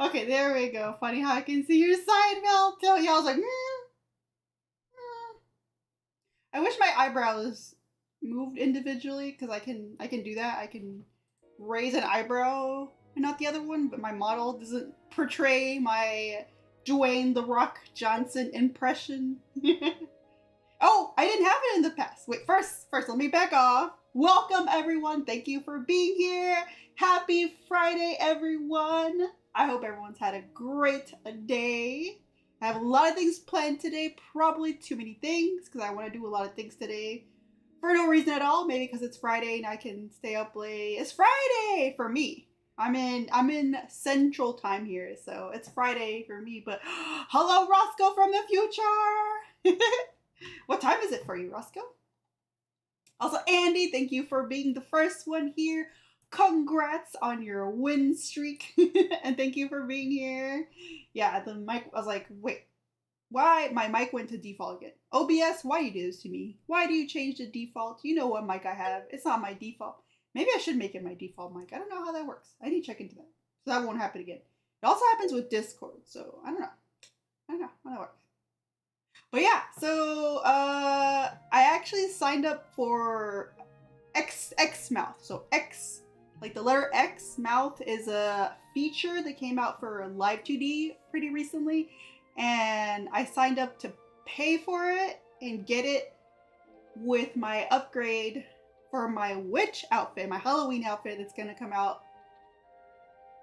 Okay, there we go. Funny how I can see your side melt. Yeah, I was like, I wish my eyebrows moved individually because I can do that. I can raise an eyebrow and not the other one, but my model doesn't portray my Dwayne the Rock Johnson impression. Oh, I didn't have it in the past. Wait, first, let me back off. Welcome everyone. Thank you for being here. Happy Friday, everyone. I hope everyone's had a great day. I have a lot of things planned today, probably too many things because I want to do a lot of things today for no reason at all. Maybe because it's Friday and I can stay up late. It's Friday for me. I'm in Central Time here, so it's Friday for me. But hello, Roscoe from the future. What time is it for you, Roscoe? Also, Andy, thank you for being the first one here. Congrats on your win streak. And thank you for being here. Yeah, the mic, I was like, wait, why? My mic went to default again. OBS, why you do this to me? Why do you change the default? You know what mic I have. It's not my default. Maybe I should make it my default mic. I don't know how that works. I need to check into that. So that won't happen again. It also happens with Discord, so I don't know. I don't know how that works. But yeah, so I actually signed up for X Mouth. So X, like the letter X Mouth, is a feature that came out for Live 2D pretty recently, and I signed up to pay for it and get it with my upgrade for my witch outfit, my Halloween outfit that's gonna come out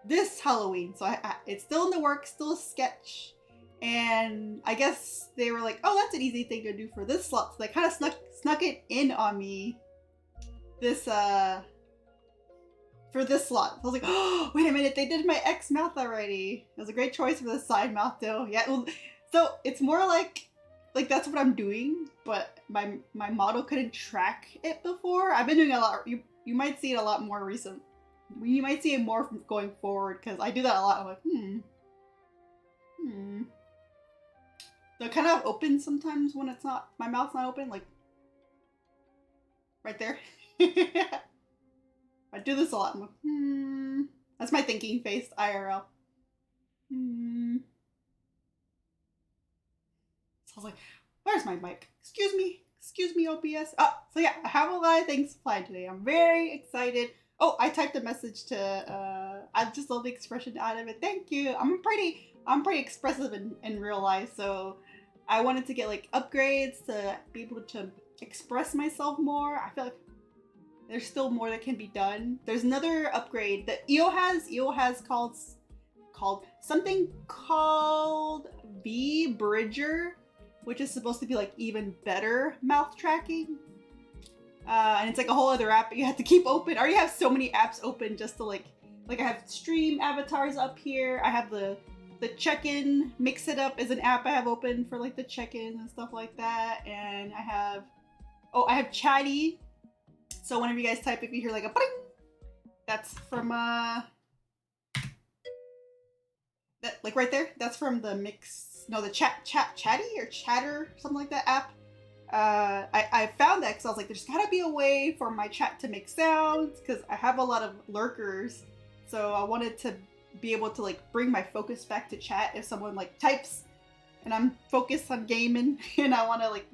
this Halloween. So it's still in the works, still a sketch. And I guess they were like, oh, that's an easy thing to do for this slot. So they kind of snuck it in on me this for this slot. So I was like, oh, wait a minute, they did my X mouth already. It was a great choice for the side mouth though. Yeah, well, so it's more like that's what I'm doing, but my model couldn't track it before. I've been doing a lot. You might see it a lot more recent. You might see it more from going forward because I do that a lot. I'm like, So it kind of opens sometimes when it's not, my mouth's not open, like right there. I do this a lot. I'm like, That's my thinking face, IRL. So I was like, where's my mic? Excuse me, OBS. So yeah, I have a lot of things planned today. I'm very excited. Oh, I typed a message to, I just love the expression out of it. Thank you. I'm pretty expressive in real life, so I wanted to get like upgrades to be able to express myself more. I feel like there's still more that can be done. There's another upgrade that EO has called something called V Bridger, which is supposed to be like even better mouth tracking. And it's like a whole other app you have to keep open. I already have so many apps open just to like I have stream avatars up here. I have the check-in Mix It Up is an app I have open for like the check-in and stuff like that. And I have Chatty. So whenever you guys type, if you hear like a bling, that's from that, like right there. That's from the Chatty or Chatter, something like that app. I found that because I was like, there's gotta be a way for my chat to make sounds because I have a lot of lurkers. So I wanted to be able to like bring my focus back to chat if someone like types and I'm focused on gaming and I want to like,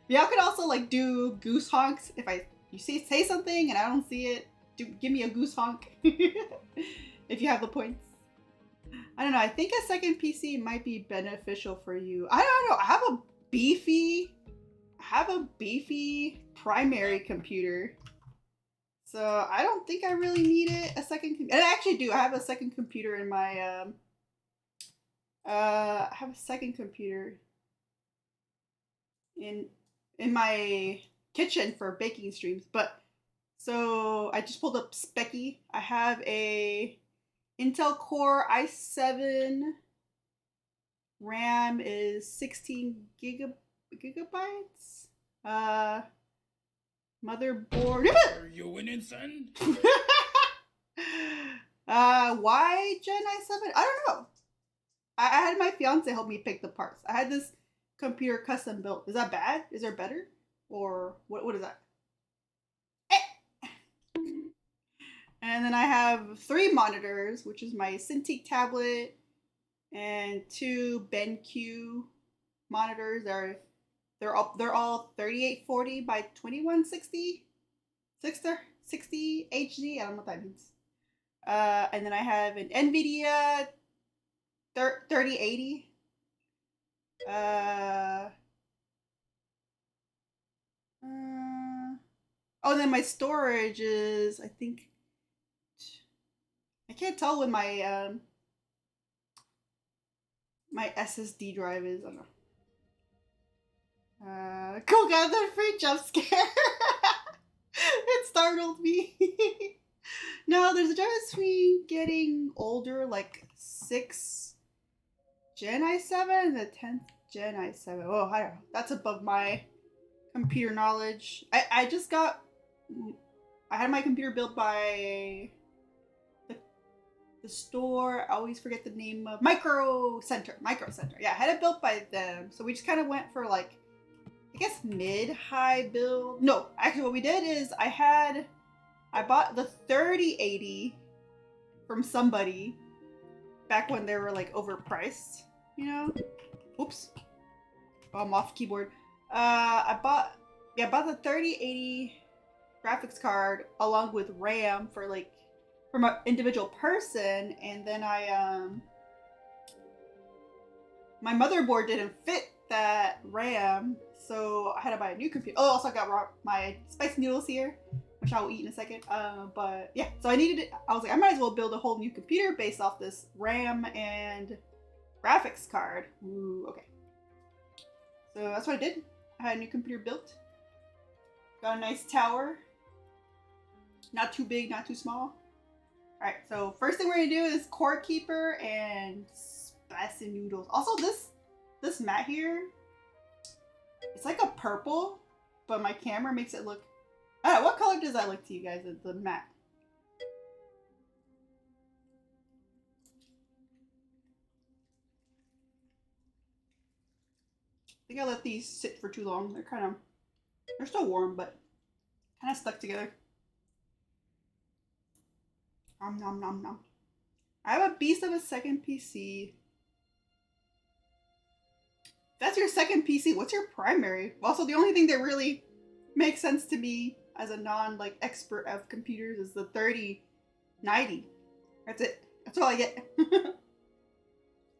y'all could also like do goose honks if you say something and I don't see it. Give me a goose honk if you have the points. I don't know. I think a second PC might be beneficial for you. I don't know. I have a beefy primary computer. So I don't think I really need it. A second, and I actually do. I have a second computer in my I have a second computer in my kitchen for baking streams. But so I just pulled up Specky. I have a Intel Core i7. RAM is 16 gigabytes. Motherboard. Are you winning, son? Why Gen i7? I don't know. I had my fiance help me pick the parts. I had this computer custom built. Is that bad? Is there better? Or what is that? And then I have 3 monitors, which is my Cintiq tablet and 2 BenQ monitors. They're all 3840 by 2160 60 HD. I don't know what that means. And then I have an NVIDIA 3080. Oh, then my storage is, I think, I can't tell when my my SSD drive is. I don't know. Cool, got the free jump scare. It startled me. No, there's a difference between getting older, like 6th Gen i7 and the 10th Gen i7. Oh, I don't know. That's above my computer knowledge. I just got. I had my computer built by the store. I always forget the name of Micro Center. Yeah, I had it built by them. So we just kind of went for like, I guess mid-high build. No, actually what we did is I bought the 3080 from somebody back when they were like overpriced, you know? Oops. Oh, I'm off keyboard. I bought the 3080 graphics card along with RAM for like from an individual person, and then my motherboard didn't fit that RAM, so I had to buy a new computer. Oh, also I got my spicy noodles here, which I will eat in a second. But yeah, so I needed it. I was like, I might as well build a whole new computer based off this RAM and graphics card. Ooh, okay. So that's what I did. I had a new computer built. Got a nice tower. Not too big, not too small. Alright, so first thing we're gonna do is Core Keeper and spicy noodles. Also, this mat here, it's like a purple, but my camera makes it look. I don't know, what color does that look to you guys? The mat. I think I let these sit for too long. They're still warm, but kind of stuck together. Nom nom nom nom. I have a beast of a second PC. That's your second PC. What's your primary? Also, the only thing that really makes sense to me as a non expert of computers is the 3090. That's it. That's all I get.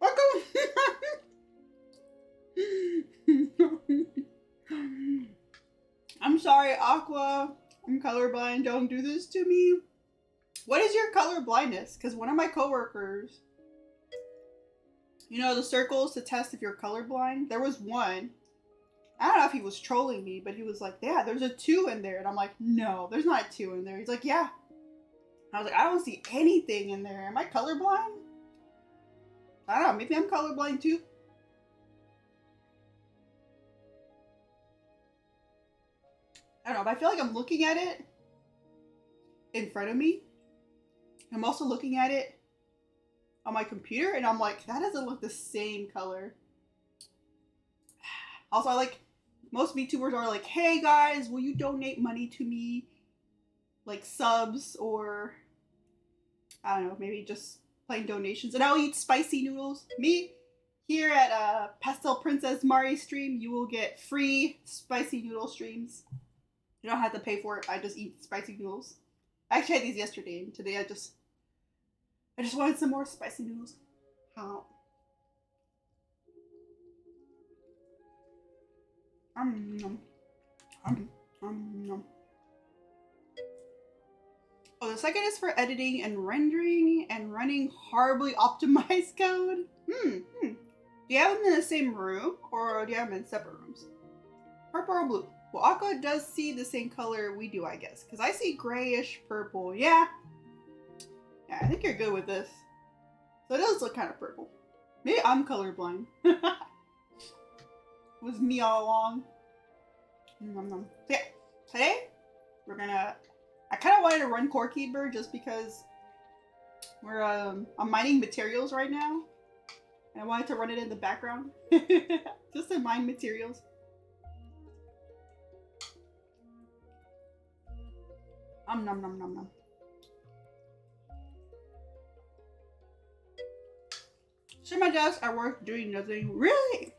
Welcome. I'm sorry, Aqua. I'm colorblind. Don't do this to me. What is your color blindness? Because one of my coworkers, you know, the circles to test if you're colorblind, there was one. I don't know if he was trolling me, but he was like, yeah, there's a 2 in there. And I'm like, no, there's not a 2 in there. He's like, yeah. I was like, I don't see anything in there. Am I colorblind? I don't know. Maybe I'm colorblind too. I don't know, but I feel like I'm looking at it in front of me. I'm also looking at it on my computer, and I'm like, that doesn't look the same color. Also, most VTubers are like, hey guys, will you donate money to me? Like subs or, I don't know, maybe just plain donations. And I'll eat spicy noodles. Me, here at Pastel Princess Mari stream, you will get free spicy noodle streams. You don't have to pay for it. I just eat spicy noodles. I actually had these yesterday, and today I just wanted some more spicy noodles. How? Oh, the second is for editing and rendering and running horribly optimized code. Do you have them in the same room, or do you have them in separate rooms? Purple or blue? Well, Aqua does see the same color we do, I guess. Because I see grayish purple. Yeah, I think you're good with this. So it does look kind of purple. Maybe I'm colorblind. It was me all along. So yeah, today we're gonna... I kind of wanted to run Core Keeper just because I'm mining materials right now. And I wanted to run it in the background. Just to mine materials. Nom nom nom nom. Sit at my desk at work doing nothing. Really?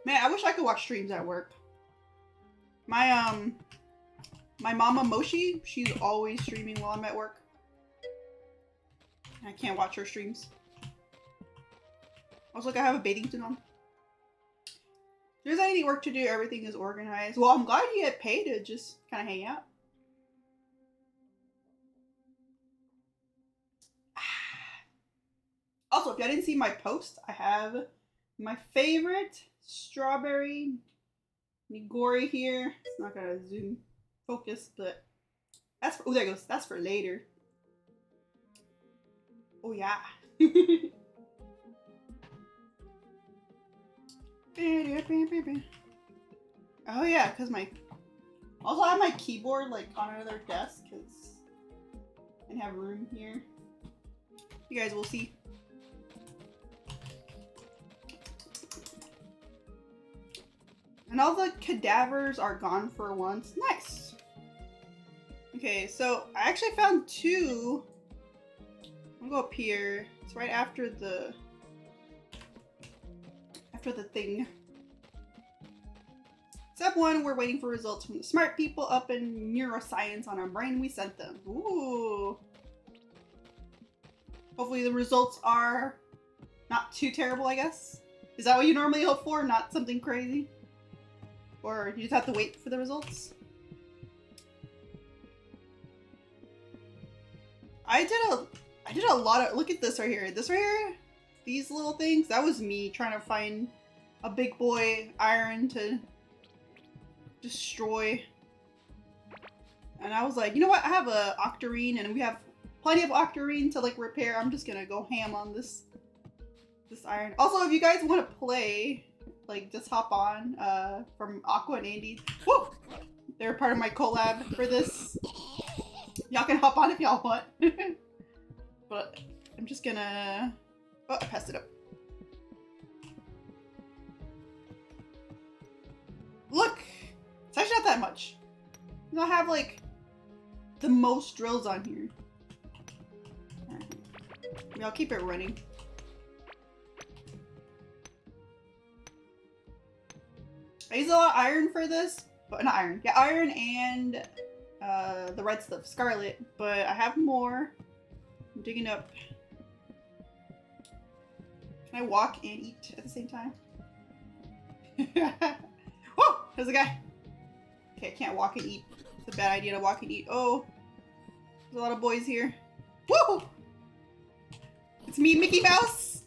Man, I wish I could watch streams at work. My mama Moshi, she's always streaming while I'm at work. I can't watch her streams. Also, like, I have a bathing suit on. If there's any work to do, everything is organized. Well, I'm glad you get paid to just kind of hang out. Also, if y'all didn't see my post, I have my favorite strawberry nigori here. It's not gonna zoom focus, but that's for, oh, there it goes. That's for later. Oh yeah. Oh yeah, cause also I have my keyboard like on another desk cause I didn't have room here. You guys will see. And all the cadavers are gone for once. Nice. Okay, so I actually found two. I'm gonna go up here. It's right after the thing. Step 1, we're waiting for results from the smart people up in neuroscience on our brain. We sent them. Ooh. Hopefully the results are not too terrible, I guess. Is that what you normally hope for? Not something crazy? Or you just have to wait for the results? I did a lot of, look at this right here. This right here, these little things, that was me trying to find a big boy iron to destroy. And I was like, you know what? I have a octarine and we have plenty of octarine to like repair. I'm just gonna go ham on this iron. Also, if you guys want to play, like just hop on from Aqua and Andy. Woo! They're part of my collab for this. Y'all can hop on if y'all want. But I'm just gonna... Oh, I passed it up. Look! It's actually not that much. I have like the most drills on here. Alright. Yeah, I'll keep it running. I use a lot of iron for this, but not iron. Yeah, iron and the red stuff, scarlet. But I have more. I'm digging up. Can I walk and eat at the same time? Whoa! There's a guy. Okay, I can't walk and eat. It's a bad idea to walk and eat. Oh, there's a lot of boys here. Woo! It's me, Mickey Mouse.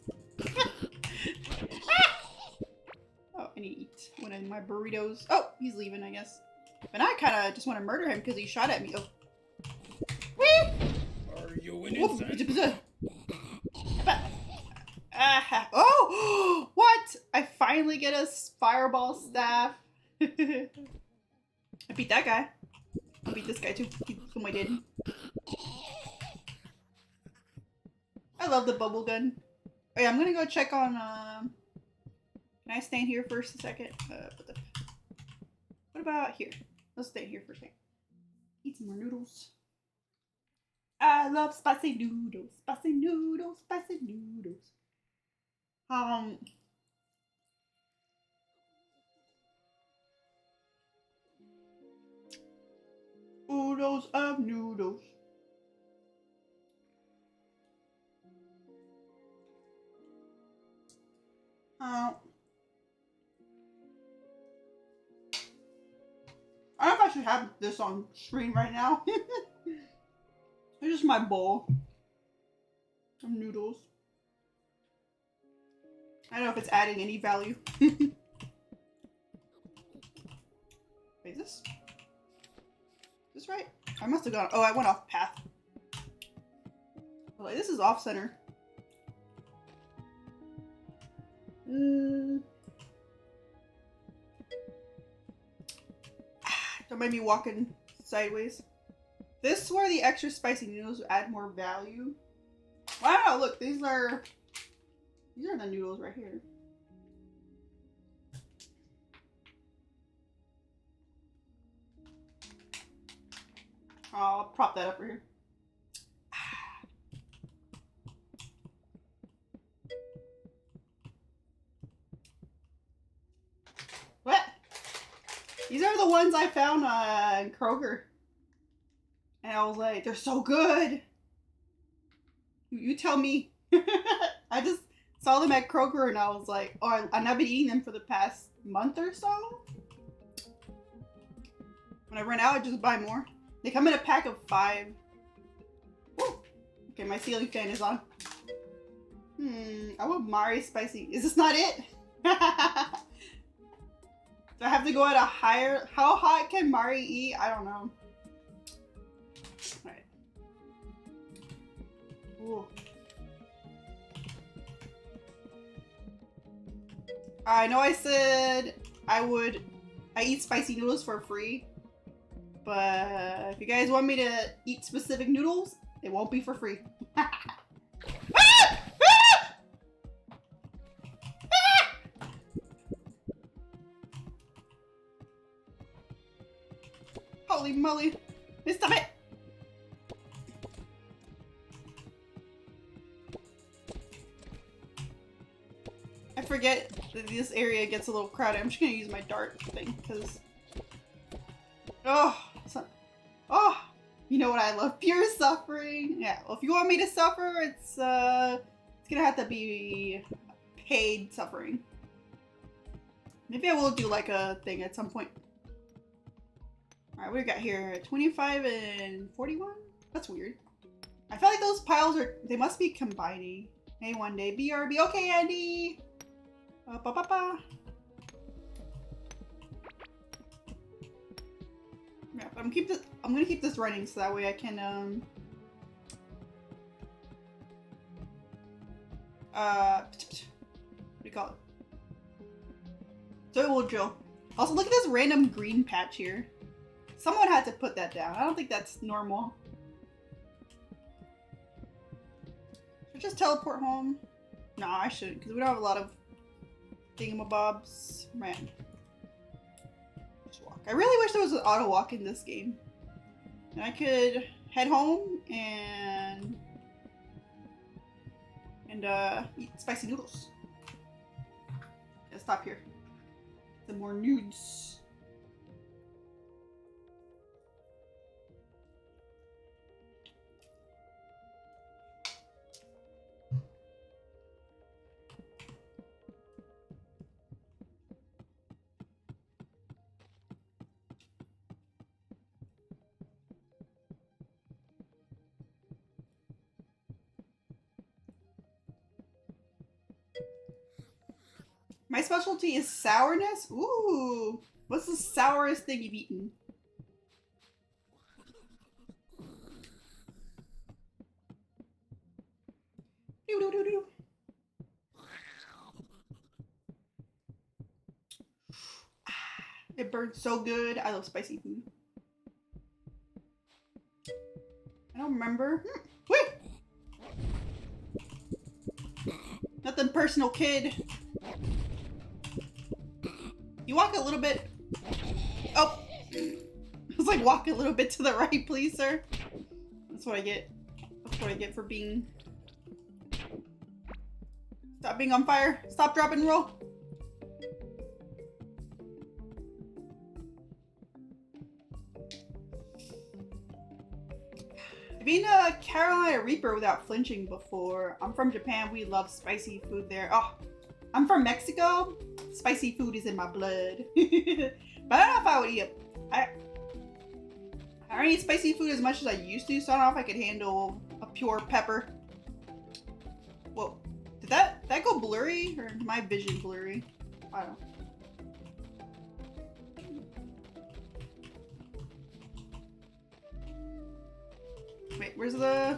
Oh, I need to eat one of my burritos. Oh, he's leaving, I guess. But now I kind of just want to murder him because he shot at me. Oh. Whee! Are you winning, son? Oh! What? I finally get a fireball staff. I beat that guy. I'll beat this guy too. Whom I did. I love the bubble gun. Oh yeah, I'm gonna go check on, can I stand here for a second? What about here? Let's stay here for a second. Eat some more noodles. I love spicy noodles. Spicy noodles. Spicy noodles. Oodles of noodles. I don't know if I should have this on screen right now. It's just my bowl of noodles. I don't know if it's adding any value. Wait, is this right? I must have gone. Oh, I went off path. Oh, this is off center. Don't mind me walking sideways. This is where the extra spicy noodles add more value. Wow, look, these are the noodles right here. I'll prop that up right here. ones I found on Kroger. And I was like, they're so good. You tell me. I just saw them at Kroger and I was like, oh, I've been eating them for the past month or so. When I run out, I just buy more. They come in a pack of 5. Woo. Okay, my ceiling fan is on. I want Mari spicy. Is this not it? Do I have to go at a higher... How hot can Mari eat? I don't know. Alright. Ooh. I know I said I eat spicy noodles for free. But if you guys want me to eat specific noodles, it won't be for free. Holy moly. Stop it! I forget that this area gets a little crowded. I'm just gonna use my dart thing because... Oh, you know what I love? Pure suffering. Yeah, well, if you want me to suffer, it's gonna have to be paid suffering. Maybe I will do like a thing at some point. All right, what do we got here? 25 and 41? That's weird. I feel like those piles they must be combining. Hey, one day, BRB. Okay, Andy. Yeah, I'm gonna keep this running so that way I can what do you call it? So it will drill. Also, look at this random green patch here. Someone had to put that down. I don't think that's normal. Should I just teleport home? No, I shouldn't, because we don't have a lot of thingamabobs. Man. Walk. I really wish there was an auto walk in this game. And I could head home and eat spicy noodles. Let's stop here. Some more nudes. My specialty is sourness? Ooh! What's the sourest thing you've eaten? Doo-doo-doo-doo. It burns so good. I love spicy food. I don't remember. Wait! Nothing personal, kid. You walk a little bit. Oh! I was like, walk a little bit to the right, please, sir. That's what I get. That's what I get for being... Stop being on fire. Stop, drop, and roll. I've been a Carolina Reaper without flinching before. I'm from Japan. We love spicy food there. Oh, I'm from Mexico. Spicy food is in my blood. But I don't know if I would eat it. I don't eat spicy food as much as I used to, so I don't know if I could handle a pure pepper. Whoa. Did that go blurry? Or my vision blurry? I don't know. Wait, where's my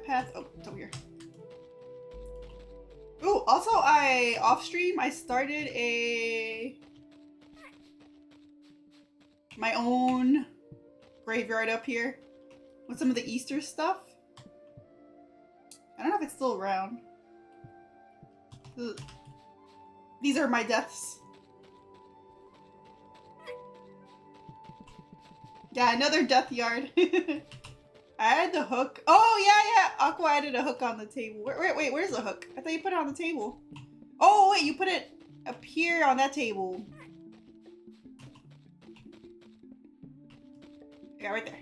path? Oh, it's over here. Oh, also off stream, I started my own graveyard up here with some of the Easter stuff. I don't know if it's still around. These are my deaths. Yeah, another death yard. I added the hook. Oh, yeah. Aqua added a hook on the table. Wait, where's the hook? I thought you put it on the table. Oh, wait, you put it up here on that table. Yeah, right there.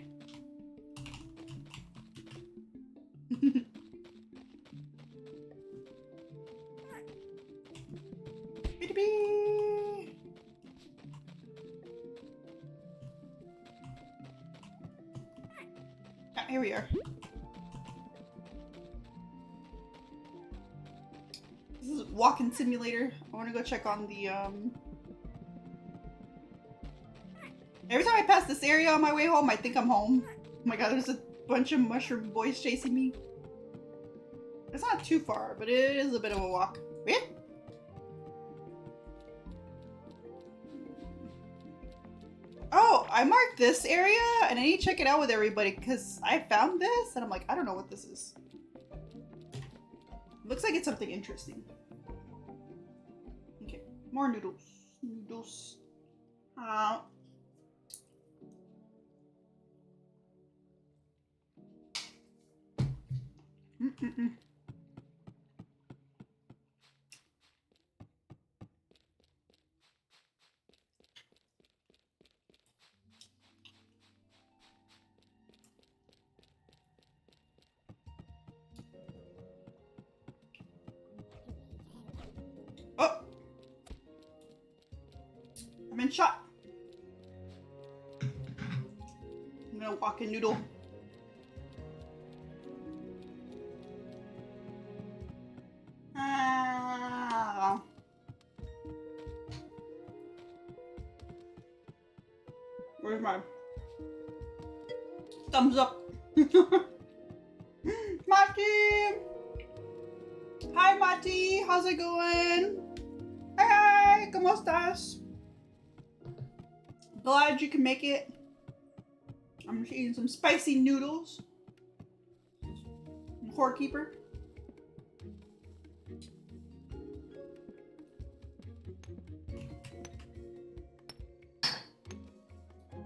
Ah, here we are. This is walking simulator. I want to go check on the Every time I pass this area on my way home, I think I'm home. Oh my god, there's a bunch of mushroom boys chasing me. It's not too far, but it is a bit of a walk. Yeah. Oh, I marked this area and I need to check it out with everybody because I found this and I'm like, I don't know what this is. Looks like it's something interesting. Okay, more noodles. Noodles. Oh! I've been shot. I'm gonna walk a noodle. Where's my thumbs up? Mati! Hi Mati, how's it going? Hey, ¿cómo estás? Glad you can make it. I'm just eating some spicy noodles. Whore keeper.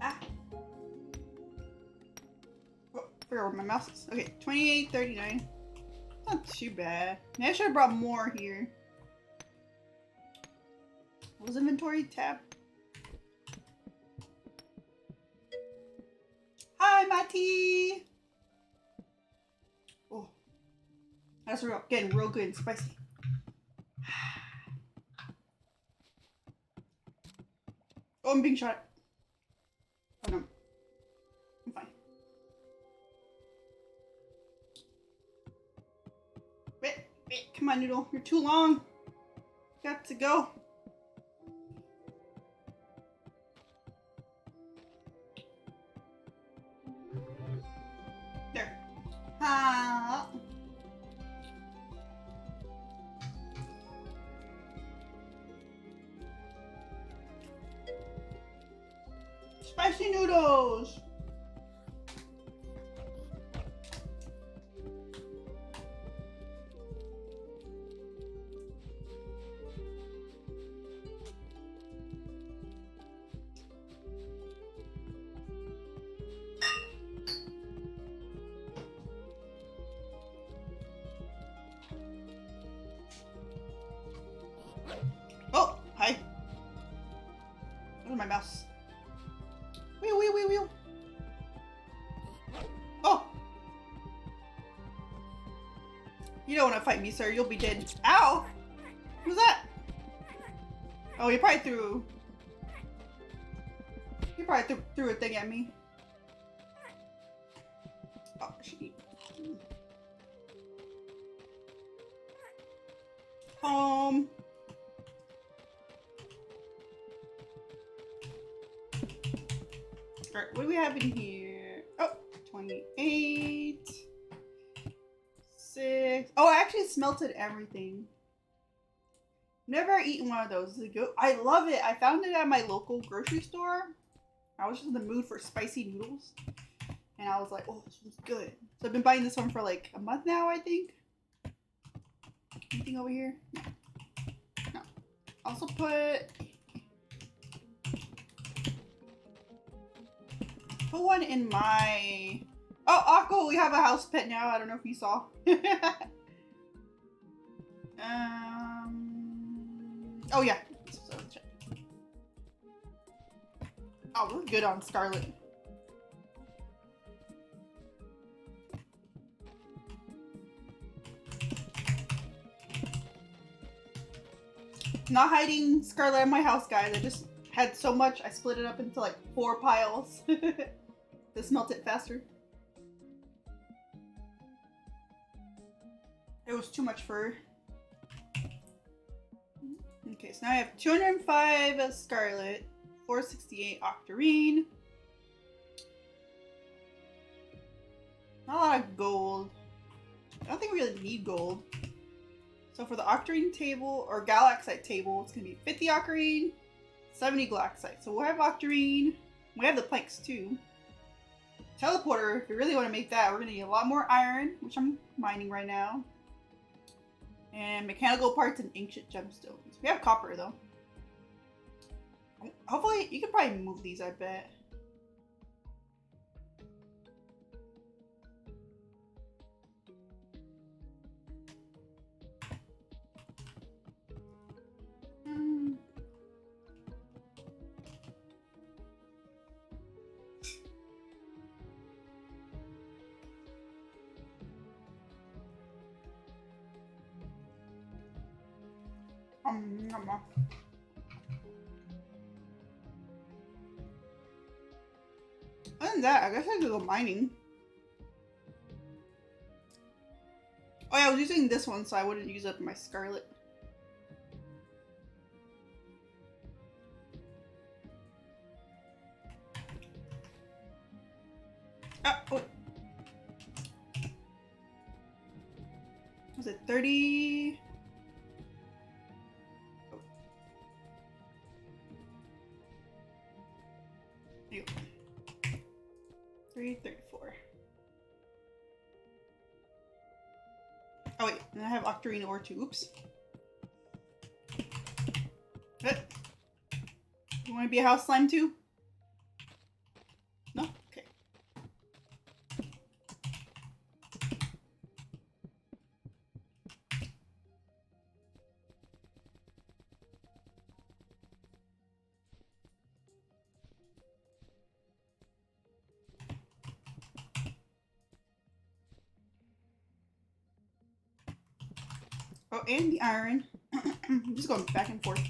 Ah. Oh, I forgot where my mouse is. Okay, 28.39. Not too bad. Maybe I should have brought more here. What was inventory tab? Hi, Mati! Oh, that's getting real good and spicy. Oh, I'm being shot. Oh no. I'm fine. Wait, come on, Noodle. You're too long. Got to go. There. Ah. Spicy noodles. Oh, hi. Where's my mouse? Wheel, wheel, wheel, wheel. Oh! You don't want to fight me, sir. You'll be dead. Ow! What was that? Oh, he probably threw... He probably threw a thing at me. Oh, shit. Home. Alright, what do we have in here? Oh, 28. 6. Oh, I actually smelted everything. Never eaten one of those. Is it good? I love it. I found it at my local grocery store. I was just in the mood for spicy noodles. And I was like, oh, this one's good. So I've been buying this one for like a month now, I think. Anything over here? No. No. Also put one in my... Oh, Akko, we have a house pet now. I don't know if you saw. Oh yeah. Oh, we're good on Scarlet. not hiding Scarlet in my house, guys. I just had so much, I split it up into like 4 piles to smelt it faster. It was too much fur. Okay, so now I have 205 Scarlet, 468 Octarine. Not a lot of gold. I don't think we really need gold. So for the Octarine table, or Galaxite table, it's going to be 50 Octarine, 70 Galaxite. So we'll have Octarine. We have the planks too. Teleporter, if we really want to make that, we're going to need a lot more iron, which I'm mining right now. And mechanical parts and ancient gemstones. We have copper though. Hopefully, you could probably move these, I bet. Other than that, I guess I could go mining. Oh yeah, I was using this one so I wouldn't use up my Scarlet. Oh. Was it 30? Oh. There you go. 334. Oh wait, and I have Octarine ore too. Oops. Good. You want to be a house slime too? No? Okay. Oh, and the iron. I'm just going back and forth.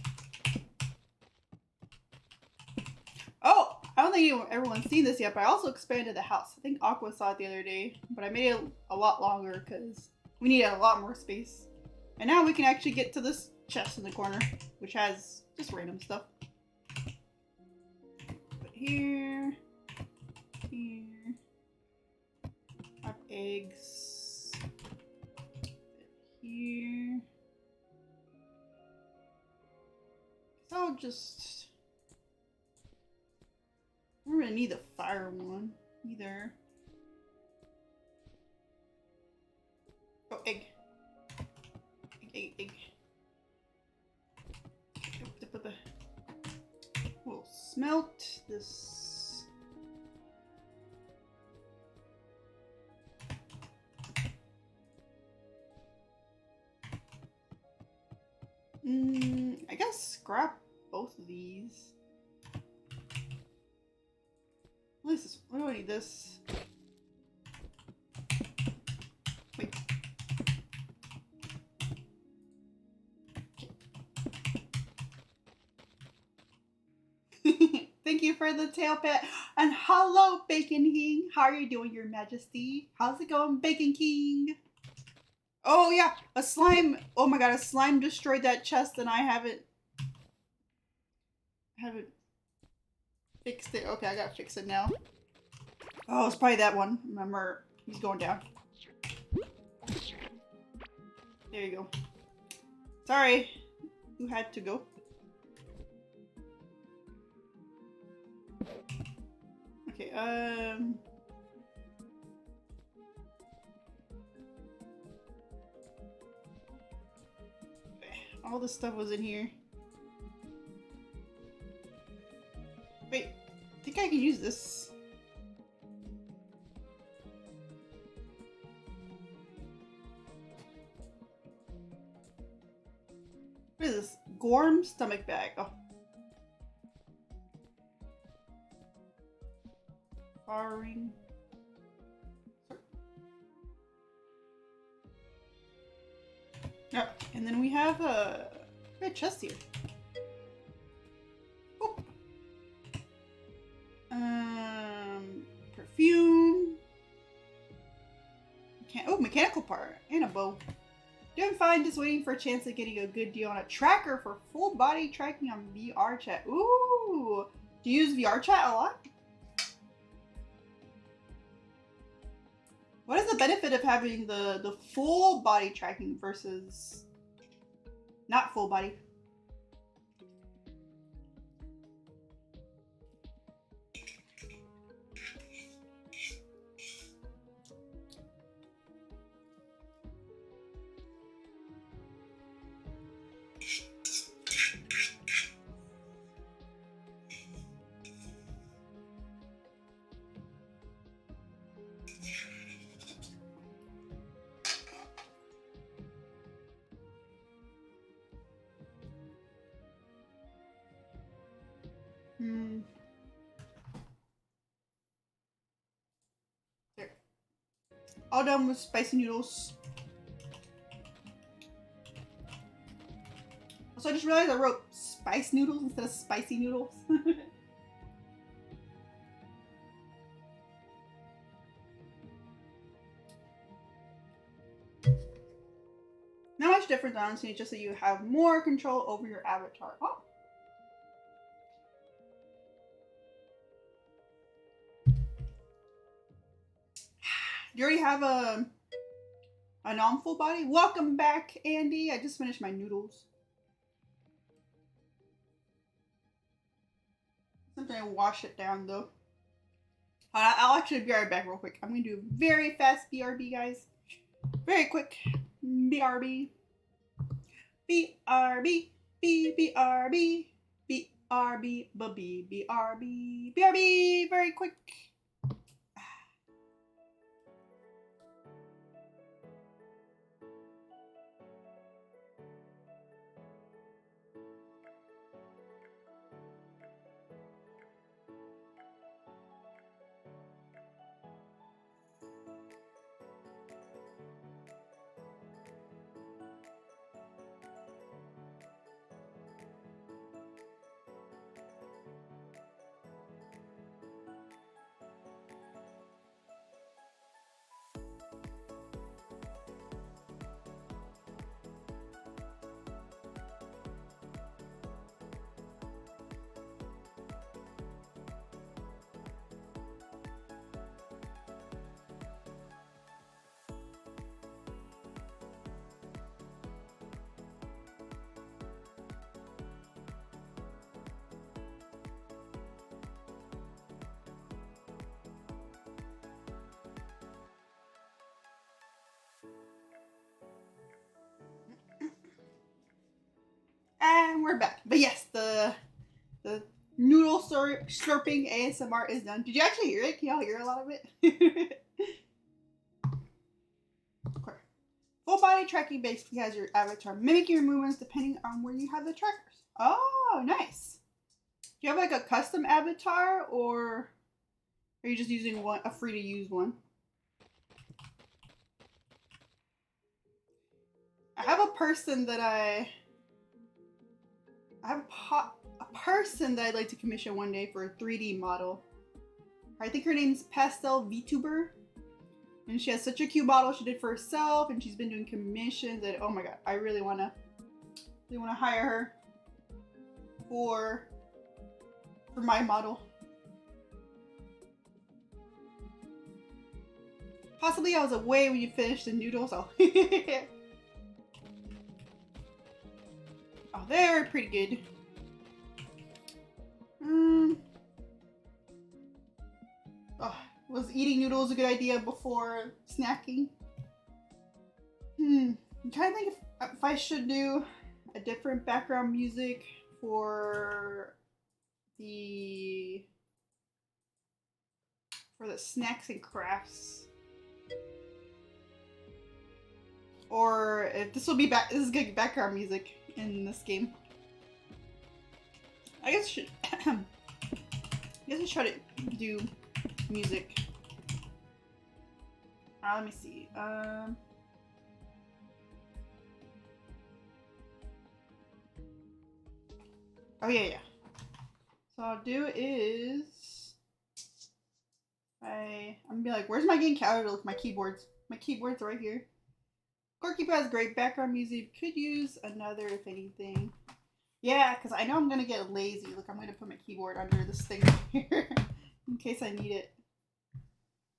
Oh, I don't think everyone's seen this yet, but I also expanded the house. I think Aqua saw it the other day, but I made it a lot longer because we needed a lot more space. And now we can actually get to this chest in the corner, which has just random stuff. Put here, here, I have eggs, here. So I'll just, I don't really need the fire one either. Oh, egg. Egg. We'll smelt this. I guess scrap both of these. What is this? What do I need this? Wait. Okay. Thank you for the tail pet. And hello, Bacon King. How are you doing, Your Majesty? How's it going, Bacon King? Oh yeah, a slime. Oh my god, a slime destroyed that chest and I haven't fixed it. Okay, I gotta fix it now. Oh, it's probably that one. Remember, he's going down. There you go. Sorry, you had to go. Okay, all this stuff was in here. Wait, I think I can use this. What is this? Gorm stomach bag. Oh. Barring. Yeah, and then we have a Got a chest here. Oh. Perfume. Mechanical part and a bow. Doing fine, just waiting for a chance at getting a good deal on a tracker for full body tracking on VR chat. Ooh, do you use VR chat a lot? What is the benefit of having the full body tracking versus not full body? There. All done with spicy noodles. Also, I just realized I wrote spice noodles instead of spicy noodles. Not much difference, honestly, just that you have more control over your avatar. Oh. You already have a non-full body? Welcome back, Andy. I just finished my noodles. Sometimes I wash it down, though. I'll actually be right back real quick. I'm going to do a very fast BRB, guys. Very quick. BRB. BRB. BRB. BRB. BRB. BRB. Very quick. And we're back. But yes, the noodle slurping ASMR is done. Did you actually hear it? Can y'all hear a lot of it? Okay. Full body tracking basically has your avatar mimicking your movements depending on where you have the trackers. Oh, nice. Do you have like a custom avatar, or are you just using a free to use one? I have a person that I have a person that I'd like to commission one day for a 3D model. I think her name's Pastel VTuber. And she has such a cute model she did for herself, and she's been doing commissions, and oh my god, I really wanna hire her for my model. Possibly I was away when you finished the noodles. Oh, oh, they're pretty good. Oh, was eating noodles a good idea before snacking? I'm trying to think if I should do a different background music for the snacks and crafts. Or if this will be this is good background music in this game. I guess I should try to do music. Let me see. Oh yeah, yeah. So I'll do is I'm gonna be like, where's my game calendar? Look, my keyboards. My keyboard's right here. Scorekeeper has great background music. Could use another if anything. Yeah, because I know I'm gonna get lazy. Look, I'm gonna put my keyboard under this thing here in case I need it.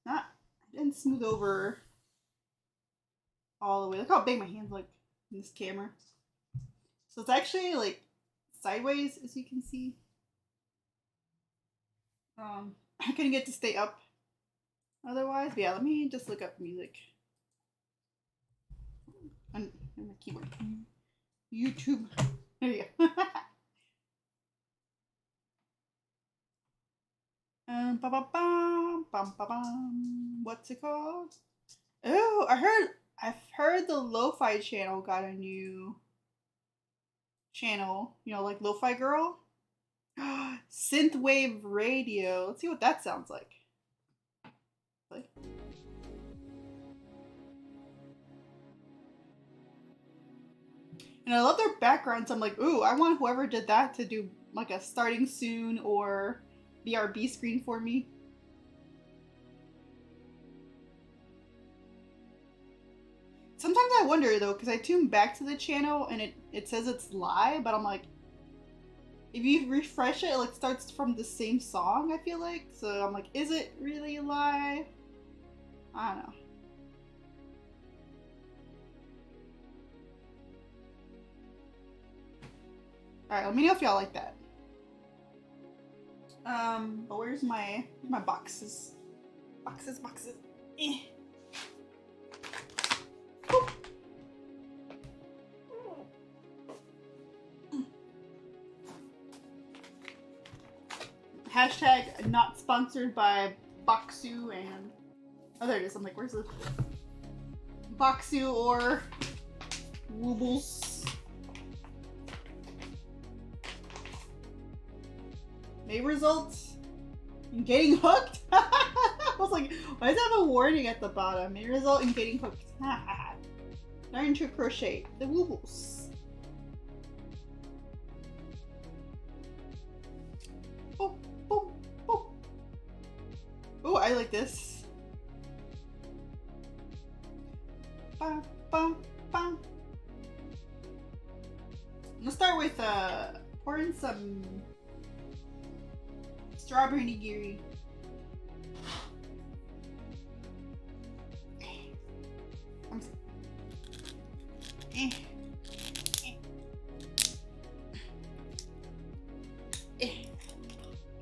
Not, I didn't smooth over all the way. Look how big my hands look in this camera. So it's actually like sideways, as you can see. I couldn't get to stay up otherwise. But yeah, let me just look up music on my keyboard. YouTube. There you go. What's it called? Oh, I've heard the Lo-Fi channel got a new channel. You know, like Lo-Fi Girl. Synthwave Radio. Let's see what that sounds like. And I love their backgrounds. I'm like, ooh, I want whoever did that to do like a starting soon or BRB screen for me. Sometimes I wonder though, because I tune back to the channel and it says it's live, but I'm like, if you refresh it, it like starts from the same song, I feel like. So I'm like, is it really live? I don't know. Alright, let me know if y'all like that. But where's my boxes? Boxes. Eh. Hashtag not sponsored by Boxu and... Oh, there it is. I'm like, where's the... Boxu or... Woobles. May result in getting hooked? I was like, why does it have a warning at the bottom? May result in getting hooked. Learn to crochet the Woobles. Oh, I like this. Bum, bum, bum. Let's start with pouring some strawberry nigiri.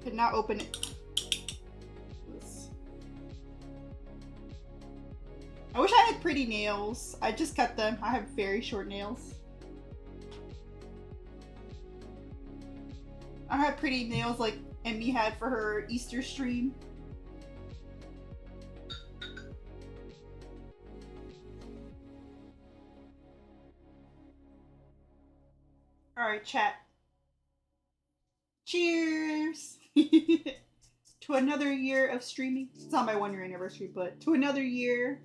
Could not open it. I wish I had pretty nails. I just cut them. I have very short nails. I have pretty nails like Emmy had for her Easter stream. Alright, chat. Cheers! To another year of streaming. It's not my 1 year anniversary, but to another year.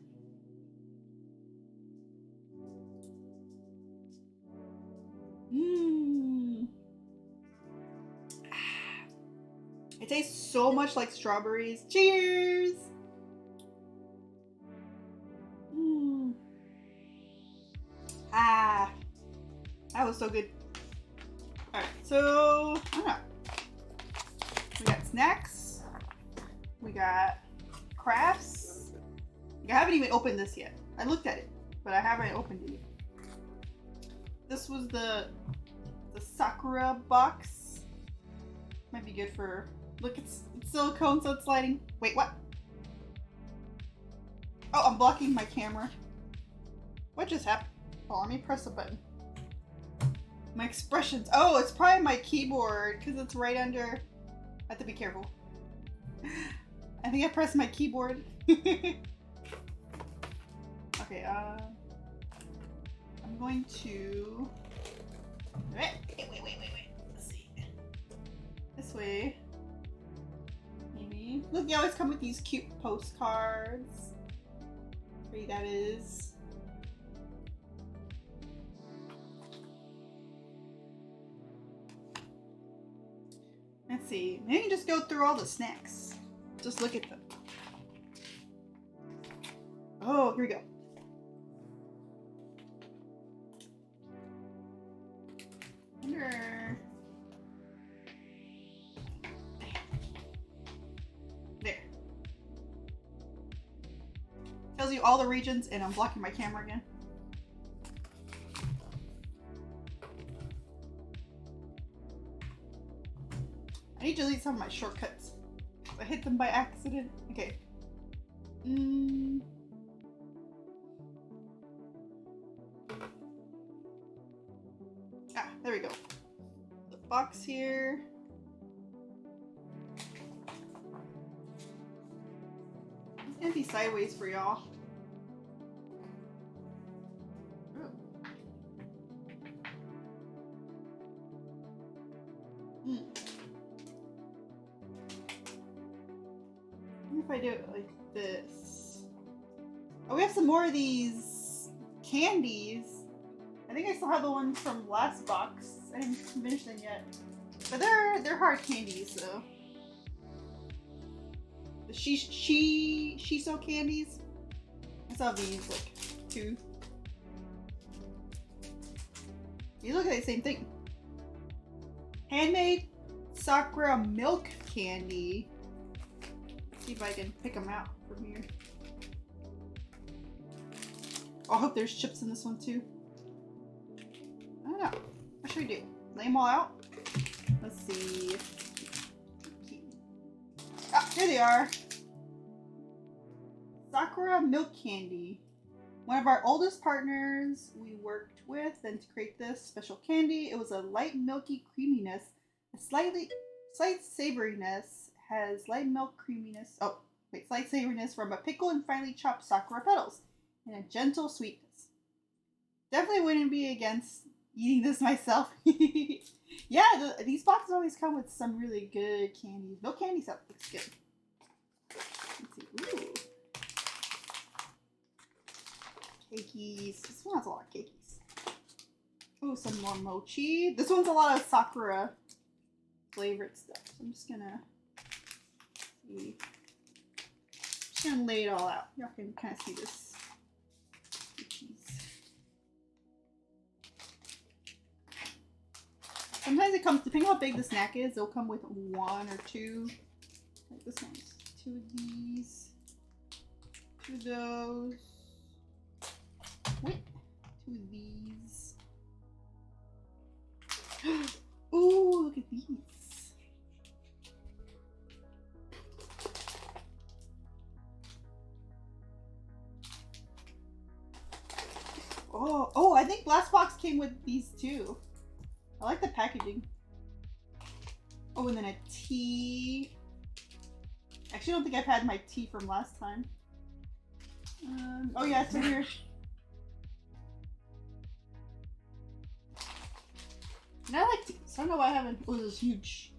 It tastes so much like strawberries. Cheers! That was so good. Alright, so, I don't know. We got snacks. We got crafts. I haven't even opened this yet. I looked at it, but I haven't opened it yet. This was the Sakura box. Might be good for... Look, it's silicone, so it's sliding. Wait, what? Oh, I'm blocking my camera. What just happened? Oh, let me press a button. My expressions. Oh, it's probably my keyboard because it's right under. I have to be careful. I think I pressed my keyboard. Okay, I'm going to. Wait. Let's see. This way. Maybe. Look, you always come with these cute postcards. Pretty that is. see. Maybe you can just go through all the snacks. Just look at them. Oh, here we go. There. Tells you all the regions, and I'm blocking my camera again. I need to delete some of my shortcuts. I hit them by accident. Okay. Ah, there we go. The box here. It's gonna be sideways for y'all. If I do it like this. Oh, we have some more of these candies. I think I still have the ones from last box. I didn't finish them yet. But they're hard candies, so. The shiso candies. I saw these like 2. These look like the same thing. Handmade Sakura milk candy. See if I can pick them out from here. Oh, I hope there's chips in this one too. I don't know. What should we do? Lay them all out? Let's see. Ah, here they are. Sakura milk candy. One of our oldest partners we worked with and to create this special candy. It was a light milky creaminess, a slight savoriness, has light milk creaminess. Oh, wait, slight savoriness from a pickle and finely chopped sakura petals, and a gentle sweetness. Definitely wouldn't be against eating this myself. Yeah, these boxes always come with some really good candies. Milk candy stuff looks good. Let's see. Ooh. Cakeys. This one has a lot of cakeys. Oh, some more mochi. This one's a lot of sakura flavored stuff. So I'm just gonna see. Just gonna lay it all out. Y'all can kind of see this. Sometimes it comes, depending on how big the snack is, they'll come with 1 or 2. Like this one's 2 of these. 2 of those. Wait, 2 of these. Ooh, look at these. Oh, I think last box came with these too. I like the packaging. Oh, and then a tea. Actually, I don't think I've had my tea from last time. Oh yeah, it's in here. And I like tea, so I don't know why I haven't. Oh, this is huge.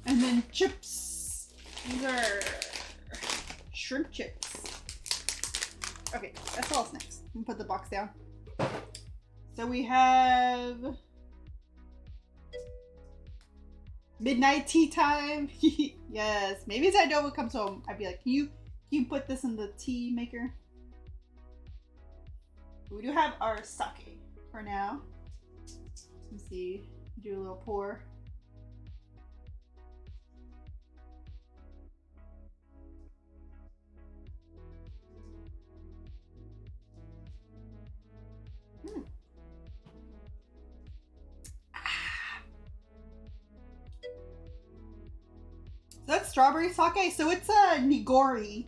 And then chips. These are shrimp chips. Okay, that's all snacks. I'm gonna put the box down. So we have midnight tea time. Yes, maybe as Idaho comes home, I'd be like, can you put this in the tea maker? We do have our sake for now. Let's see, do a little pour. So that's strawberry sake. So it's a nigori,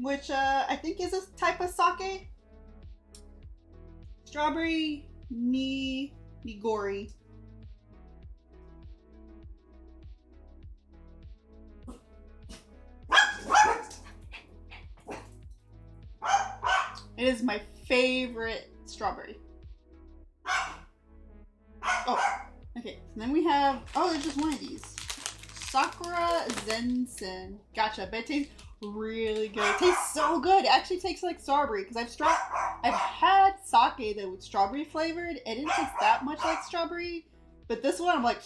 which I think is a type of sake. Strawberry nigori. It is my favorite strawberry. Oh, okay. So then we have, oh, there's just one of these. Sakura Zensen. Gotcha. But it tastes, really good. It tastes so good. It actually tastes like strawberry because I've had sake that was strawberry flavored. It didn't taste that much like strawberry, but this one I'm like,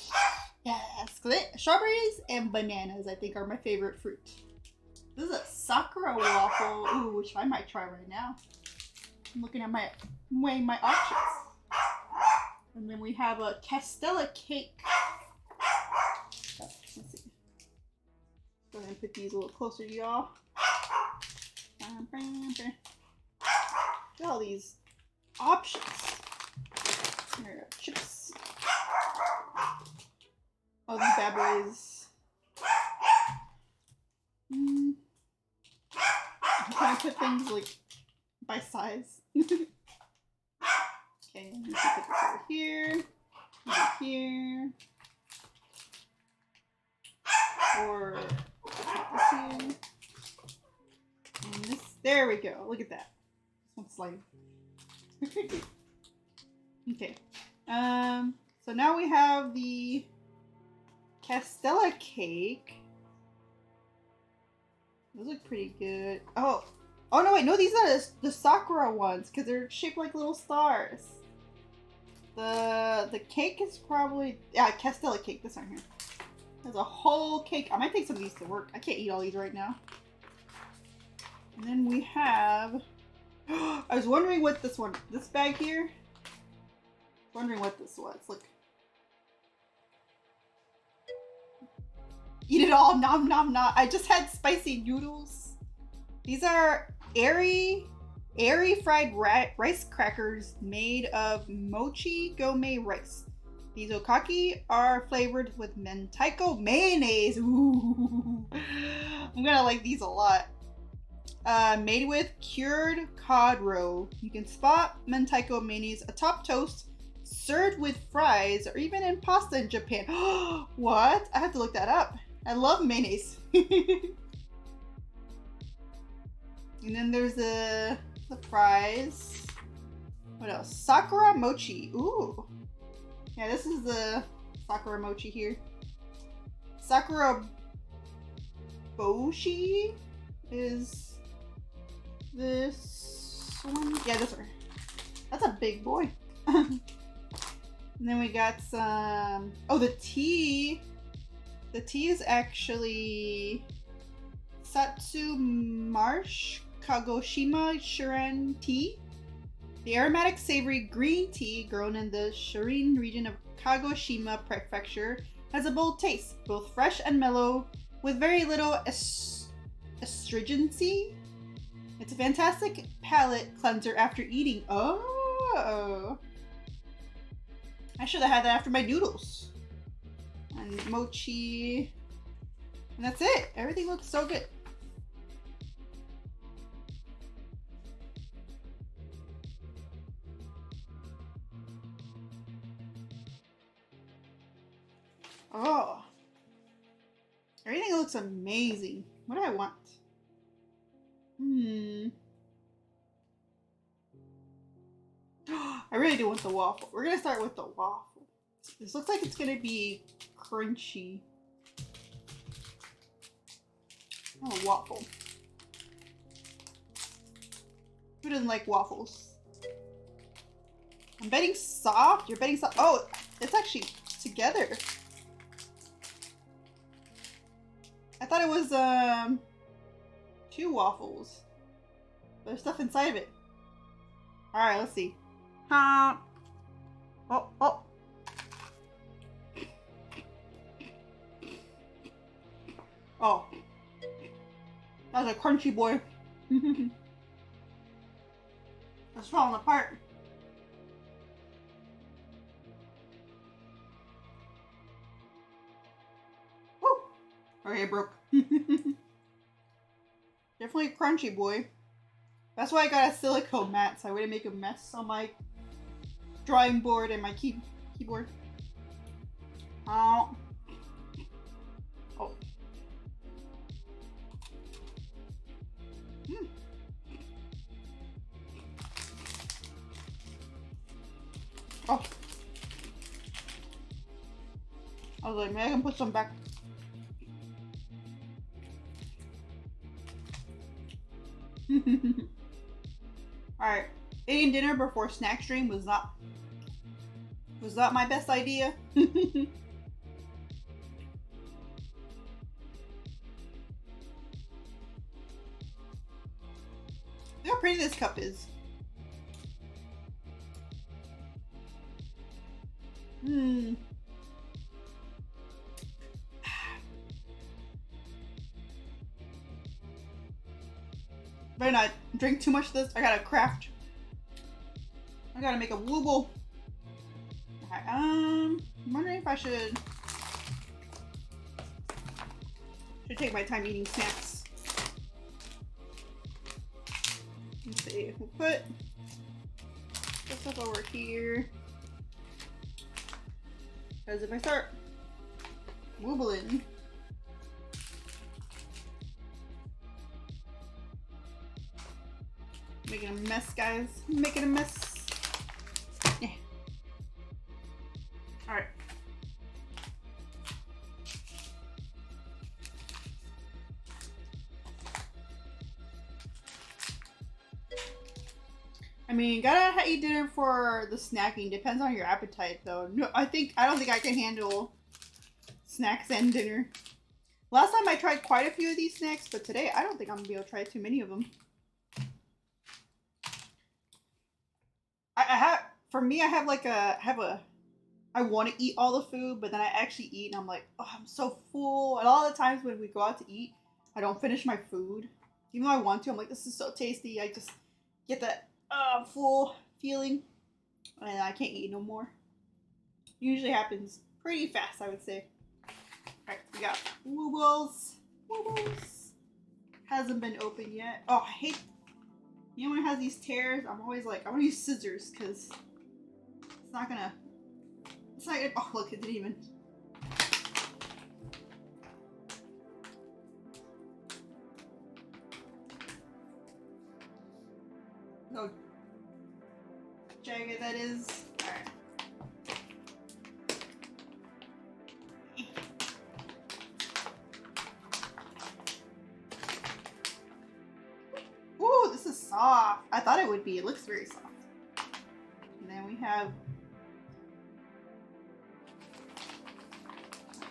yes. Strawberries and bananas I think are my favorite fruit. This is a Sakura waffle, ooh, which I might try right now. I'm looking at weighing my options. And then we have a Castella cake. Let's see. Go ahead and put these a little closer to y'all. Look at all these options. Here are chips. Oh, these bad boys. I'm trying to put things like by size. Okay, let me put this over here. Over here. Or this here. And this, there we go. Look at that. This one's sliding. Okay. So now we have the Castella cake. Those look pretty good. Oh no, wait, no, these are the Sakura ones because they're shaped like little stars. The cake is probably, yeah, Castella cake. This one here. There's a whole cake. I might take some of these to work. I can't eat all these right now. And then we have, I was wondering what this bag here. Wondering what this was. Look. Eat it all, nom nom nom. I just had spicy noodles. These are airy fried rice crackers made of mochi gourmet rice. These okaki are flavored with mentaiko mayonnaise. Ooh, I'm gonna like these a lot. Made with cured cod roe. You can spot mentaiko mayonnaise atop toast, served with fries, or even in pasta in Japan. What? I have to look that up. I love mayonnaise. And then there's the fries. What else? Sakura mochi. Ooh. Yeah, this is the Sakura mochi here. Sakura boshi is this one. Yeah, this one. That's a big boy. And then we got some, oh, the tea. The tea is actually Satsu Marsh Kagoshima Shiran tea. The aromatic savory green tea grown in the Shirin region of Kagoshima Prefecture has a bold taste, both fresh and mellow, with very little astringency. It's a fantastic palate cleanser after eating. Oh! I should have had that after my noodles. And mochi. And that's it. Everything looks so good. Oh. Everything looks amazing. What do I want? I really do want the waffle. We're gonna start with the waffle. This looks like it's gonna be crunchy. Oh, waffle. Who doesn't like waffles? I'm betting soft. You're betting soft. Oh, it's actually together. I thought it was two waffles. There's stuff inside of it. All right, let's see. Oh. Oh. That's a crunchy boy. It's falling apart. Woo! Okay, it broke. Definitely a crunchy boy. That's why I got a silicone mat, so I wouldn't make a mess on my drawing board and my keyboard. Oh. Oh. Oh. I was like, maybe I can put some back. Alright. Eating dinner before snack stream was not my best idea. Look how pretty this cup is. Better not drink too much of this. I gotta craft. I gotta make a Wooble. Okay, I'm wondering if I should take my time eating snacks. Let's see. We'll put this stuff over here. Because if I start woobling, making a mess, guys. Making a mess. Yeah. Alright. I mean, gotta eat dinner for the snacking. Depends on your appetite, though. No, I don't think I can handle snacks and dinner. Last time I tried quite a few of these snacks, but today I don't think I'm gonna be able to try too many of them. For me, I want to eat all the food, but then I actually eat and I'm like, oh, I'm so full. And all the times when we go out to eat, I don't finish my food. Even though I want to, I'm like, this is so tasty. I just get that full feeling and I can't eat no more. Usually happens pretty fast, I would say. Alright, we got Woobles. Woobles. Hasn't been opened yet. Oh, I hate, you know when it has these tears? I'm always like, I want to use scissors because it's not gonna, oh look, it didn't even. Oh, jagged that is. Alright. Ooh, this is soft. I thought it would be. It looks very soft. And then we have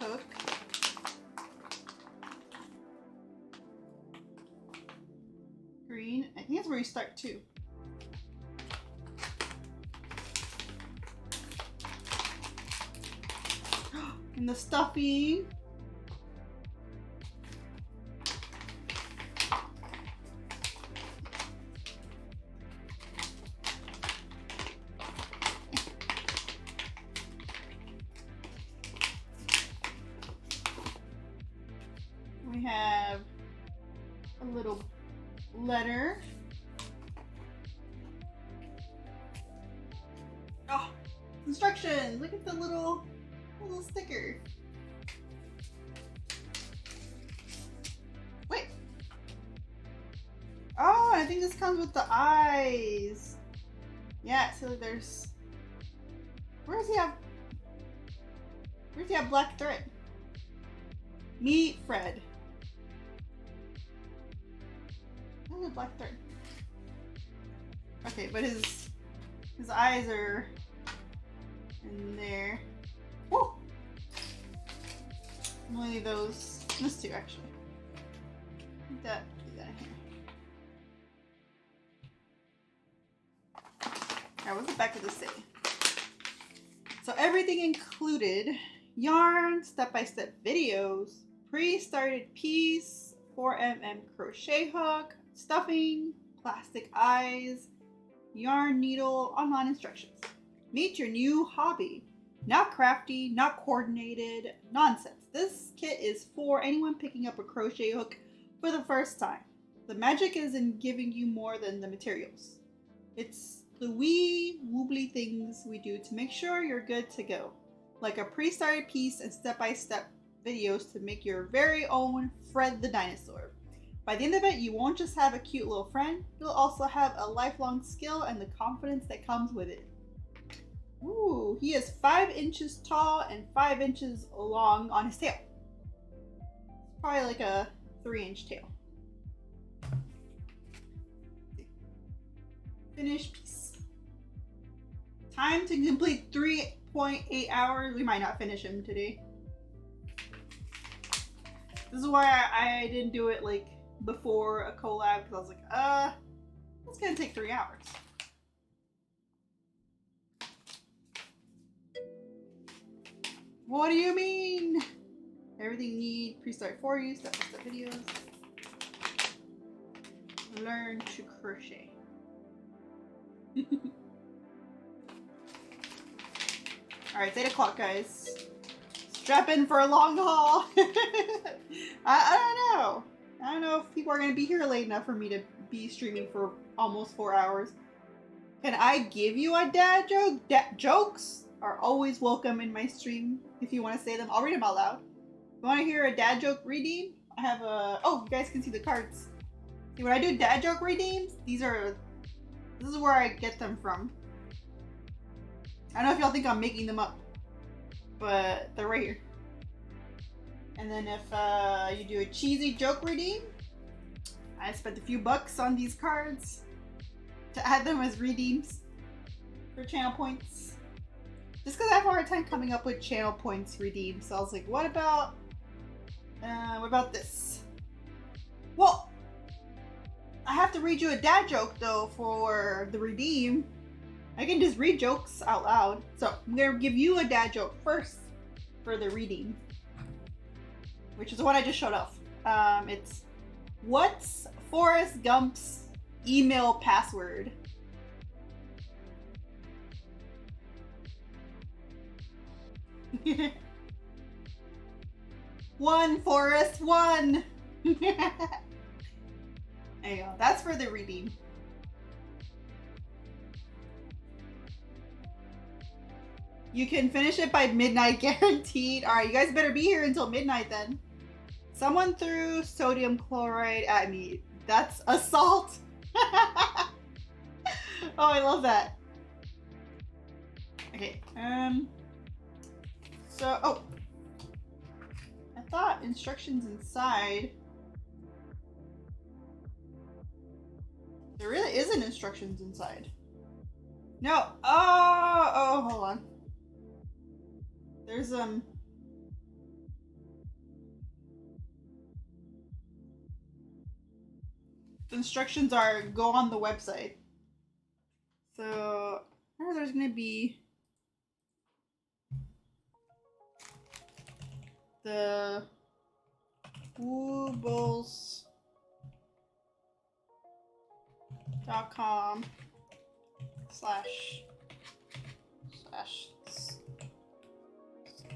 a hook. Green. I think that's where you start too. And the stuffing. We have a little letter. Oh, instructions. Look at the little sticker. Wait. Oh, I think this comes with the eyes. Yeah, so there's. Where's he have black thread? Meet Fred. Where's the black thread? Okay, but his eyes are in there. Woo! Only those. This two actually. Do that here. Alright, what's the back of the say? So everything included: yarn, step-by-step videos, pre-started piece, 4mm crochet hook, stuffing, plastic eyes, yarn needle, online instructions. Meet your new hobby. Not crafty, not coordinated, nonsense. This kit is for anyone picking up a crochet hook for the first time. The magic is in giving you more than the materials. It's the wee woobly things we do to make sure you're good to go. Like a pre-started piece and step-by-step videos to make your very own Fred the Dinosaur. By the end of it, you won't just have a cute little friend, you'll also have a lifelong skill and the confidence that comes with it. Ooh, he is 5 inches tall and 5 inches long on his tail. It's probably like a 3-inch tail. Finish piece. Time to complete 3.8 hours. We might not finish him today. This is why I didn't do it like before a collab, because I was like, it's gonna take 3 hours. What do you mean? Everything you need pre-start for you, step-by-step videos. Learn to crochet. Alright, it's 8 o'clock, guys. Strap in for a long haul. I don't know. I don't know if people are going to be here late enough for me to be streaming for almost 4 hours. Can I give you a dad joke? Jokes are always welcome in my stream. If you want to say them, I'll read them out loud. You want to hear a dad joke redeem? I have a... Oh, you guys can see the cards. See, when I do dad joke redeems, this is where I get them from. I don't know if y'all think I'm making them up, but they're right here. And then if you do a cheesy joke redeem, I spent a few bucks on these cards to add them as redeems for channel points. Just because I have a hard time coming up with channel points redeems, so I was like, what about this? Well, I have to read you a dad joke though for the redeem. I can just read jokes out loud. So I'm gonna give you a dad joke first for the redeem, which is what I just showed off. It's, what's Forrest Gump's email password? One, Forrest, one. There you go. That's for the redeem. You can finish it by midnight, guaranteed. All right, you guys better be here until midnight then. Someone threw sodium chloride at me. That's assault. Oh, I love that. Okay. So, oh. I thought instructions inside. There really isn't instructions inside. No. Oh, hold on. There's the instructions are go on the website. So I know there's gonna be the woobles.com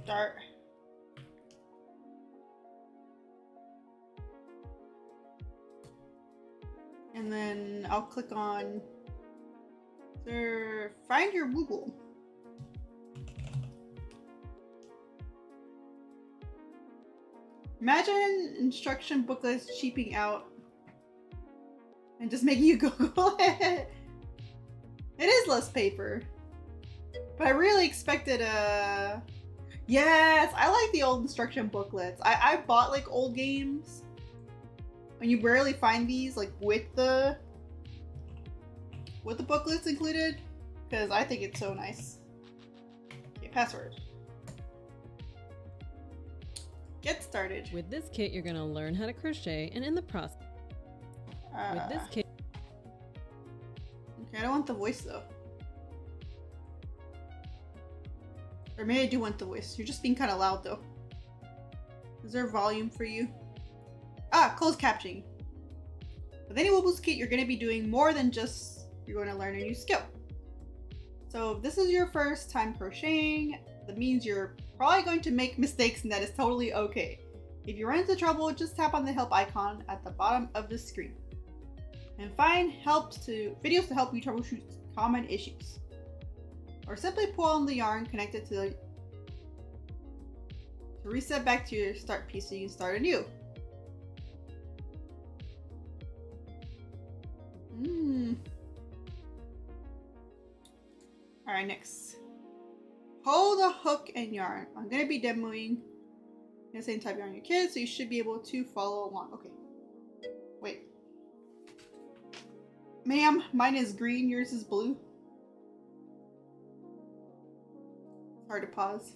/start. And then I'll click on find your Wooble. Imagine instruction booklets cheaping out and just making you Google it. It is less paper, but I really expected a... Yes, I like the old instruction booklets. I bought like old games and you rarely find these like with the booklets included, because I think it's so nice. Okay, password. Get started. With this kit, you're going to learn how to crochet, and in the process, with this kit... Okay, I don't want the voice though. Or maybe I do want the voice. You're just being kind of loud though. Is there volume for you? Ah, closed captioning. With any Wooble's kit, you're going to be doing more than just you're going to learn a new skill. So if this is your first time crocheting, that means you're probably going to make mistakes, and that is totally okay. If you run into trouble, just tap on the help icon at the bottom of the screen and find videos to help you troubleshoot common issues. Or simply pull on the yarn connected to reset back to your start piece so you can start anew. Alright, next. Hold a hook and yarn. I'm going to be demoing the same type of yarn your kids, so you should be able to follow along. Okay. Wait. Ma'am, mine is green, yours is blue. Hard to pause.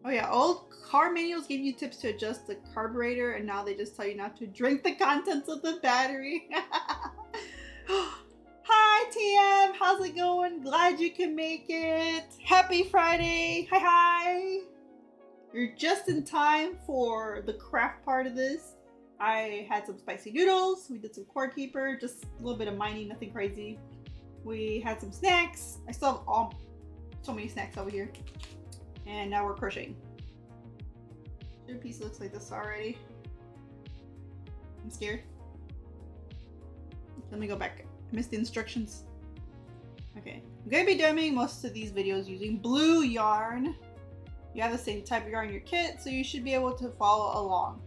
Oh yeah, old car manuals gave you tips to adjust the carburetor, and now they just tell you not to drink the contents of the battery. Hi TM, how's it going? Glad you can make it. Happy Friday. Hi. You're just in time for the craft part of this. I had some spicy noodles. We did some cord keeper, just a little bit of mining, nothing crazy. We had some snacks. I still have so many snacks over here. And now we're crocheting. Your piece looks like this already. I'm scared. Let me go back. I missed the instructions. Okay. I'm going to be doing most of these videos using blue yarn. You have the same type of yarn in your kit, so you should be able to follow along.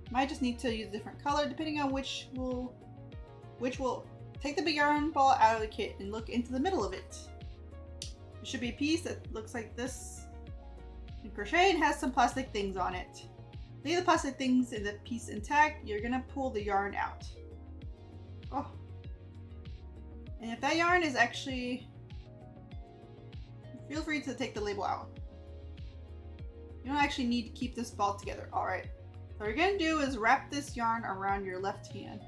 You might just need to use a different color depending on which will take the big yarn ball out of the kit and look into the middle of it. There should be a piece that looks like this. And crochet and has some plastic things on it. Leave the plastic things in the piece intact. You're gonna pull the yarn out. Oh. And if that yarn is actually, feel free to take the label out. You don't actually need to keep this ball together. All right. So what you're gonna do is wrap this yarn around your left hand.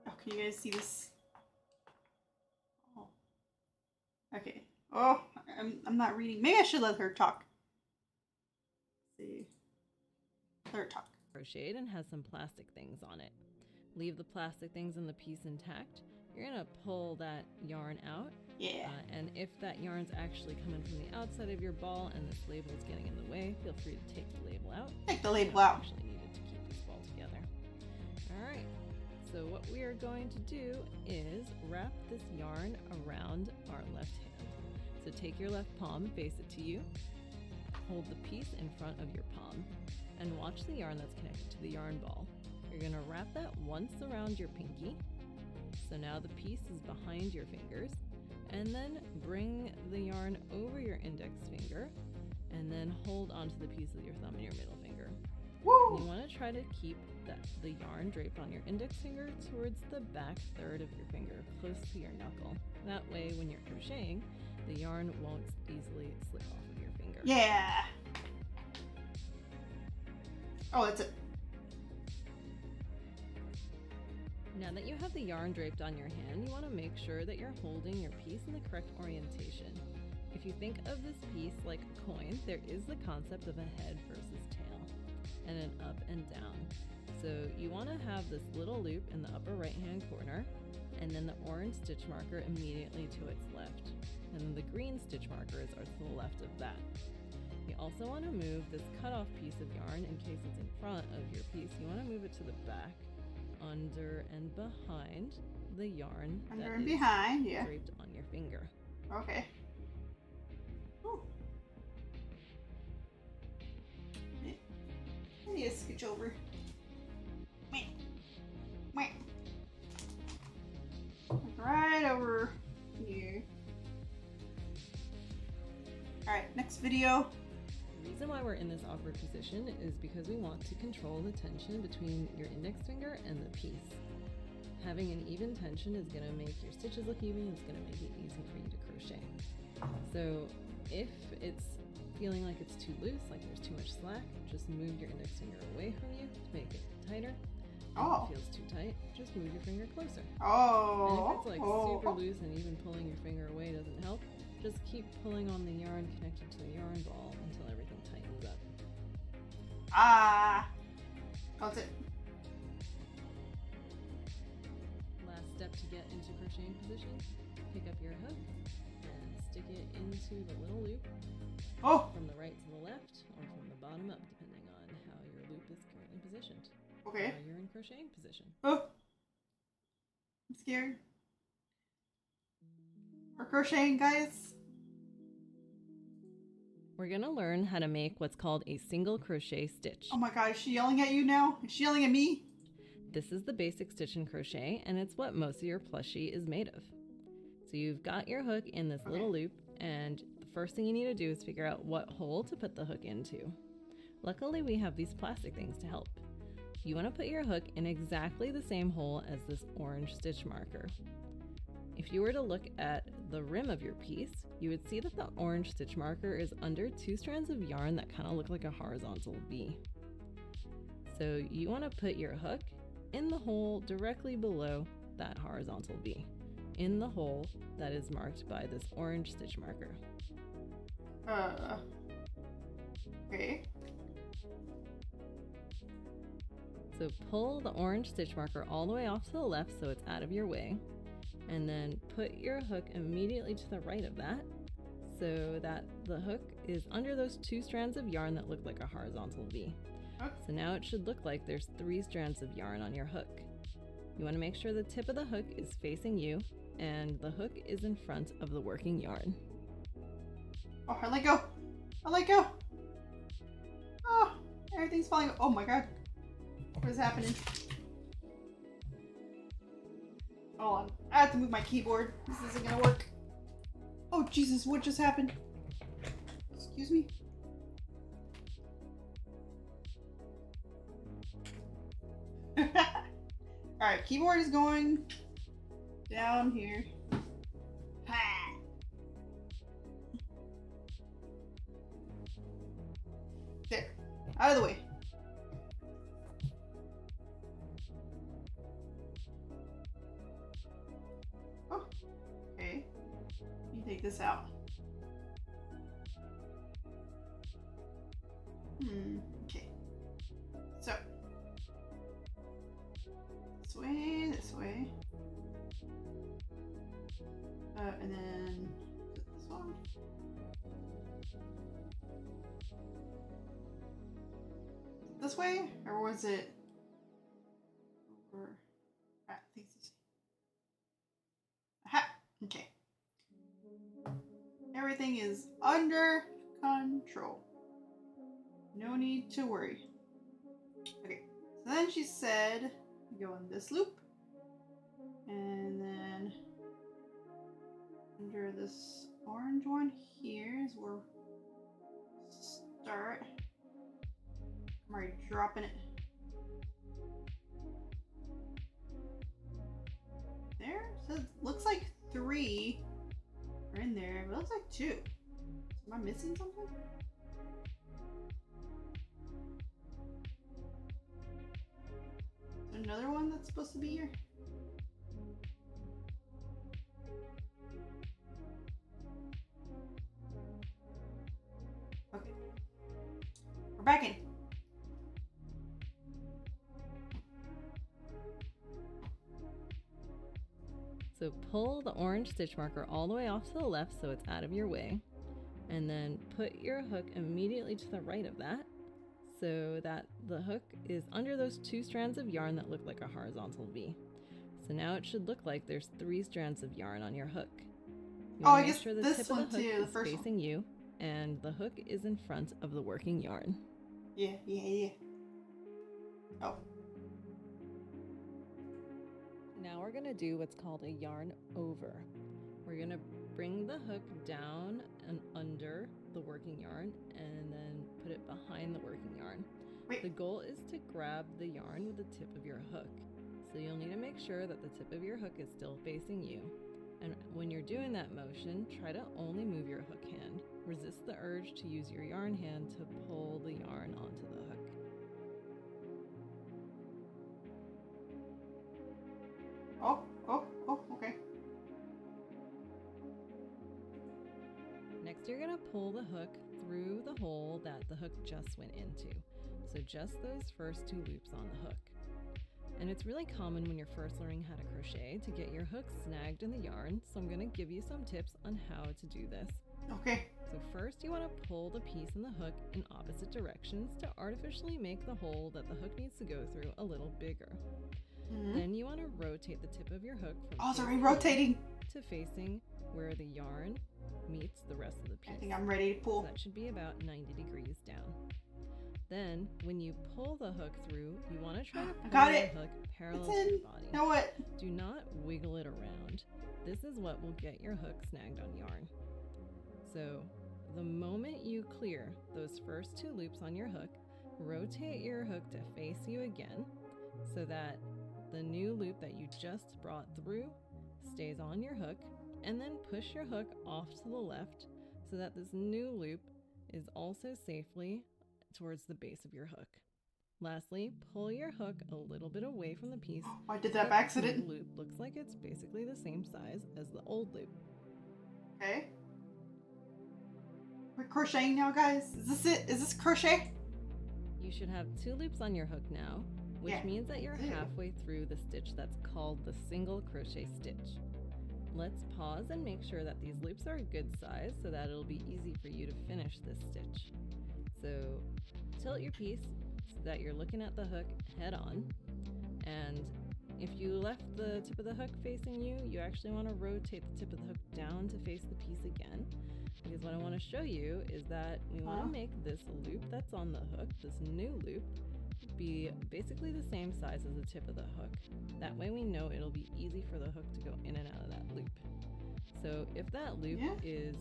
Oh, can you guys see this? Oh. Okay. Oh, I'm not reading. Maybe I should let her talk. Let's see. Let her talk. Crocheted and has some plastic things on it. Leave the plastic things in the piece intact. You're gonna pull that yarn out. Yeah. And if that yarn's actually coming from the outside of your ball and this label is getting in the way, feel free to take the label out. Take the label out. Actually needed to keep this ball together. All right. So what we are going to do is wrap this yarn around our left hand. So take your left palm, face it to you, hold the piece in front of your palm, and watch the yarn that's connected to the yarn ball. You're gonna wrap that once around your pinky. So now the piece is behind your fingers, and then bring the yarn over your index finger, and then hold onto the piece with your thumb and your middle finger. Woo! You want to try to keep the yarn draped on your index finger towards the back third of your finger, close to your knuckle. That way, when you're crocheting, the yarn won't easily slip off of your finger. Yeah. Oh, that's it. Now that you have the yarn draped on your hand, you want to make sure that you're holding your piece in the correct orientation. If you think of this piece like a coin, there is the concept of a head versus tail, and an up and down. So you want to have this little loop in the upper right hand corner, and then the orange stitch marker immediately to its left. And then the green stitch markers are to the left of that. You also want to move this cutoff piece of yarn in case it's in front of your piece. You want to move it to the back, under and behind the yarn Under and behind, yeah. Draped on your finger. Okay. Ooh. I need to scooch over. Right over here. Alright, next video. The reason why we're in this awkward position is because we want to control the tension between your index finger and the piece. Having an even tension is going to make your stitches look even. It's going to make it easy for you to crochet. So if it's feeling like it's too loose, like there's too much slack, just move your index finger away from you to make it tighter. Oh. If it feels too tight, just move your finger closer. Oh. And if it's like super loose and even pulling your finger away doesn't help, just keep pulling on the yarn connected to the yarn ball until everything tightens up. Ah. That's it. Last step to get into crocheting position, pick up your hook and stick it into the little loop from the right to the left or from the bottom up, depending on how your loop is currently positioned. Okay. Now you're in crocheting position. Oh. I'm scared. We're crocheting, guys. We're going to learn how to make what's called a single crochet stitch. Oh my god, is she yelling at you now? Is she yelling at me? This is the basic stitch and crochet, and it's what most of your plushie is made of. So you've got your hook in this little loop, and the first thing you need to do is figure out what hole to put the hook into. Luckily, we have these plastic things to help. You want to put your hook in exactly the same hole as this orange stitch marker. If you were to look at the rim of your piece, you would see that the orange stitch marker is under 2 strands of yarn that kind of look like a horizontal V. So you want to put your hook in the hole directly below that horizontal V, in the hole that is marked by this orange stitch marker. Okay. So pull the orange stitch marker all the way off to the left so it's out of your way, and then put your hook immediately to the right of that so that the hook is under those 2 strands of yarn that look like a horizontal V. Okay. So now it should look like there's 3 strands of yarn on your hook. You want to make sure the tip of the hook is facing you and the hook is in front of the working yarn. Oh, I let go. I let go. Oh, everything's falling. Oh my god. What is happening? Hold on. I have to move my keyboard. This isn't gonna work. Oh Jesus, what just happened? Excuse me? Alright, keyboard is going down here. Ha! There. Out of the way. Oh, okay. Let me take this out. Okay. So, this way. And then this one. This way, or was it over? I think it's. Aha! Okay. Everything is under control. No need to worry. Okay. So then she said, go in this loop, and then under this orange one here is where we'll start. I'm already dropping it. There? So it looks like 3 are in there, but it looks like 2. Am I missing something? Is there another one that's supposed to be here? Okay. We're back in. So pull the orange stitch marker all the way off to the left so it's out of your way, and then put your hook immediately to the right of that so that the hook is under those 2 strands of yarn that look like a horizontal V. So now it should look like there's 3 strands of yarn on your hook. You Oh, want I to guess make sure the this tip one of the hook too, the is first facing you and the hook is in front of the working yarn. Yeah. Oh. Now we're going to do what's called a yarn over. We're going to bring the hook down and under the working yarn and then put it behind the working yarn. Wait. The goal is to grab the yarn with the tip of your hook. So you'll need to make sure that the tip of your hook is still facing you. And when you're doing that motion, try to only move your hook hand. Resist the urge to use your yarn hand to pull the yarn onto the hook. Oh, okay. Next, you're going to pull the hook through the hole that the hook just went into. So just those first 2 loops on the hook. And it's really common when you're first learning how to crochet to get your hook snagged in the yarn, so I'm going to give you some tips on how to do this. Okay. So first you want to pull the piece in the hook in opposite directions to artificially make the hole that the hook needs to go through a little bigger. Mm-hmm. Then you want to rotate the tip of your hook from Oh, it's already rotating. to facing where the yarn meets the rest of the piece. I think I'm ready to pull. So that should be about 90 degrees down. Then, when you pull the hook through, you want to try to pull got the it. hook parallel It's to in. your body. Now what? Do not wiggle it around. This is what will get your hook snagged on yarn. So, the moment you clear those first 2 loops on your hook, rotate your hook to face you again so that the new loop that you just brought through stays on your hook, and then push your hook off to the left so that this new loop is also safely towards the base of your hook. Lastly, pull your hook a little bit away from the piece. I did that by so the accident. loop looks like it's basically the same size as the old loop. Okay. We're crocheting now, guys. Is this it? Is this crochet? You should have 2 loops on your hook now, which Yeah. means that you're halfway through the stitch that's called the single crochet stitch. Let's pause and make sure that these loops are a good size so that it'll be easy for you to finish this stitch. So tilt your piece so that you're looking at the hook head on, and if you left the tip of the hook facing you, you actually want to rotate the tip of the hook down to face the piece again, because what I want to show you is that we want to make this loop that's on the hook, this new loop, be basically the same size as the tip of the hook. That way we know it'll be easy for the hook to go in and out of that loop. So if that loop is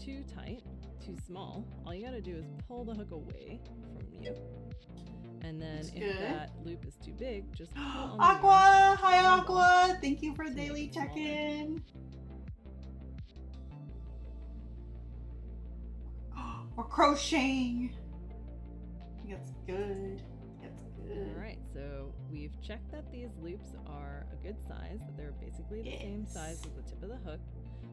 too tight, too small, all you gotta do is pull the hook away from you. And then if that loop is too big, just pull on the Aqua! Hi, Aqua! Thank you for to daily make it smaller. check-in. We're crocheting. That's good. That's good. Alright, so we've checked that these loops are a good size, that they're basically the same size as the tip of the hook.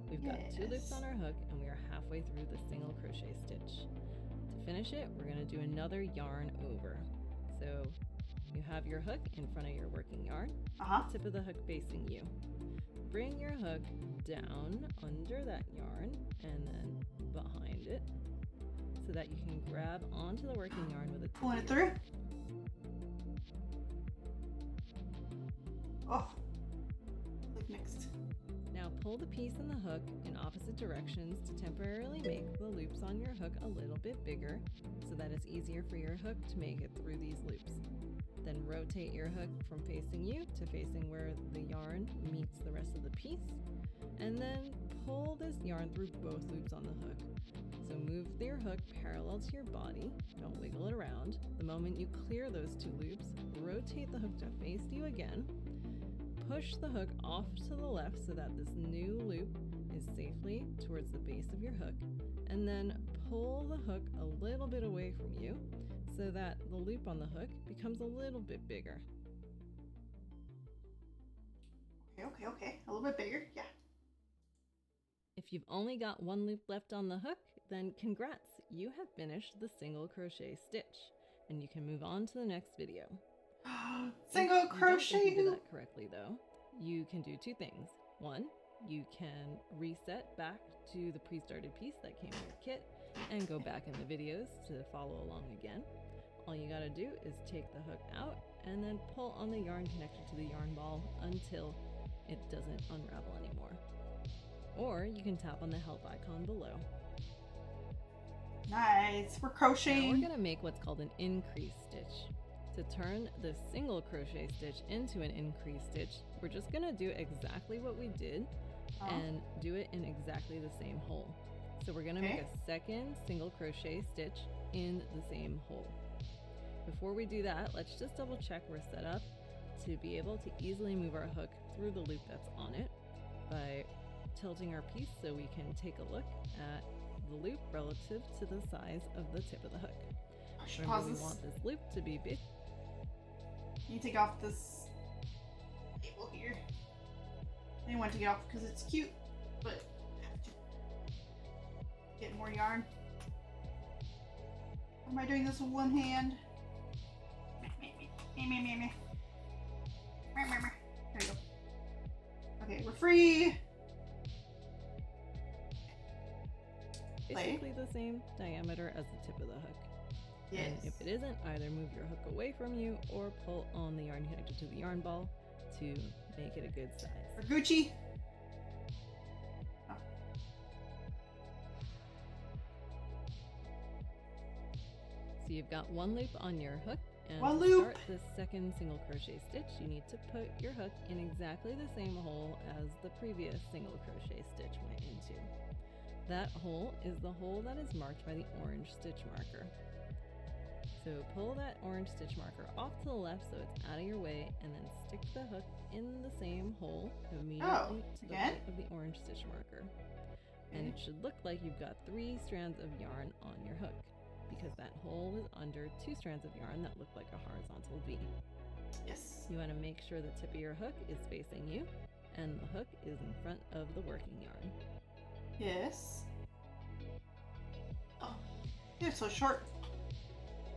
We've got 2 loops on our hook, and we are halfway through the single crochet stitch. To finish it, we're going to do another yarn over. So you have your hook in front of your working yarn, tip of the hook facing you. Bring your hook down under that yarn and then behind it so that you can grab onto the working yarn with a tip. Pulling it through. Oh, like mixed. Now pull the piece and the hook in opposite directions to temporarily make the loops on your hook a little bit bigger so that it's easier for your hook to make it through these loops. Then rotate your hook from facing you to facing where the yarn meets the rest of the piece, and then pull this yarn through both loops on the hook. So move your hook parallel to your body, don't wiggle it around. The moment you clear those 2 loops, rotate the hook to face you again, push the hook off to the left so that this new loop is safely towards the base of your hook, and then pull the hook a little bit away from you so that the loop on the hook becomes a little bit bigger. Okay. A little bit bigger, yeah. If you've only got 1 loop left on the hook, then congrats, you have finished the single crochet stitch, and you can move on to the next video. Single If crochet you don't think you did hoop. that correctly though, you can do 2 things. 1, you can reset back to the pre-started piece that came in your kit and go back in the videos to follow along again. All you gotta do is take the hook out and then pull on the yarn connected to the yarn ball until it doesn't unravel anymore. Or you can tap on the help icon below. Nice. We're Now crocheting. we're gonna make what's called an increase stitch. To turn the single crochet stitch into an increase stitch, we're just gonna do exactly what we did and do it in exactly the same hole. So we're gonna make a second single crochet stitch in the same hole. Before we do that, let's just double check we're set up to be able to easily move our hook through the loop that's on it by tilting our piece so we can take a look at the loop relative to the size of the tip of the hook. Remember, we want this loop to be big. You take off this label here. I didn't want to take it off because it's cute, but I have to get more yarn. Am I doing this with one hand? There we go. Okay, we're free. Basically the same diameter as the tip of the hook. Yes. And if it isn't, either move your hook away from you or pull on the yarn connected to the yarn ball to make it a good size. For Gucci. So you've got one loop on your hook, and One to loop. start the second single crochet stitch, you need to put your hook in exactly the same hole as the previous single crochet stitch went into. That hole is the hole that is marked by the orange stitch marker. So pull that orange stitch marker off to the left so it's out of your way, and then stick the hook in the same hole immediately to the right of the orange stitch marker. And it should look like you've got 3 strands of yarn on your hook, because that hole is under 2 strands of yarn that look like a horizontal V. Yes. You want to make sure the tip of your hook is facing you, and the hook is in front of the working yarn. Yes. Oh, you're so short.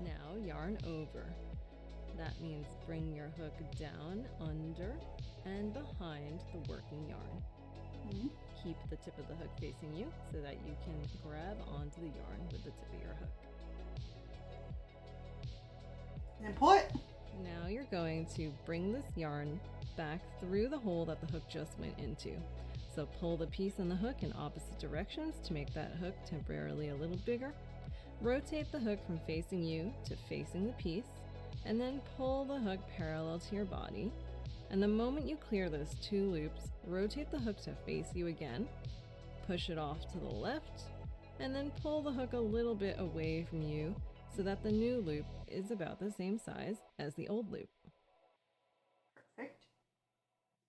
Now yarn over. That means bring your hook down, under, and behind the working yarn. Mm-hmm. Keep the tip of the hook facing you so that you can grab onto the yarn with the tip of your hook. And pull it. Now you're going to bring this yarn back through the hole that the hook just went into. So pull the piece and the hook in opposite directions to make that hook temporarily a little bigger. Rotate the hook from facing you to facing the piece, and then pull the hook parallel to your body. And the moment you clear those 2 loops, rotate the hook to face you again, push it off to the left, and then pull the hook a little bit away from you so that the new loop is about the same size as the old loop. Perfect.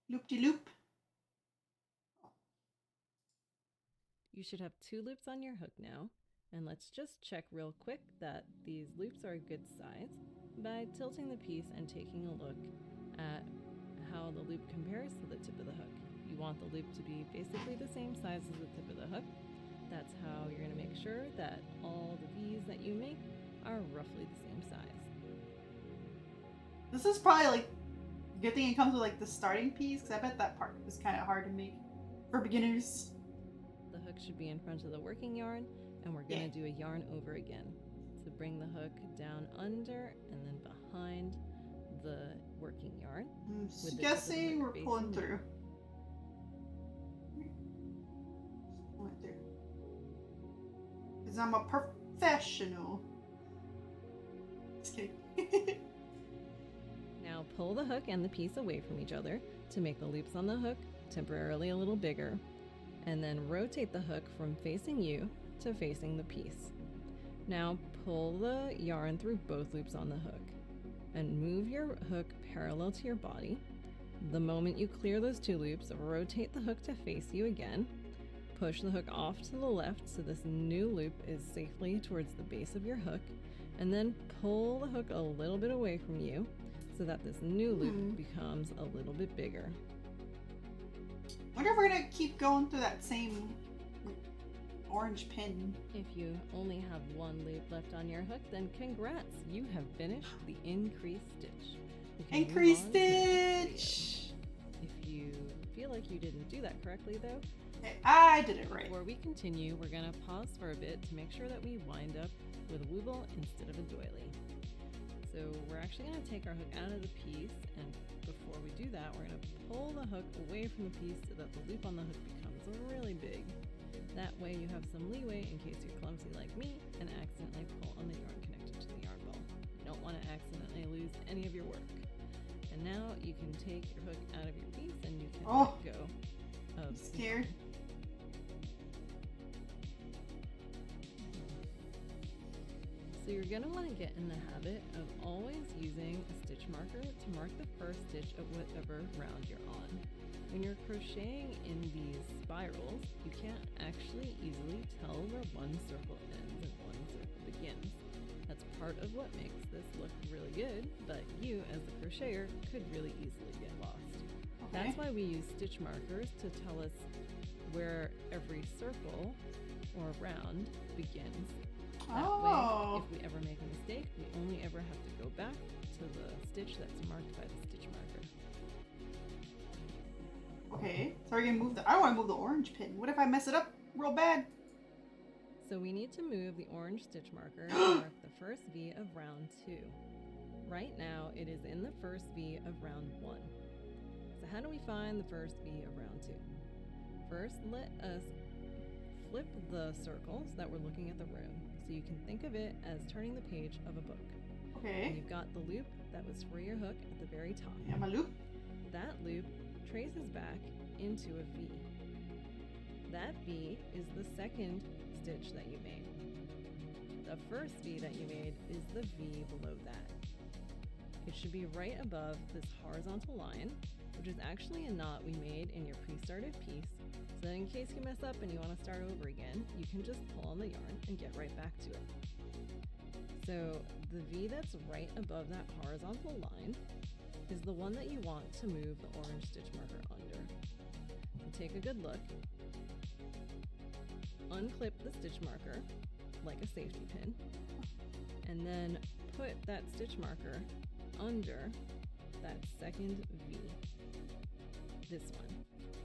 Loop-de-loop. You should have 2 loops on your hook now, and let's just check real quick that these loops are a good size by tilting the piece and taking a look at how the loop compares to the tip of the hook. You want the loop to be basically the same size as the tip of the hook. That's how you're going to make sure that all the V's that you make are roughly the same size. This is probably like good thing it comes with like the starting piece, because I bet that part was kind of hard to make for beginners. The hook should be in front of the working yarn, and we're going to do a yarn over again. So bring the hook down under and then behind the working yarn. I'm guessing we're pulling through. Pulling through. Because I'm a professional. Just kidding. Now pull the hook and the piece away from each other to make the loops on the hook temporarily a little bigger, and then rotate the hook from facing you to facing the piece. Now pull the yarn through both loops on the hook and move your hook parallel to your body. The moment you clear those 2 loops, rotate the hook to face you again, push the hook off to the left so this new loop is safely towards the base of your hook, and then pull the hook a little bit away from you so that this new loop becomes a little bit bigger. I wonder if we're gonna keep going through that same orange pin. If you only have 1 loop left on your hook, then congrats! You have finished the increased stitch. You can move Increased on to the next stitch! video. If you feel like you didn't do that correctly though, I did it right. before we continue, we're going to pause for a bit to make sure that we wind up with a Wooble instead of a doily. So we're actually going to take our hook out of the piece, and before we do that, we're going to pull the hook away from the piece so that the loop on the hook becomes really big. That way you have some leeway in case you're clumsy like me and accidentally pull on the yarn connected to the yarn ball. You don't want to accidentally lose any of your work. And now you can take your hook out of your piece and you can let go of. I'm scared. So you're going to want to get in the habit of always using a stitch marker to mark the first stitch of whatever round you're on. When you're crocheting in these spirals, you can't actually easily tell where one circle ends and one circle begins. That's part of what makes this look really good, but you, as the crocheter, could really easily get lost. Okay. That's why we use stitch markers to tell us where every circle or round begins. That way, if we ever make a mistake, we only ever have to go back to the stitch that's marked by the stitch marker. Okay, so we're gonna move I don't want to move the orange pin. What if I mess it up real bad? So we need to move the orange stitch marker to mark the first V of round 2. Right now, it is in the first V of round 1. So how do we find the first V of round 2? First, let us flip the circles that we're looking at the room, so you can think of it as turning the page of a book. And Okay. you've got the loop that was for your hook at the very top. Yeah, my loop. That loop traces back into a V. That V is the second stitch that you made. The first V that you made is the V below that. It should be right above this horizontal line, which is actually a knot we made in your pre-started piece, so that in case you mess up and you want to start over again, you can just pull on the yarn and get right back to it. So the V that's right above that horizontal line is the one that you want to move the orange stitch marker under. So take a good look, unclip the stitch marker like a safety pin, and then put that stitch marker under that second V, this one.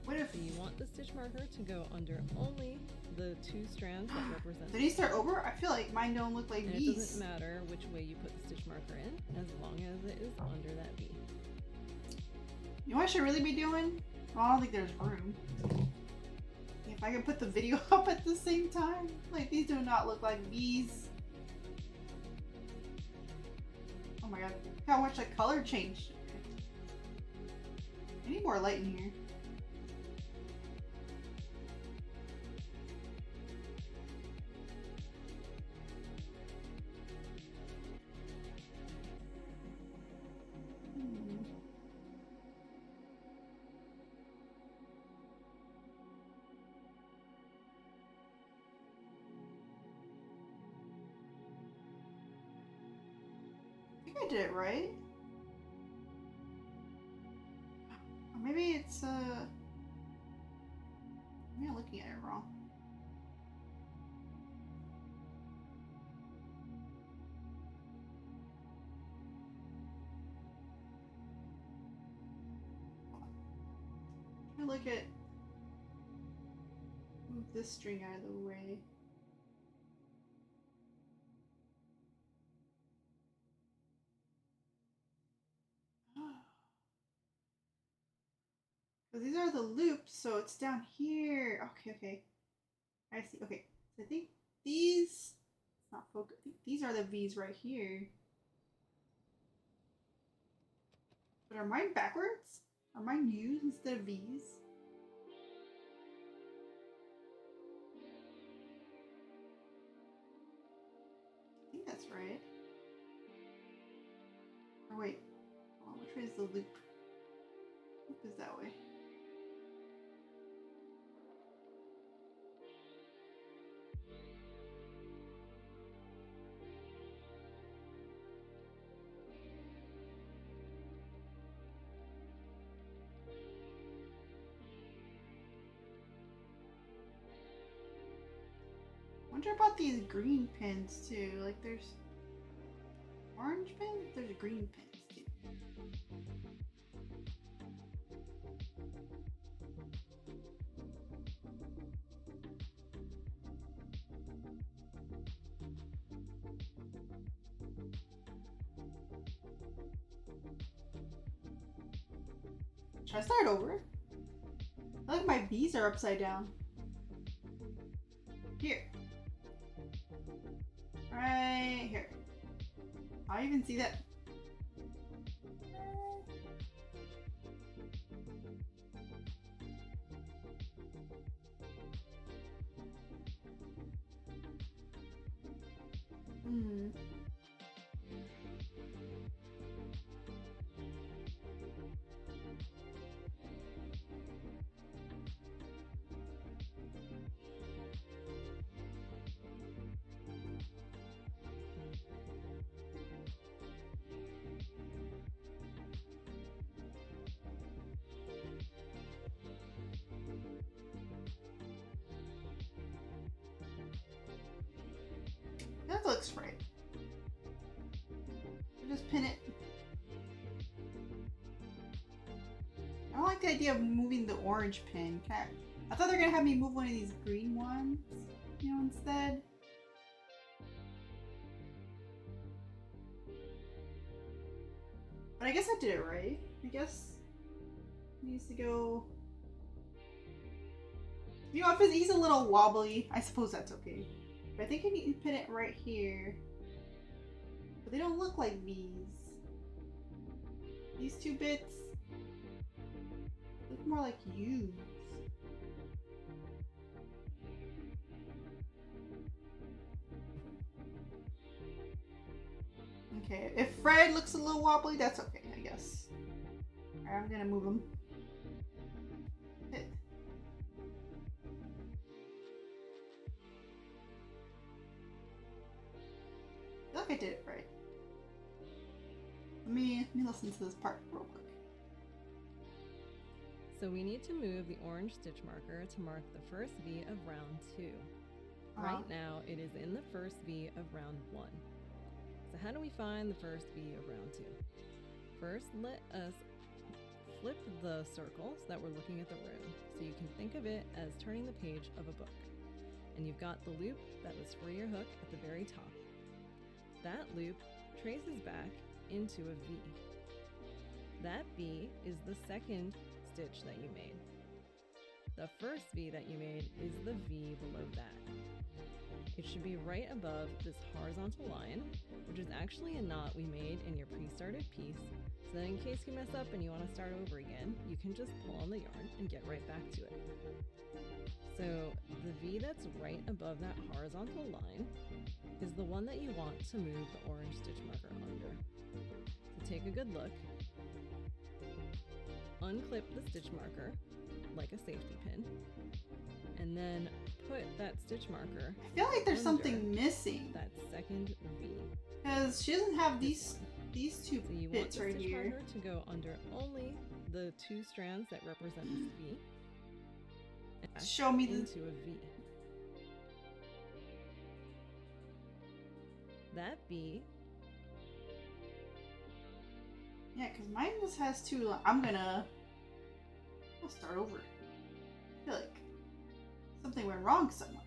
What if... So you want the stitch marker to go under only the two strands that represent. Did he start over? I feel like mine don't look like And these. it doesn't matter which way you put the stitch marker in, as long as it is under that V. You know what I should really be doing? Well, I don't think there's room. If I can put the video up at the same time. Like, these do not look like V's. Oh my god. Look how much the color changed. I need more light in here. I did it right. Or maybe it's maybe I'm looking at it wrong. Let me look at, move this string out of the way. Because these are the loops, so it's down here. Okay. I see. Okay. So I think these, it's not focus. I think these are the V's right here. But are mine backwards? Are mine U's instead of V's? I think that's right. Or wait. Oh, which way is the loop? Loop is that way. I wonder about these green pins too. Like there's orange pins, there's green pins too. Should I start over? I think my B's are upside down. Here. Right here. I even see that. That looks right. I'll just pin it. I don't like the idea of moving the orange pin. I thought they were gonna have me move one of these green ones, you know, instead. But I guess I did it right. I guess it needs to go You know, if he's a little wobbly, I suppose that's okay. But I think I need to pin it right here. But they don't look like V's. These two bits look more like U's. Okay, if Fred looks a little wobbly, that's okay, I guess. Alright, I'm gonna move him. Hit. I feel like I did it right. Let me listen to this part real quick. So we need to move the orange stitch marker to mark the first V of round 2. Right now, it is in the first V of round 1. So how do we find the first V of round 2? First, let us flip the circle so that we're looking at the room. So you can think of it as turning the page of a book. And you've got the loop that was for your hook at the very top. That loop traces back into a V. That V is the second stitch that you made. The first V that you made is the V below that. It should be right above this horizontal line, which is actually a knot we made in your pre-started piece, so that in case you mess up and you want to start over again, you can just pull on the yarn and get right back to it. So the V that's right above that horizontal line is the one that you want to move the orange stitch marker under. So take a good look, unclip the stitch marker like a safety pin, and then put that stitch marker. I feel like there's something missing. That second V. Because she doesn't have these two so you bits want the right stitch here. marker to go under only the 2 strands that represent this V. And Show me into a V. That V. Yeah, because mine just has 2. I'll start over. I feel like something went wrong somewhere.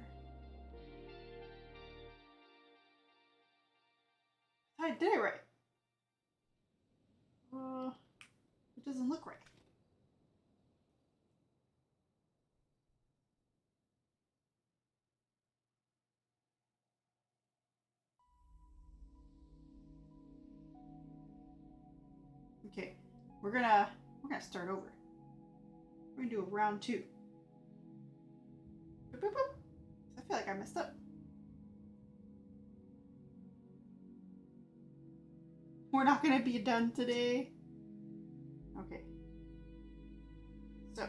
I did it right. It doesn't look right. Okay, we're gonna start over. We're gonna do a round 2. Boop, boop, boop. I feel like I messed up. We're not gonna be done today. Okay. So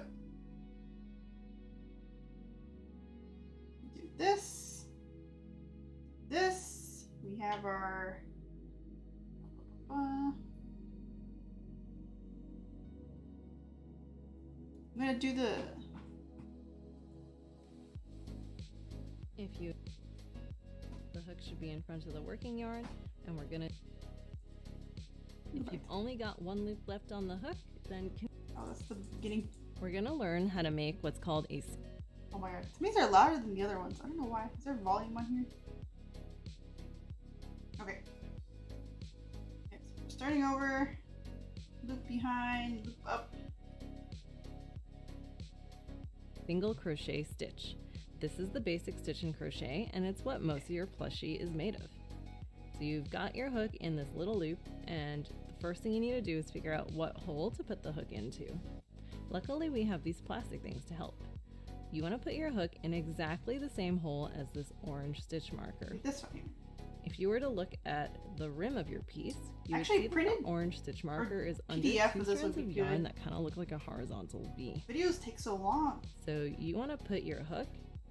do this. This. We have our I'm gonna do the the hook should be in front of the working yarn, and we're gonna, if you've only got 1 loop left on the hook, then oh, that's the beginning. we're gonna learn how to make what's called a Oh my god, these are louder than the other ones. I don't know why. Is there volume on here? Okay. Okay, so we're starting over. Loop behind, loop up. single crochet stitch. This is the basic stitch and crochet, and it's what most of your plushie is made of. So you've got your hook in this little loop, and the first thing you need to do is figure out what hole to put the hook into. Luckily, we have these plastic things to help. You want to put your hook in exactly the same hole as this orange stitch marker. Like this one here. If you were to look at the rim of your piece, you Actually, would see printed that the orange stitch marker is under PDF 2 of this strands would of be yarn good. that kind of look like a horizontal V. Videos take so long. So you want to put your hook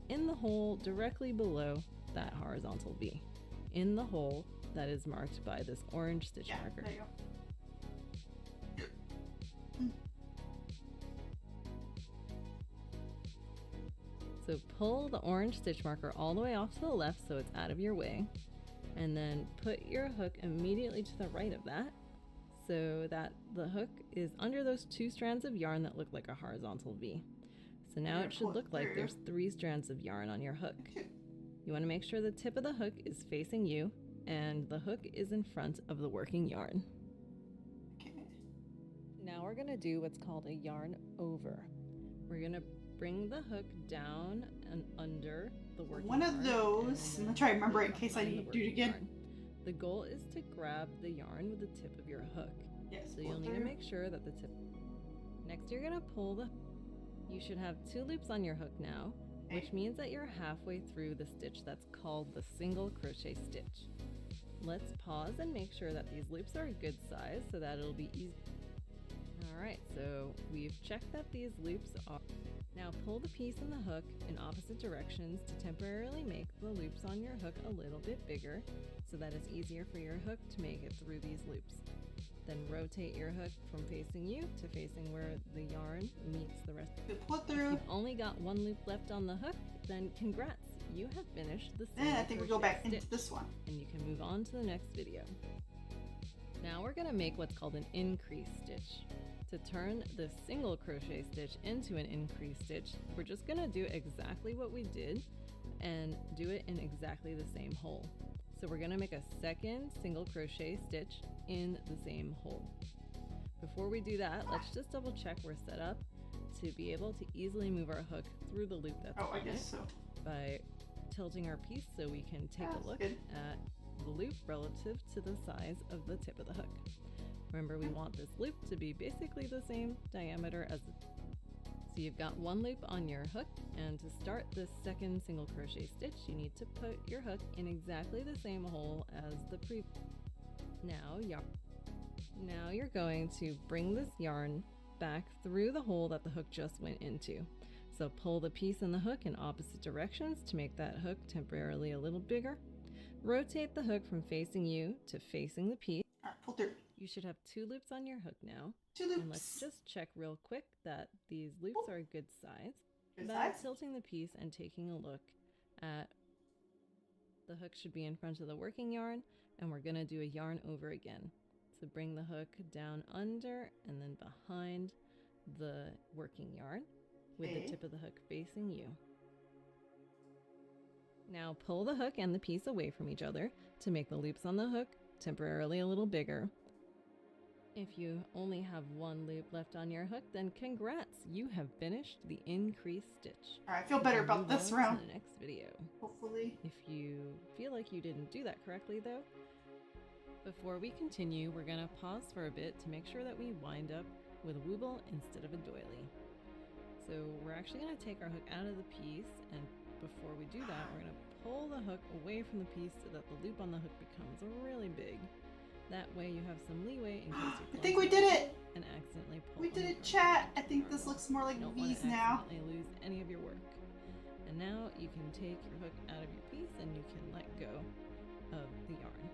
in the hole directly below that horizontal V, in the hole that is marked by this orange stitch marker. There you go. So pull the orange stitch marker all the way off to the left so it's out of your way, and then put your hook immediately to the right of that so that the hook is under those 2 strands of yarn that look like a horizontal V. So now it should look like there's 3 strands of yarn on your hook. You want to make sure the tip of the hook is facing you and the hook is in front of the working yarn. Now we're going to do what's called a yarn over. We're going to bring the hook down and under the working One of yarn, those. and I'm gonna try to remember put it in case I behind need the to do it working again. yarn. The goal is to grab the yarn with the tip of your hook. Yes. So you'll need to make sure that the tip. Next, you're gonna pull the. You should have 2 loops on your hook now, which means that you're halfway through the stitch that's called the single crochet stitch. Let's pause and make sure that these loops are a good size so that it'll be easy. Alright, so we've checked that these loops are. Now pull the piece and the hook in opposite directions to temporarily make the loops on your hook a little bit bigger so that it's easier for your hook to make it through these loops. Then rotate your hook from facing you to facing where the yarn meets the rest. Pull it If through. you've only got 1 loop left on the hook, then congrats! You have finished the Then single I think we go crochet back into this one. and you can move on to the next video. Now we're going to make what's called an increase stitch. To turn the single crochet stitch into an increase stitch, we're just going to do exactly what we did and do it in exactly the same hole. So we're going to make a second single crochet stitch in the same hole. Before we do that, let's just double check we're set up to be able to easily move our hook through the loop that's Oh, I on guess it so. by tilting our piece so we can take That's a look good. at the loop relative to the size of the tip of the hook. Remember, we want this loop to be basically the same diameter as the. So you've got 1 loop on your hook, and to start this second single crochet stitch, you need to put your hook in exactly the same hole as the previous. Now you're going to bring this yarn back through the hole that the hook just went into. So pull the piece and the hook in opposite directions to make that hook temporarily a little bigger. Rotate the hook from facing you to facing the piece. Alright, pull through. You should have 2 loops on your hook now. 2 loops. And let's just check real quick that these loops are a good size. Good By size. tilting the piece and taking a look at the hook should be in front of the working yarn, and we're going to do a yarn over again. So bring the hook down under and then behind the working yarn with the tip of the hook facing you. Now pull the hook and the piece away from each other to make the loops on the hook temporarily a little bigger. If you only have 1 loop left on your hook, then congrats! You have finished the increase stitch. Alright, I feel better You can about move this on round. to the next video. Hopefully. If you feel like you didn't do that correctly though, before we continue, we're going to pause for a bit to make sure that we wind up with a Wooble instead of a doily. So we're actually going to take our hook out of the piece, and before we do that, we're going to pull the hook away from the piece so that the loop on the hook becomes really big. That way you have some leeway in case you I think we did it! and accidentally pull. We on did the it, hook. chat! I think this looks more like You don't want V's to now. accidentally lose any of your work. And now you can take your hook out of your piece and you can let go of the yarn.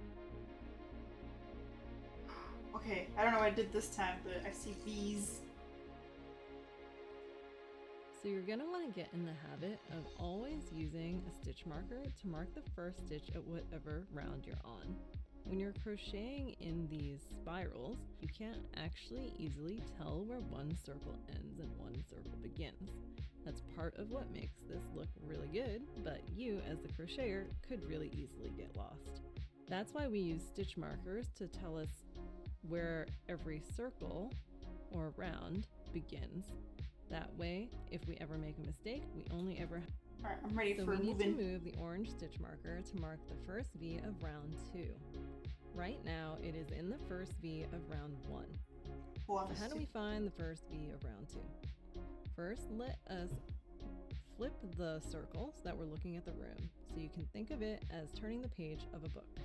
Okay, I don't know what I did this time, but I see V's. So you're going to want to get in the habit of always using a stitch marker to mark the first stitch at whatever round you're on. When you're crocheting in these spirals, you can't actually easily tell where one circle ends and one circle begins. That's part of what makes this look really good, but you as the crocheter could really easily get lost. That's why we use stitch markers to tell us where every circle or round begins. That way, if we ever make a mistake, we only ever. Alright, I'm ready So for we need to moving. move the orange stitch marker to mark the first V of round 2. Right now, it is in the first V of round 1. Pull So how do we find the first V of round 2? First, let us flip the circles that we're looking at the room. So you can think of it as turning the page of a book.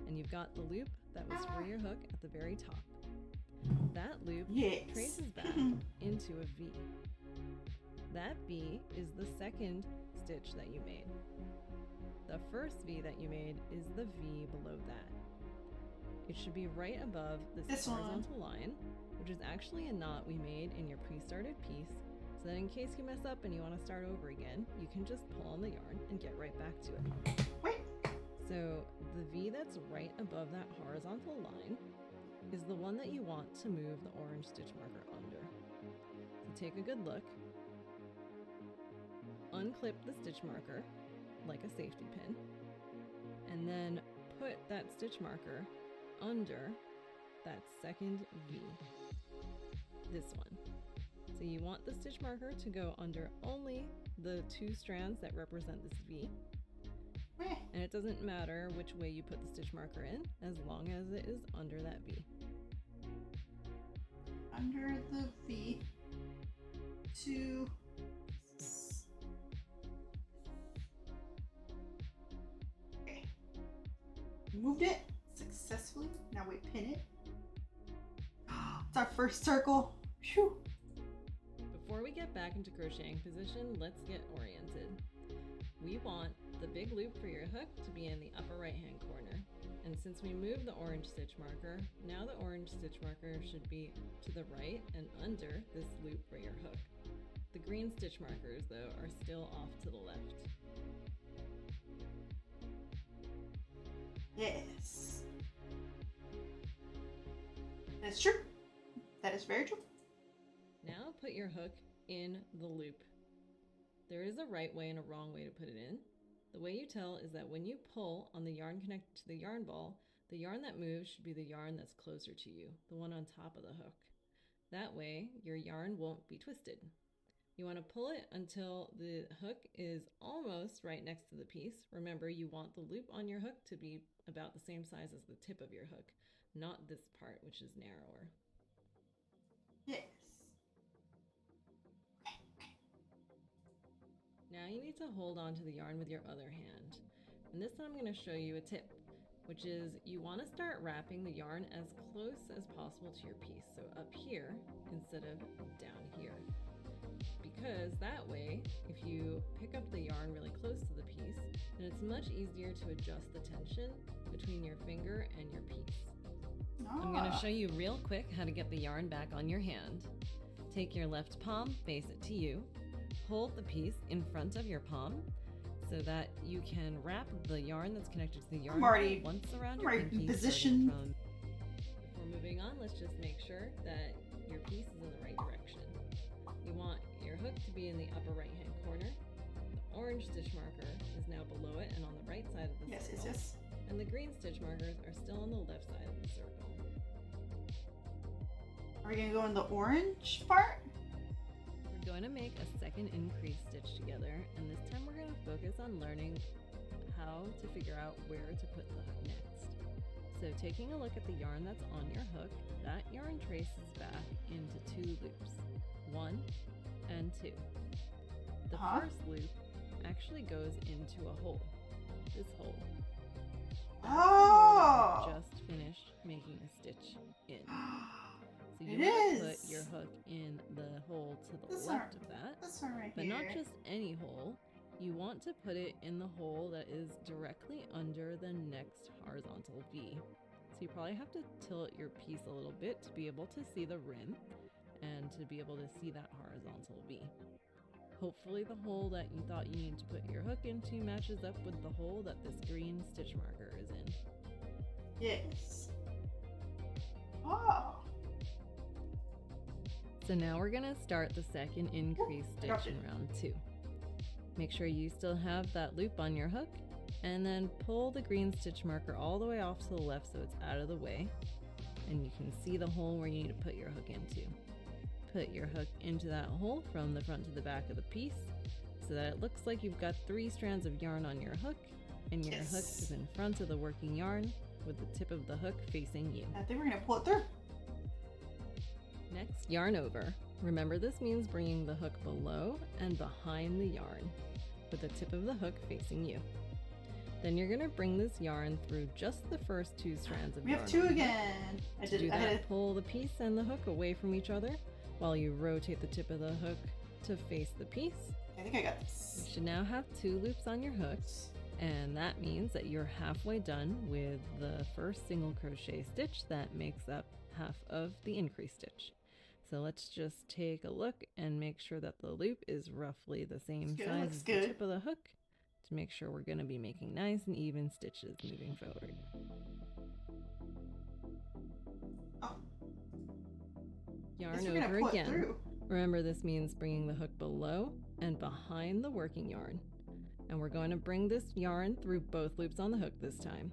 And you've got the loop that was for your hook at the very top. That loop Yes. traces back into a V. That V is the second stitch that you made. The first V that you made is the V below that. It should be right above this one. horizontal line, which is actually a knot we made in your pre-started piece, so that in case you mess up and you want to start over again, you can just pull on the yarn and get right back to it. Wait. So the V that's right above that horizontal line is the one that you want to move the orange stitch marker under. So take a good look, unclip the stitch marker like a safety pin, and then put that stitch marker under that second V, this one. So but you want the stitch marker to go under only the 2 strands that represent this V. And it doesn't matter which way you put the stitch marker in, as long as it is under that V. Under the V to okay. Moved it successfully. Now we pin it. It's our first circle. Whew. Before we get back into crocheting position, let's get oriented. We want the big loop for your hook to be in the upper right hand corner. And since we moved the orange stitch marker, now the orange stitch marker should be to the right and under this loop for your hook. The green stitch markers, though, are still off to the left. Yes. That's true. That is very true. Now put your hook in the loop. There is a right way and a wrong way to put it in. The way you tell is that when you pull on the yarn connected to the yarn ball, the yarn that moves should be the yarn that's closer to you, the one on top of the hook. That way, your yarn won't be twisted. You want to pull it until the hook is almost right next to the piece. Remember, you want the loop on your hook to be about the same size as the tip of your hook, not this part, which is narrower. Yes. Now you need to hold on to the yarn with your other hand. And this time I'm going to show you a tip, which is you want to start wrapping the yarn as close as possible to your piece. So up here instead of down here. Because that way, if you pick up the yarn really close to the piece, then it's much easier to adjust the tension between your finger and your piece. I'm going to show you real quick how to get the yarn back on your hand. Take your left palm, face it to you. Hold the piece in front of your palm so that you can wrap the yarn that's connected to the yarn once around your pinky. Position. Before moving on, let's just make sure that your piece is in the right direction. You want your hook to be in the upper right hand corner. The orange stitch marker is now below it and on the right side of the circle. Yes. And the green stitch markers are still on the left side of the circle. Are we going to go in the orange part? We're going to make a second increase stitch together, and this time we're going to focus on learning how to figure out where to put the hook next. So taking a look at the yarn that's on your hook, that yarn traces back into 2 loops, 1 and 2. The first loop actually goes into a hole, this hole. That's the hole you just finished making a stitch in. So you want to put your hook in the hole to the left of that, but not just any hole. You want to put it in the hole that is directly under the next horizontal V. So you probably have to tilt your piece a little bit to be able to see the rim and to be able to see that horizontal V. Hopefully the hole that you thought you needed to put your hook into matches up with the hole that this green stitch marker is in. Yes. Oh. So now we're going to start the second increase stitch in round 2. Make sure you still have that loop on your hook, and then pull the green stitch marker all the way off to the left so it's out of the way, and you can see the hole where you need to put your hook into. Put your hook into that hole from the front to the back of the piece so that it looks like you've got 3 strands of yarn on your hook, and your hook is in front of the working yarn with the tip of the hook facing you. I think we're going to pull it through. Next, yarn over. Remember, this means bringing the hook below and behind the yarn with the tip of the hook facing you. Then you're going to bring this yarn through just the first 2 strands of yarn. We have 2 again. Pull the piece and the hook away from each other while you rotate the tip of the hook to face the piece. I think I got this. You should now have 2 loops on your hook, and that means that you're halfway done with the first single crochet stitch that makes up half of the increase stitch. So let's just take a look and make sure that the loop is roughly the same size as the tip of the hook to make sure we're going to be making nice and even stitches moving forward. Yarn over again. Remember, this means bringing the hook below and behind the working yarn. And we're going to bring this yarn through both loops on the hook this time.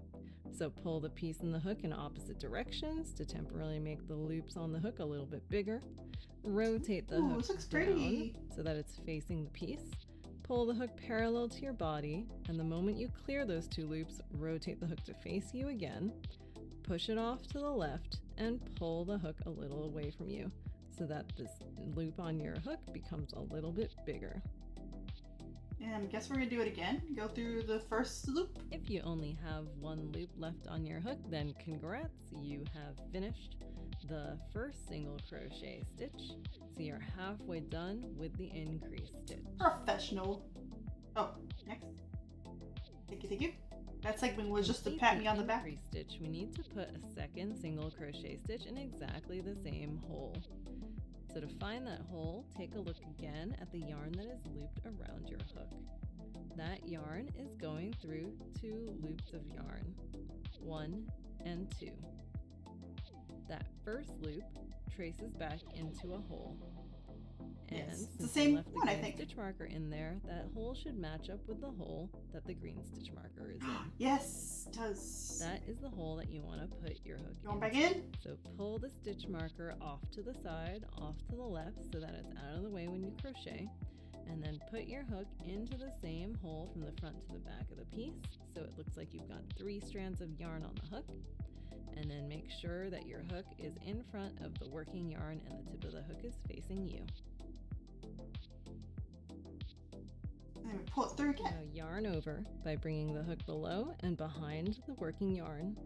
So pull the piece and the hook in opposite directions to temporarily make the loops on the hook a little bit bigger. Rotate the Ooh, hook this looks down pretty. so that it's facing the piece. Pull the hook parallel to your body, and the moment you clear those 2 loops, rotate the hook to face you again, push it off to the left, and pull the hook a little away from you so that this loop on your hook becomes a little bit bigger. And I guess we're gonna do it again. Go through the first loop. If you only have 1 loop left on your hook, then congrats, you have finished the first single crochet stitch, so you're halfway done with the increase stitch. Professional. Oh, next. Thank you, thank you. That segment was just to complete pat me on the back. increase stitch, we need to put a second single crochet stitch in exactly the same hole. So to find that hole, take a look again at the yarn that is looped around your hook. That yarn is going through 2 loops of yarn, 1 and 2. That first loop traces back into a hole. And Yes, it's the since same we left the one, I green think. stitch marker in there, that hole should match up with the hole that the green stitch marker is in. Yes, it does. That is the hole that you want to put your hook Going into. back in? So pull the stitch marker off to the side, off to the left, so that it's out of the way when you crochet. And then put your hook into the same hole from the front to the back of the piece, so it looks like you've got 3 strands of yarn on the hook. And then make sure that your hook is in front of the working yarn and the tip of the hook is facing you. And we pull it through again. Now yarn over by bringing the hook below and behind the working yarn,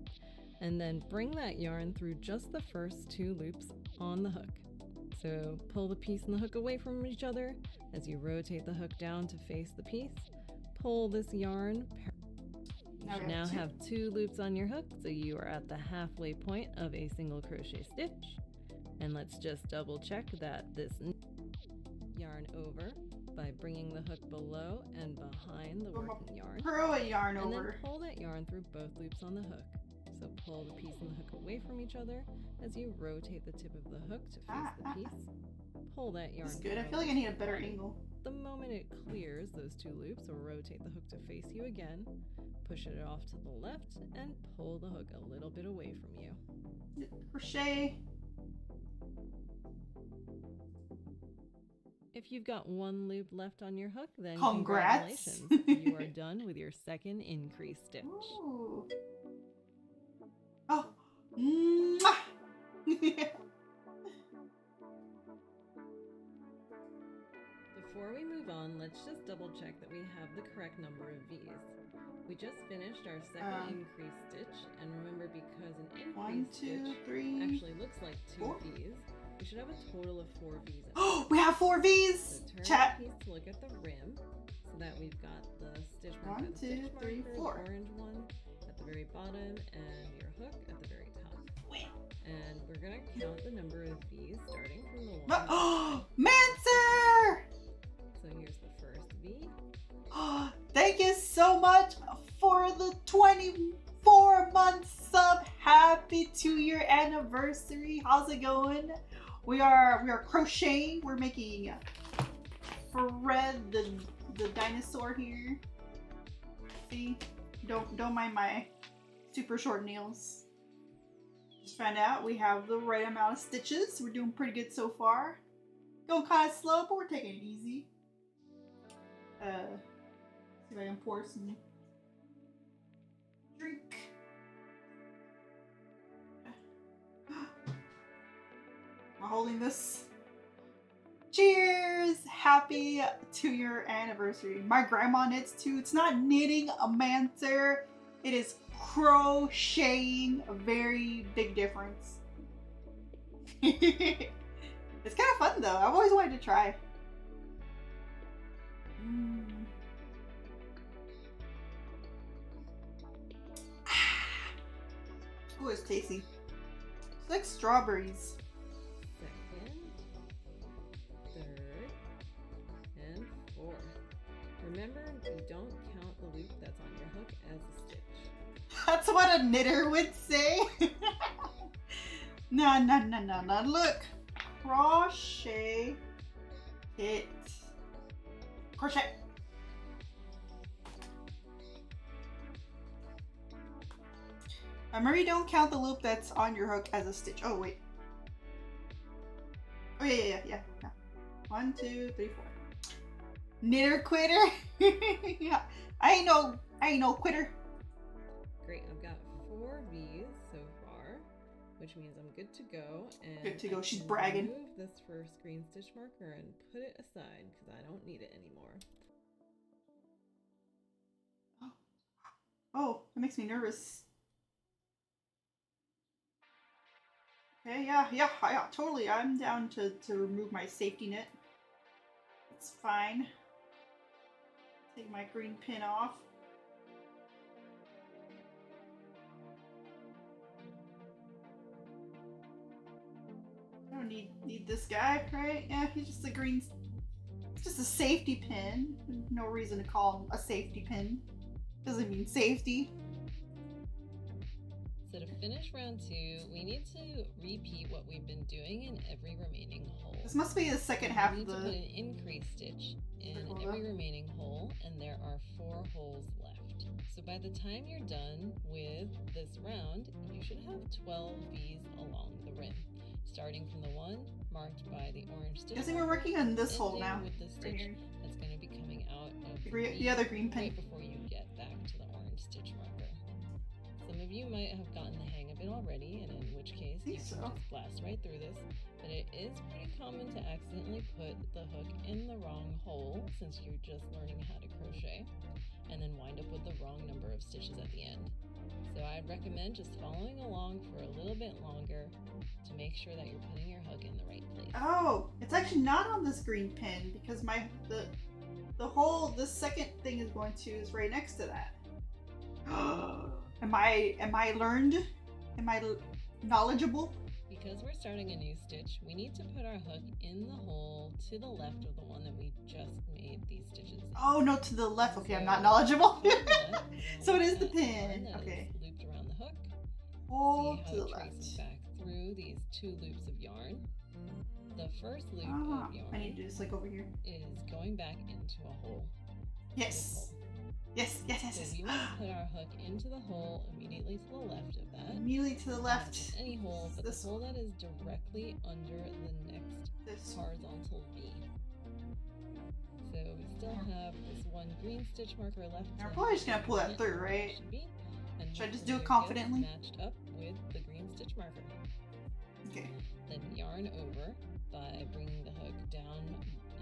and then bring that yarn through just the first 2 loops on the hook. So pull the piece and the hook away from each other as you rotate the hook down to face the piece. Pull this yarn. You should now have 2 loops on your hook, so you are at the halfway point of a single crochet stitch. And let's just double check that this yarn over by bringing the hook below and behind the working yarn. Throw a yarn And then over. pull that yarn through both loops on the hook. So pull the piece and the hook away from each other as you rotate the tip of the hook to face the piece. Pull that yarn. That's good. I feel like I need a better angle. The moment it clears those 2 loops, or rotate the hook to face you again, push it off to the left and pull the hook a little bit away from you. Crochet. If you've got 1 loop left on your hook, then Congrats. congratulations. You are done with your second increase stitch. Ooh. Oh. Mwah! Before we move on, let's just double check that we have the correct number of V's. We just finished our second increase stitch, and remember, because an increase 1, 2, stitch 3. actually looks like 2 4. V's, we should have a total of 4 V's. Oh, we have 4 V's. So turn Chat. the piece to look at the rim, so that we've got the stitch marker, 1, the 2, stitch 3, marker, 4. the orange one at the very bottom, and your hook at the very top. Wait. And we're gonna count the number of V's starting from the 1. Oh, Mancer! So here's the first V. Thank you so much for the 24-month sub. Happy 2-year anniversary. How's it going? We are crocheting. We're making Fred the dinosaur here. See? Don't mind my super short nails. Just found out we have the right amount of stitches. We're doing pretty good so far. Going kind of slow, but we're taking it easy. See if I can pour some drink. I'm holding this. Cheers! Happy 2-year anniversary. My grandma knits too. It's not knitting a mancer. It is crocheting. A very big difference. It's kind of fun though. I've always wanted to try. Ooh, it's tasty. It's like strawberries. Second, third, and fourth. Remember, you don't count the loop that's on your hook as a stitch. That's what a knitter would say. No. Look. Crochet. It. Crochet. Remember, you don't count the loop that's on your hook as a stitch. Oh, wait. Oh, Yeah. 1, 2, 3, 4. Knitter quitter. Yeah. I ain't no quitter. Great, I've got 4 V's so far, which means I'm good to go. And Good to go. She's I can bragging. remove this first green stitch marker and put it aside because I don't need it anymore. Oh, that makes me nervous. Okay, yeah, totally. I'm down to remove my safety net. It's fine. Take my green pin off. I don't need this guy, right? Yeah, he's just a green. It's just a safety pin. No reason to call him a safety pin. Doesn't mean safety. So to finish round 2, we need to repeat what we've been doing in every remaining hole. This must be the second half We of need to put the. an increase stitch in every remaining hole, and there are 4 holes left. So by the time you're done with this round, you should have 12 V's along the rim, starting from the one marked by the orange stitch. Guessing we're working on this hole ending now. with the stitch here. that's going to be coming out of The other green pin. right before you get back to the orange stitch marker. Some of you might have gotten the hang of it already, and in which case you can just blast right through this, but it is pretty common to accidentally put the hook in the wrong hole since you're just learning how to crochet, and then wind up with the wrong number of stitches at the end. So I'd recommend just following along for a little bit longer to make sure that you're putting your hook in the right place. Oh, it's actually not on this green pin because the hole this second thing is going to is right next to that. Am I learned? Am I knowledgeable? Because we're starting a new stitch, we need to put our hook in the hole to the left of the one that we just made these stitches in. Oh no, to the left. Okay, So I'm not knowledgeable. left, So it is that the pin. yarn that Okay. is looped around the hook. Hole See how to the it traces left. back through these 2 loops of yarn. The first loop Ah, of yarn I need to do this like over here. is going back into a hole. Yes. This hole. Yes. So we want to put our hook into the hole immediately to the left of that. Immediately to the Not left. just any hole, but This the hole that is directly under the next This. horizontal V. So we still have this one green stitch marker left. We're to probably just gonna pull that hit through, where it right? should be, and Should I just hopefully do it your yoke confidently? matched up with the green stitch marker. Okay. Then yarn over by bringing the hook down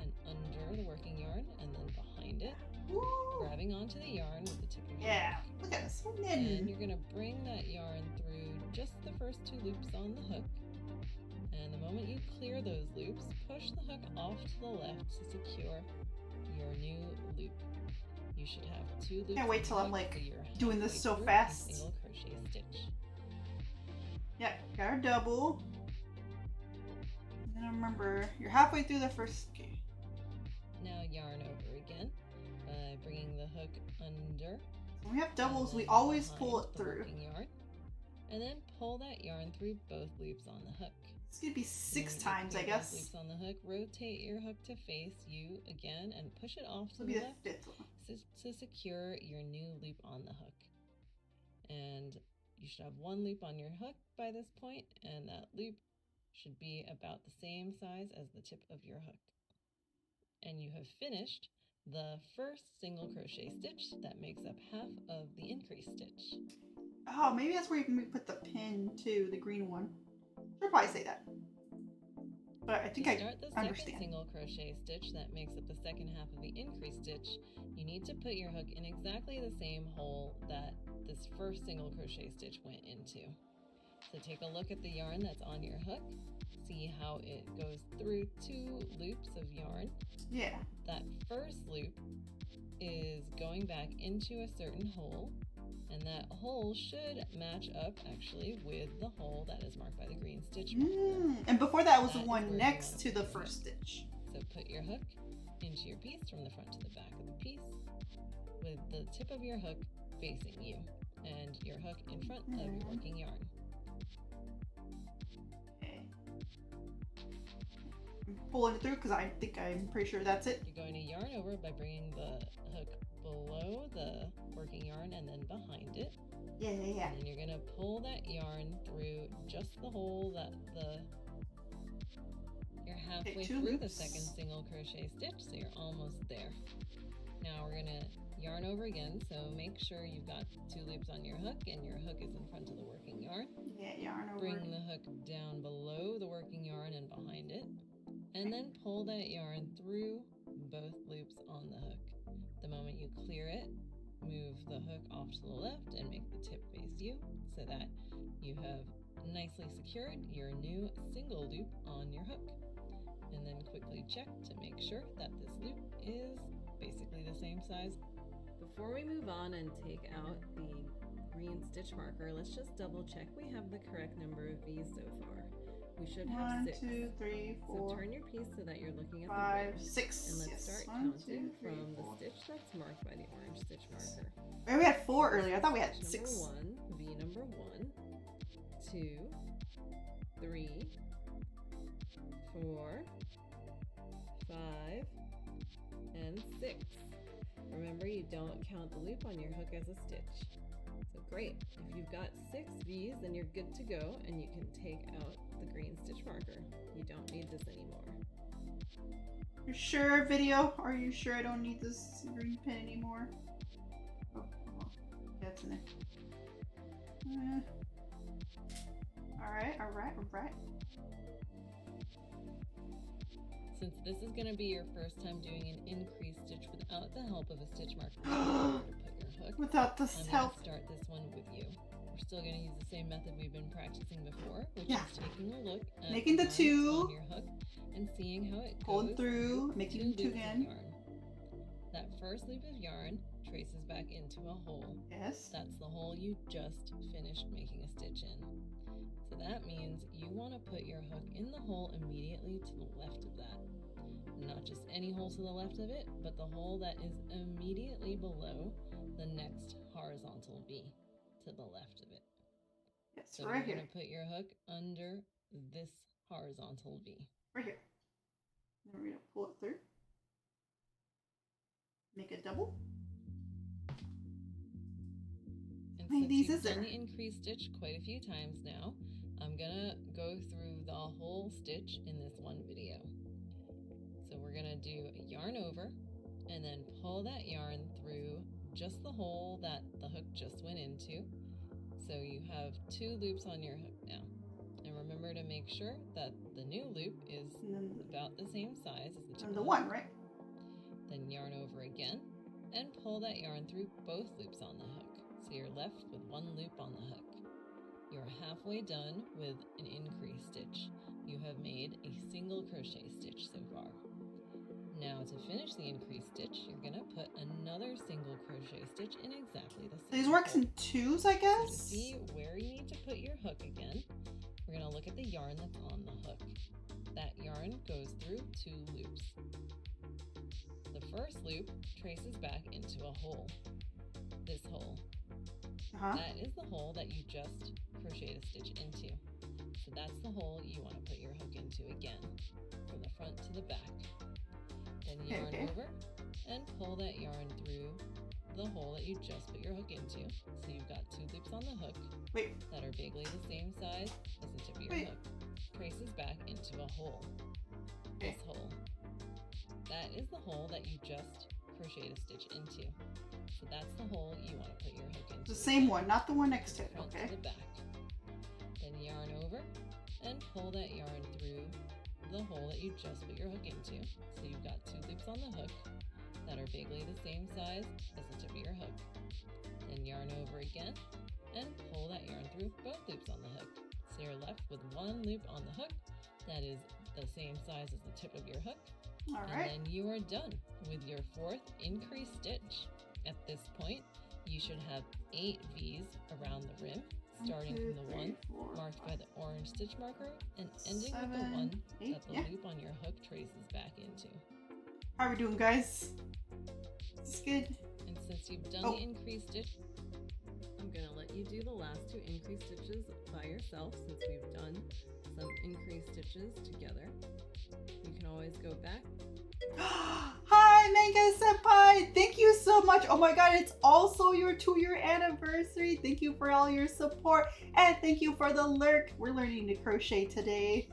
and under the working yarn, and then behind it, Woo! grabbing onto the yarn with the tip of your Yeah. hook. Look at us. We're And knitting. you're gonna bring that yarn through just the first 2 loops on the hook. And the moment you clear those loops, push the hook off to the left to secure your new loop. You should have 2 loops. Can't wait on the till I'm, hook, like, so you're doing this halfway so through a fast. single crochet stitch. Yeah, got our double. And then remember, you're halfway through the first. Okay. Now yarn over again by bringing the hook under. When we have doubles, and we then always pull behind it the through. working yarn, and then pull that yarn through both loops on the hook. It's gonna be And 6 when you times, I clear both guess. loops on the hook, rotate your hook to face you again and push it off to It'll the be the left 5th one. to secure your new loop on the hook. And you should have 1 loop on your hook by this point, and that loop should be about the same size as the tip of your hook. And you have finished the first single crochet stitch that makes up half of the increase stitch. Oh, maybe that's where you can put the pin too, the green one. Should probably say that. But I think To I start the second understand. single crochet stitch that makes up the second half of the increase stitch, you need to put your hook in exactly the same hole that this first single crochet stitch went into. So take a look at the yarn that's on your hook, see how it goes through 2 loops of yarn. Yeah. That first loop is going back into a certain hole, and that hole should match up actually with the hole that is marked by the green stitch marker. And before that was That the is one where you next want to to the put your first stitch. So put your hook into your piece from the front to the back of the piece with the tip of your hook facing you and your hook in front of your working yarn. Okay. I'm pulling it through because I'm pretty sure that's it. You're going to yarn over by bringing the hook below the working yarn and then behind it. Yeah. And then you're going to pull that yarn through just the hole that the You're halfway two through the loops. second single crochet stitch, so you're almost there. Now we're gonna yarn over again, so make sure you've got 2 loops on your hook and your hook is in front of the working yarn. Yeah, yarn over. Bring the hook down below the working yarn and behind it, and then pull that yarn through both loops on the hook. The moment you clear it, move the hook off to the left and make the tip face you so that you have nicely secured your new single loop on your hook. And then quickly check to make sure that this loop is basically the same size. Before we move on and take out the green stitch marker, let's just double check we have the correct number of V's so far. We should have 1, 6. 2, 3, 4. So turn your piece so that you're looking at 5, the 6. and let's Yes. start 1, counting 2, 3, from 4. the stitch that's marked by the orange stitch marker. Wait, we had 4 earlier. I thought we had Stitch 6. number 1, V number 1, 2, 3, 4, 5, and 6. Remember, you don't count the loop on your hook as a stitch. So great. If you've got 6 V's, then you're good to go and you can take out the green stitch marker. You don't need this anymore. You sure, video? Are you sure I don't need this green pin anymore? Oh, yeah, it's in there. Alright, alright, alright. Since this is going to be your first time doing an increased stitch without the help of a stitch marker to put your hook, Without this I'm help. going to start this one with you. We're still going to use the same method we've been practicing before, which Yeah. is taking a look at Making the yarns 2. on your hook and seeing how it Pulling goes through, making 2 2 loops of again. yarn. That first loop of yarn traces back into a hole. Yes. That's the hole you just finished making a stitch in. So that means you want to put your hook in the hole immediately to the left of that. Not just any hole to the left of it, but the hole that is immediately below the next horizontal V to the left of it. Yes, So right you're here. going to put your hook under this horizontal V. Right here. Then we're going to pull it through. Make a double. And How many since V's you've is there? done the increased stitch quite a few times now, I'm gonna go through the whole stitch in this one video. So we're gonna do a yarn over and then pull that yarn through just the hole that the hook just went into. So you have 2 loops on your hook now. And remember to make sure that the new loop is And then about the same size as the tip and of the 1, right? Then yarn over again and pull that yarn through both loops on the hook. So you're left with 1 loop on the hook. You're halfway done with an increased stitch. You have made a single crochet stitch so far. Now to finish the increased stitch, you're gonna put another single crochet stitch in exactly the same These works hole. in 2s, I So to guess? see where you need to put your hook again, we're gonna look at the yarn that's on the hook. That yarn goes through 2 loops. The first loop traces back into a hole. This hole. Uh-huh. That is the hole that you just crocheted a stitch into. So that's the hole you want to put your hook into again, from the front to the back. Then yarn Okay. over and pull that yarn through the hole that you just put your hook into. So you've got 2 loops on the hook Wait. that are vaguely the same size as the tip of your Wait. hook. Traces back into a hole. This hole. That is the hole that you just crocheted a stitch into. So that's the hole you want to put your hook into. The same one, not the one next to it. Front Okay. to the back. Then yarn over and pull that yarn through the hole that you just put your hook into. So you've got 2 loops on the hook that are vaguely the same size as the tip of your hook. Then yarn over again and pull that yarn through both loops on the hook. So you're left with 1 loop on the hook that is the same size as the tip of your hook. All And right. then you are done with your 4th increased stitch. At this point, you should have 8 V's around the rim, starting from the one marked by the orange stitch marker and ending with the 7, one 8, that the yeah. loop on your hook traces back into. How are we doing, guys? This is good. And since you've done Oh. the increased stitch, I'm going to let you do the last 2 increased stitches by yourself since we've done some increased stitches together. You can always go back. Hi, Manga Senpai! Thank you so much. Oh my god, it's also your 2-year anniversary. Thank you for all your support and thank you for the lurk. We're learning to crochet today.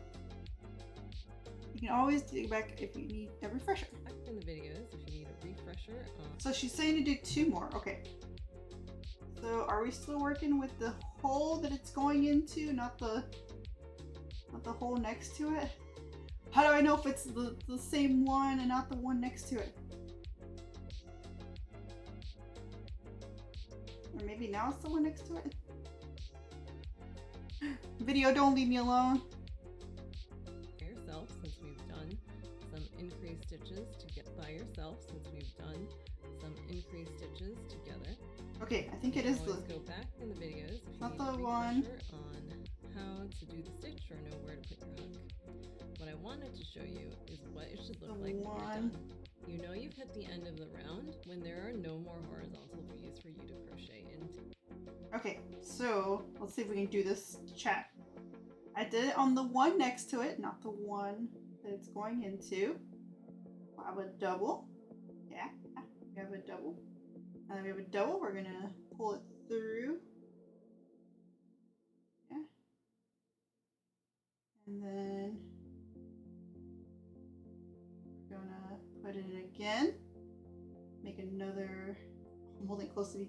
You can always dig back if you need a refresher. Back in the videos if you need a refresher. So she's saying to do 2 more. Okay. So are we still working with the hole that it's going into, not the hole next to it? How do I know if it's the same one and not the one next to it? Or maybe now it's the one next to it? Video, don't leave me alone. Yourself, since we've done some increased stitches to get by yourself, since we've done some increased stitches together. Okay, I think it is the. Go back in the videos if you Not need the a one. refresher on how to do the stitch or know where to put your hook. What I wanted to show you is what it should look like when you're done. You know you've hit the end of the round when there are no more horizontal V's for you to crochet into. Okay, so let's see if we can do this chat. I did it on the one next to it, not the one that it's going into. We'll have a double. Yeah, we have a double. And then we have a double. We're gonna pull it through. Yeah. And then we're gonna put it in again. Make another, I'm holding it close to me.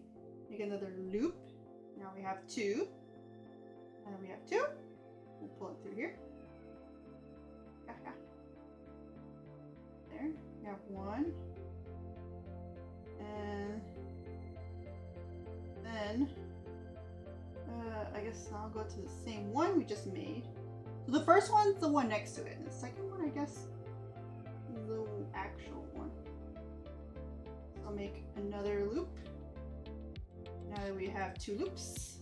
Make another loop. Now we have 2. And then we have 2. We'll pull it through here. There. We have 1. And then I guess I'll go to the same one we just made. So the first one's the one next to it, and the second one, I guess, is the actual one. So I'll make another loop. Now that we have 2 loops,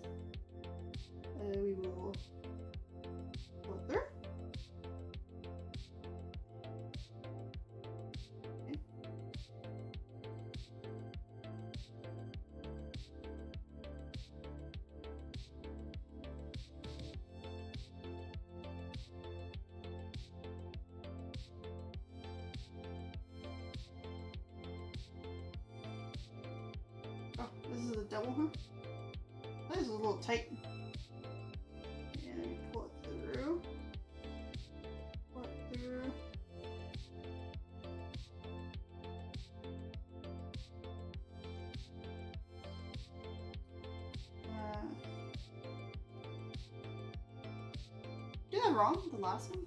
we will pull it through. Okay. Oh, this is a double, huh? That is a little tight. And we pull it through. Pull it through. Did I wrong? The last one?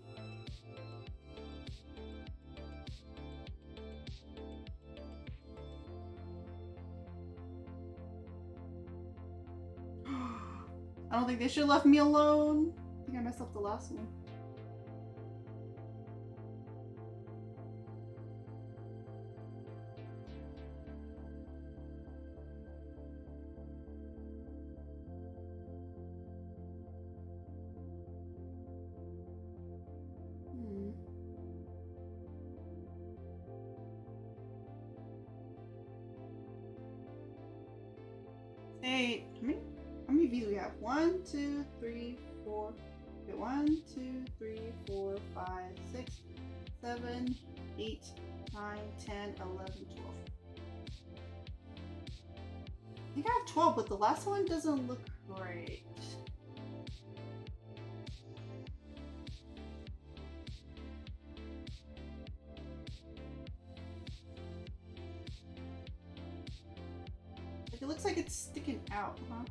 I don't think they should have left me alone. I think I messed up the last one. Hey, how many V's we have? 1, 2, 3, 4. Okay, 1, 2, 3, 4, 5, 6, 7, 8, 9, 10, 11, 12. I think I have 12, but the last one doesn't look right. Like, it looks like it's sticking out, huh?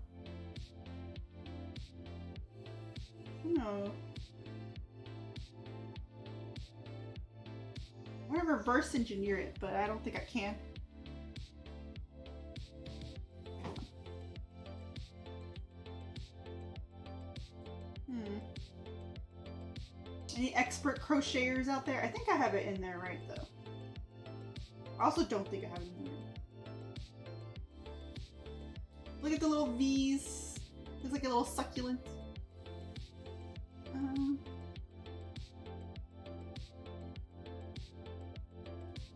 No. I want to reverse engineer it, but I don't think I can. Any expert crocheters out there? I think I have it in there right though. I also don't think I have it in there. Look at the little V's. It's like a little succulent.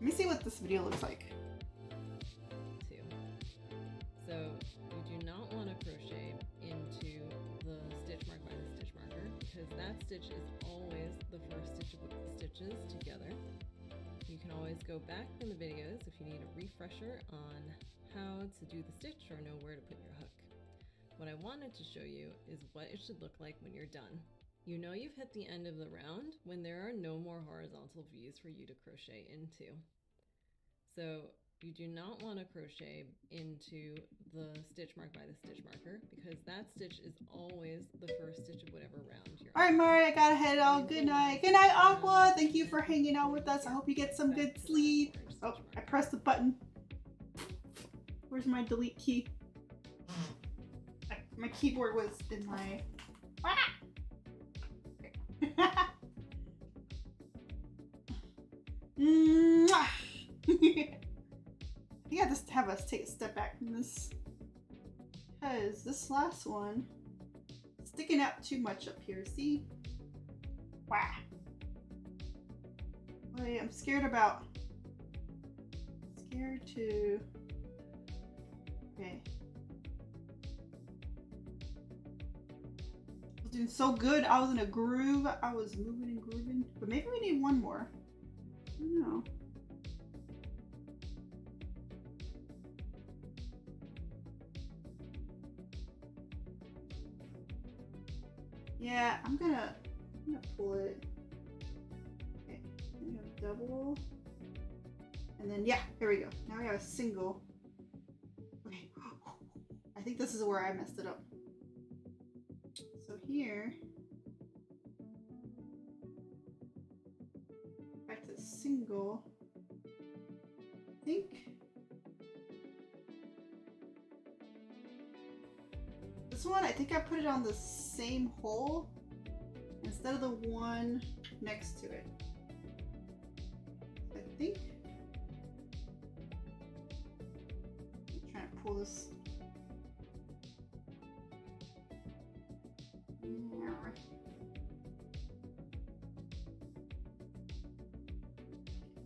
Let me see what this video looks like. So you do not want to crochet into the stitch mark by the stitch marker because that stitch is always the first stitch of the stitches together. You can always go back in the videos if you need a refresher on how to do the stitch or know where to put your hook. What I wanted to show you is what it should look like when you're done. You know you've hit the end of the round when there are no more horizontal V's for you to crochet into. So you do not want to crochet into the stitch mark by the stitch marker because that stitch is always the first stitch of whatever round you're All right, in. Mari, I gotta head out. Good night. Good night, Aqua. Thank you for hanging out with us. I hope you get some good sleep. Oh, I pressed the button. Where's my delete key? My keyboard was in my... Mwah! I gotta just have us take a step back from this. Because this last one is sticking out too much up here. See? Wow. Wait, I'm scared about... Scared to... Okay. I was doing so good. I was in a groove. I was moving and grooving. But maybe we need one more. I don't know. Yeah, I'm gonna pull it. Okay, we have a double. And then, yeah, here we go. Now we have a single. Okay, I think this is where I messed it up. So here, back to single. I think this one, I think I put it on the same hole instead of the one next to it. I think. I'm trying to pull this.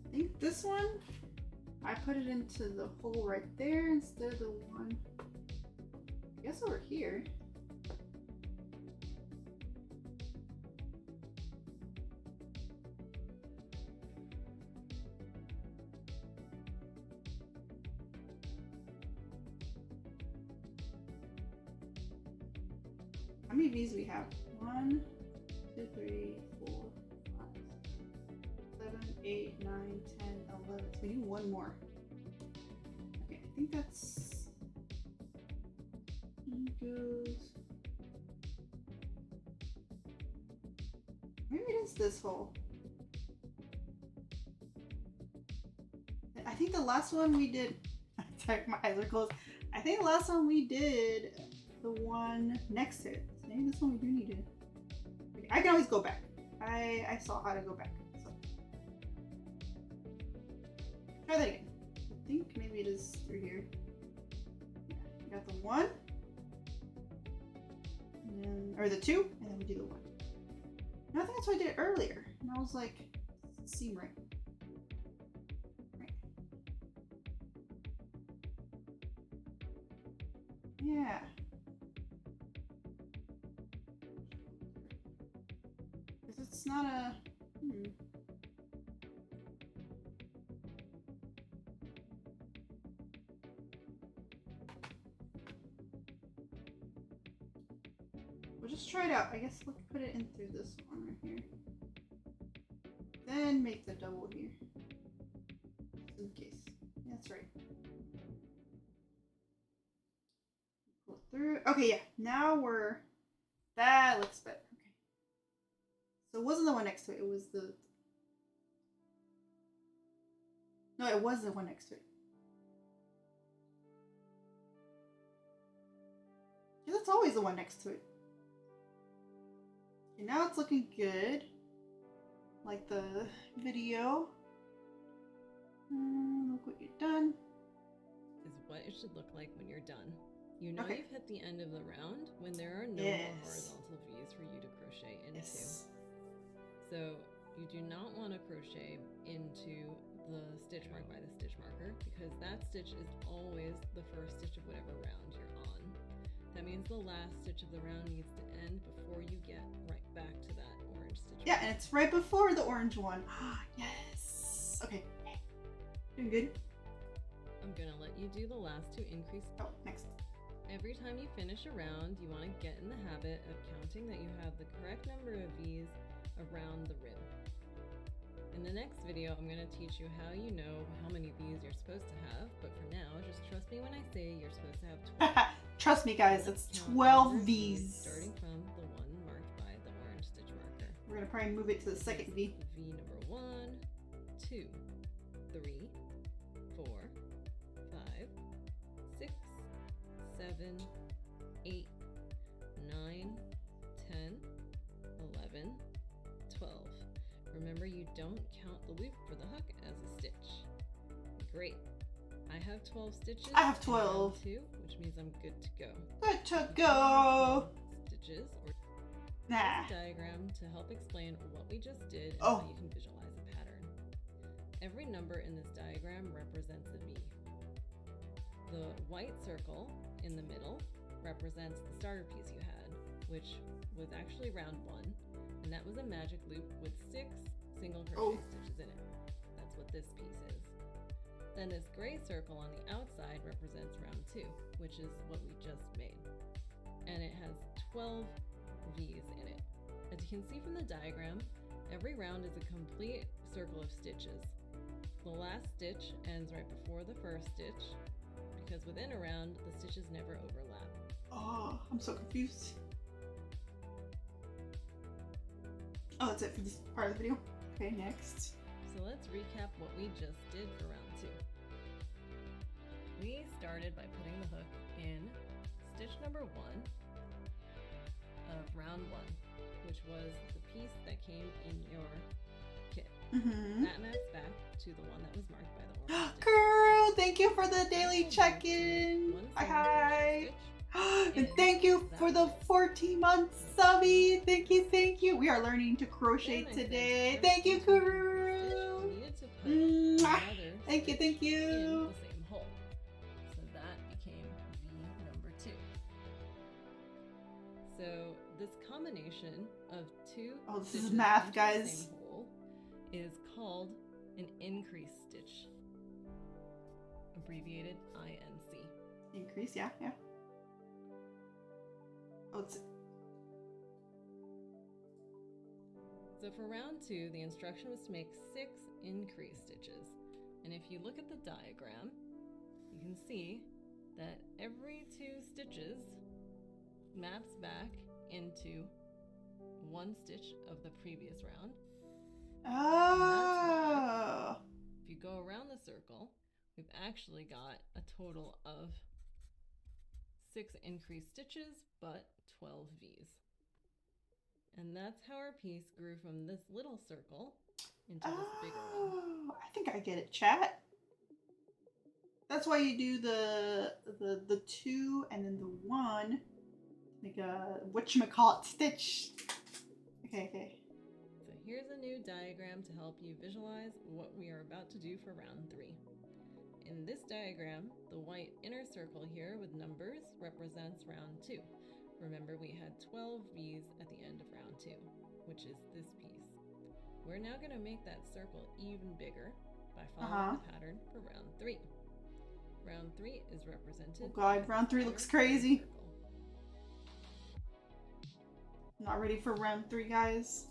I think this one, I put it into the hole right there instead of the one, I guess over here. How many V's we have? 1, 2, 3, 4, 5, 7, 8, 9, 10, 11. So we need one more. Okay, I think that's... goes... Maybe it is this hole. I think the last one we did... Sorry, my eyes are closed. I think the last one we did the one next to it. So maybe this one we do need to... Okay, I can always go back. I saw how to go back. So. Try that again. I think maybe it is through here. Yeah, we got the one. And then, or the two, and then we do the one. And I think that's what I did earlier. And I was like, it seemed right. Yeah. Because it's not a... We'll just try it out. I guess we'll put it in through this one right here. Then make the double here. Just in case. Yeah, that's right. Pull through. Okay, yeah. Now we're... That looks better. Okay. So it wasn't the one next to it. It was the... No, it was the one next to it. Yeah, that's always the one next to it. Okay, now it's looking good. Like the video. Look what you've done. Is what it should look like when you're done. You know Okay. you've hit the end of the round when there are no Yes. more horizontal V's for you to crochet into. Yes. So you do not want to crochet into the stitch mark by the stitch marker because that stitch is always the first stitch of whatever round you're on. That means the last stitch of the round needs to end before you get right back to that orange stitch. Yeah, and it's right before the orange one. Yes. Okay. Doing good. I'm gonna let you do the last two increase. Oh, next. Every time you finish a round, you want to get in the habit of counting that you have the correct number of V's around the rim. In the next video, I'm going to teach you how you know how many V's you're supposed to have, but for now, just trust me when I say you're supposed to have 12. Trust me guys, that's Let's count 12 the V's. Starting from the one marked by the orange stitch marker. We're gonna probably move it to the second V. V number 1, 2, 3, 4, 5, 6, 7, 8, 9, 10, 11, 12. Remember, you don't count the loop for the hook as a stitch. Great. I have 12 stitches. I have 12. Too, which means I'm good to go. Good to go. Stitches or Nah. diagram to help explain what we just did and Oh. how you can visualize a pattern. Every number in this diagram represents a V. The white circle in the middle represents the starter piece you had, which was actually round 1, and that was a magic loop with 6 single crochet stitches in it. That's what this piece is. Then this gray circle on the outside represents round 2, which is what we just made. And it has 12 V's in it. As you can see from the diagram, every round is a complete circle of stitches. The last stitch ends right before the first stitch, because within a round, the stitches never overlap. Oh, I'm so confused. Oh, that's it for this part of the video. Okay, next. So let's recap what we just did for round 2. We started by putting the hook in stitch number 1 of round 1, which was the piece that came in your kit. Mm-hmm. That maps back to the one that was marked by the orange stitch. Girl, thank you for the daily check-in. One Hi, single hi. stitch. And thank you for the 14 months subby. Thank you, thank you. We are learning to crochet Then I today. said Thank you, every Guru. stitch needed to put Mwah. another Thank you, thank stitch in you. the same hole. So that became V number 2. So this combination of 2 Oh, this is stitches math, into the guys. same hole is called an increase stitch, abbreviated INC. Increase, yeah, yeah. Oh, it's So for round 2, the instruction was to make 6 increase stitches. And if you look at the diagram, you can see that every 2 stitches maps back into 1 stitch of the previous round. oh. If you go around the circle, we've actually got a total of 6 increased stitches, but 12 V's. And that's how our piece grew from this little circle into this bigger one. Oh, I think I get it, chat. That's why you do the 2 and then the 1, like a whatchamacallit stitch. Okay, okay. So here's a new diagram to help you visualize what we are about to do for round 3. In this diagram, the white inner circle here with numbers represents round 2. Remember, we had 12 V's at the end of round 2, which is this piece. We're now going to make that circle even bigger by following the pattern for round 3. Round 3 is represented. Oh god, by round 3 this looks other crazy. circle. I'm not ready for round 3, guys.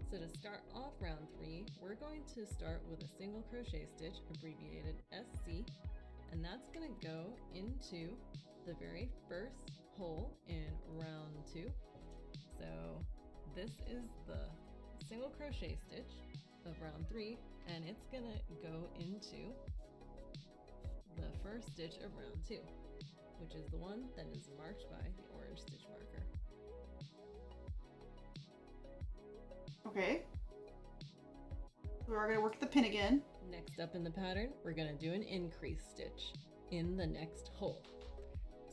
So to start off round 3, we're going to start with a single crochet stitch, abbreviated SC, and that's going to go into the very first hole in round 2. So this is the single crochet stitch of round 3, and it's going to go into the first stitch of round 2, which is the one that is marked by the orange stitch marker. Okay. We're gonna work the pin again. Next up in the pattern, we're going to do an increase stitch in the next hole.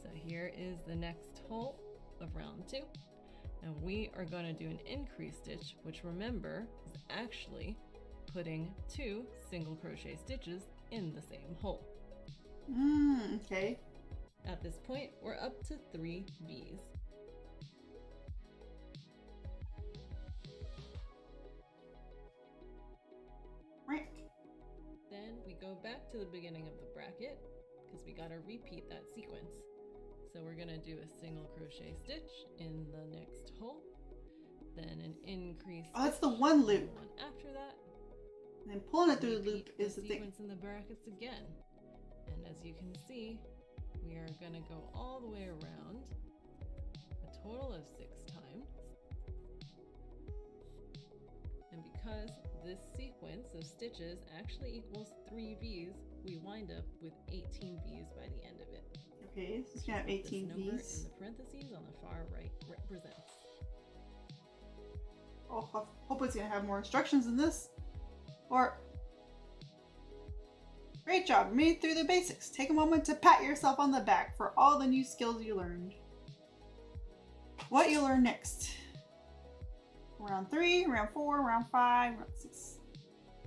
So here is the next hole of round 2, and we are going to do an increase stitch, which remember is actually putting 2 single crochet stitches in the same hole. Okay. At this point, we're up to 3 V's. Right. Then we go back to the beginning of the bracket because we got to repeat that sequence. So we're gonna do a single crochet stitch in the next hole, then an increase. Oh, that's the one loop. One after that. And then pulling it through the loop Repeat is the thing. sequence in the brackets again. And as you can see, we are gonna go all the way around a total of 6 times. And because this sequence of stitches actually equals 3 V's, we wind up with 18 V's by the end of it. Okay, so it's gonna have This 18 number V's. in the parentheses on the far right represents. Oh, I hope it's gonna have more instructions than this. Or, great job, made it through the basics. Take a moment to pat yourself on the back for all the new skills you learned. What you learn next? Round 3, round 4, round 5, round 6.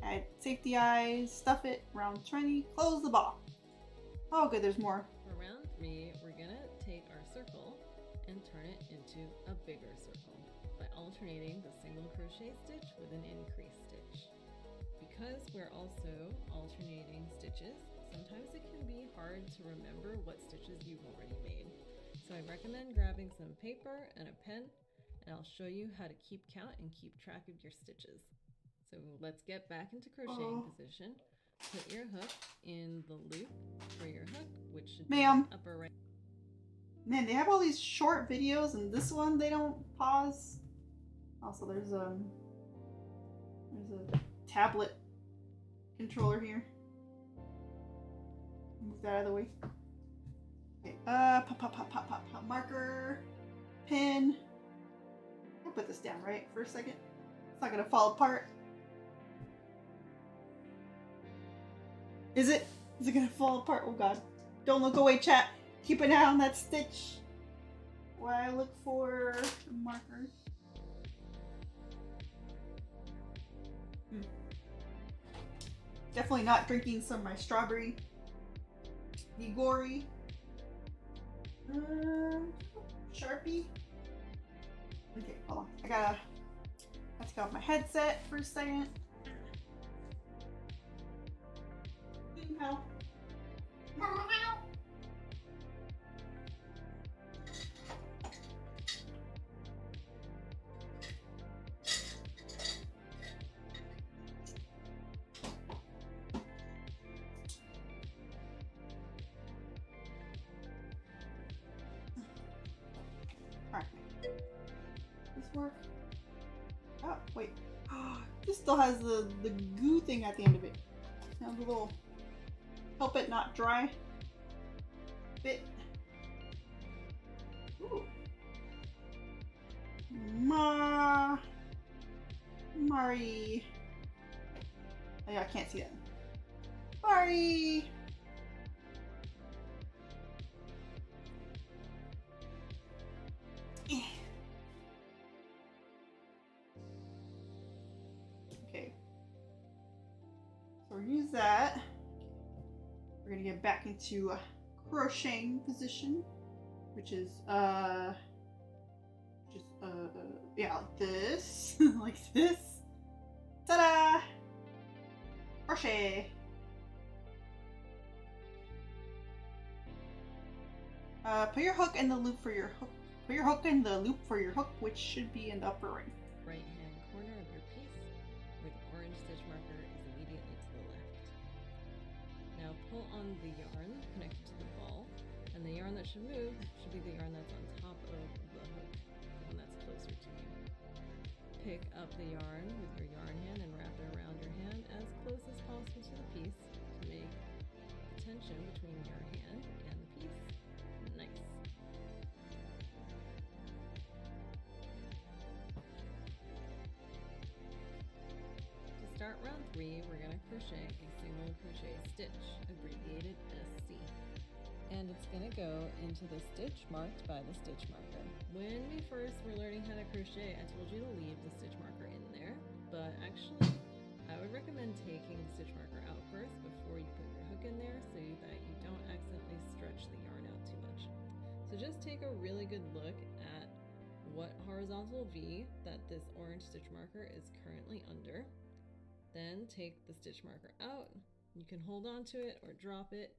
Add safety eyes, stuff it. Round 20, close the ball. Oh good, there's more. For round 3, we're gonna take our circle and turn it into a bigger circle by alternating the single crochet stitch with an increase stitch. Because we're also alternating stitches, sometimes it can be hard to remember what stitches you've already made. So I recommend grabbing some paper and a pen, and I'll show you how to keep count and keep track of your stitches. So let's get back into crocheting position. Put your hook in the loop for your hook, which should be upper right. Man, they have all these short videos, and this one they don't pause. Also, there's a tablet controller here. Move that out of the way. Okay, pop, marker, pin. I'll put this down right for a second. It's not gonna fall apart. Is it? Is it gonna fall apart? Oh god. Don't look away, chat. Keep an eye on that stitch while I look for a marker. Definitely not drinking some of my strawberry Nigori. Sharpie. Okay, hold on. I have to take off my headset for a second. Alright. This work? Oh, wait. This still has the goo thing at the end of it. Now the little help it not dry bit. Ooh. Mari. Oh yeah, I can't see that. Mari. Okay. So we'll use that. We're gonna get back into a crocheting position, which is yeah, like this, like this. Ta-da! Crochet. Put your hook in the loop for your hook. Put your hook in the loop for your hook, which should be in the upper right. Right-hand corner of your piece, where the orange stitch marker is immediately to the left. Now pull on the yarn connected to the ball, and the yarn that should move should be the yarn that's on top of the hook, the one that's closer to you. Pick up the yarn with your yarn hand and wrap it around your hand as close as possible to the piece to make the tension between your hand and the piece nice. To start round 3, we're going to crochet a single crochet stitch, abbreviated SC. And it's going to go into the stitch marked by the stitch marker. When we first were learning how to crochet, I told you to leave the stitch marker in there, but actually I would recommend taking the stitch marker out first before you put your hook in there so that you don't accidentally stretch the yarn out too much. So just take a really good look at what horizontal V that this orange stitch marker is currently under. Then take the stitch marker out. You can hold on to it or drop it.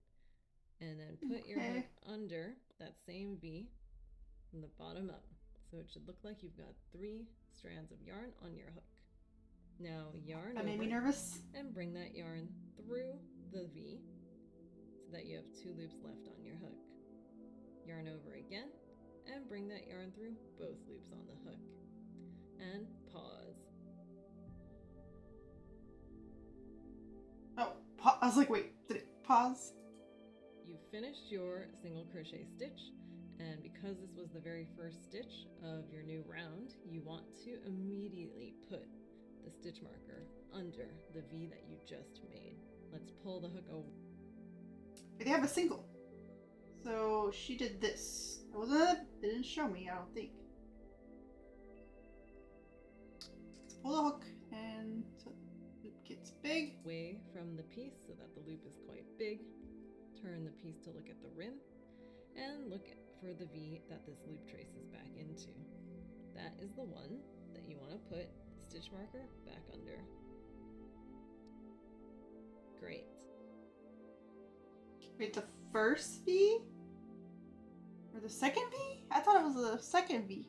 And then put your Okay. hook under that same V from the bottom up. So it should look like you've got 3 strands of yarn on your hook. Now yarn That made me over nervous. and bring that yarn through the V so that you have 2 loops left on your hook. Yarn over again and bring that yarn through both loops on the hook. And pause. Oh, I was like, wait, did it pause? You finished your single crochet stitch, and because this was the very first stitch of your new round, you want to immediately put the stitch marker under the V that you just made. Let's pull the hook away. They have a single. So she did this. It didn't show me, I don't think. Let's pull the hook and so the loop gets big. Away from the piece so that the loop is quite big. Turn the piece to look at the rim and look for the V that this loop traces back into. That is the one that you want to put the stitch marker back under. Great. Wait, the first V? Or the second V? I thought it was the second V.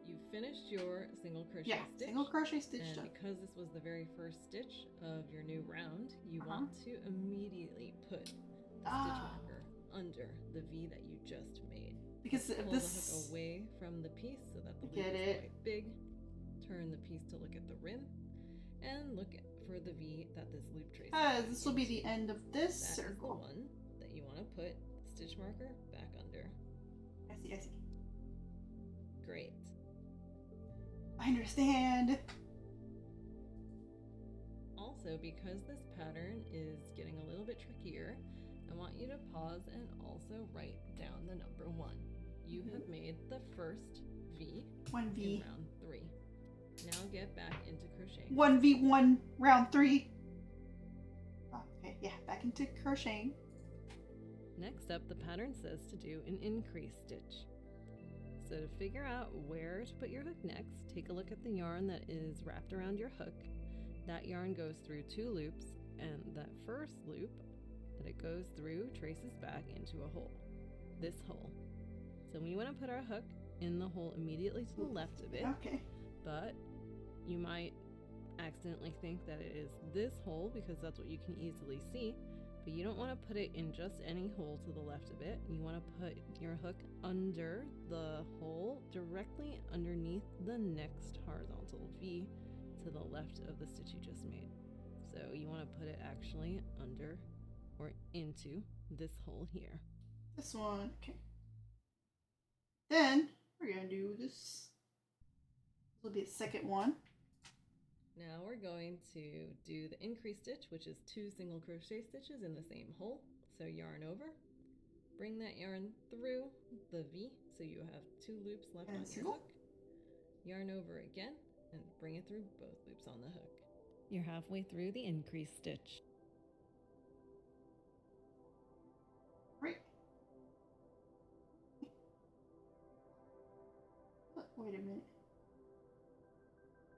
You finished your single crochet Yeah, stitch. single crochet stitch And done. because this was the very first stitch of your new round, you want to immediately put the stitch marker under the V that you just made. Because Pull this. the hook away from the piece so that the loop Get is it. quite big. Turn the piece to look at the rim and look for the V that this loop traces. This will be the end of this That is the circle. one that you want to put the stitch marker back under. I see, I see. Great. I understand. Also, because this pattern is getting a little bit trickier, I want you to pause and also write down the number 1. You have made the first V 1V. in round 3. Now get back into crocheting. 1v1 round 3. Okay, yeah, back into crocheting. Next up, the pattern says to do an increase stitch. So to figure out where to put your hook next, take a look at the yarn that is wrapped around your hook. That yarn goes through 2 loops, and that first loop that it goes through traces back into a hole, this hole. So we want to put our hook in the hole immediately to the left of it, Okay. but you might accidentally think that it is this hole because that's what you can easily see, but you don't want to put it in just any hole to the left of it. You want to put your hook under the hole directly underneath the next horizontal V to the left of the stitch you just made. So you want to put it actually under or into this hole here. This one, okay. Then we're gonna do this. This will be the second one. Now we're going to do the increase stitch, which is 2 single crochet stitches in the same hole. So yarn over, bring that yarn through the V so you have 2 loops left And on your single. hook. Yarn over again and bring it through both loops on the hook. You're halfway through the increase stitch. Right. Wait a minute.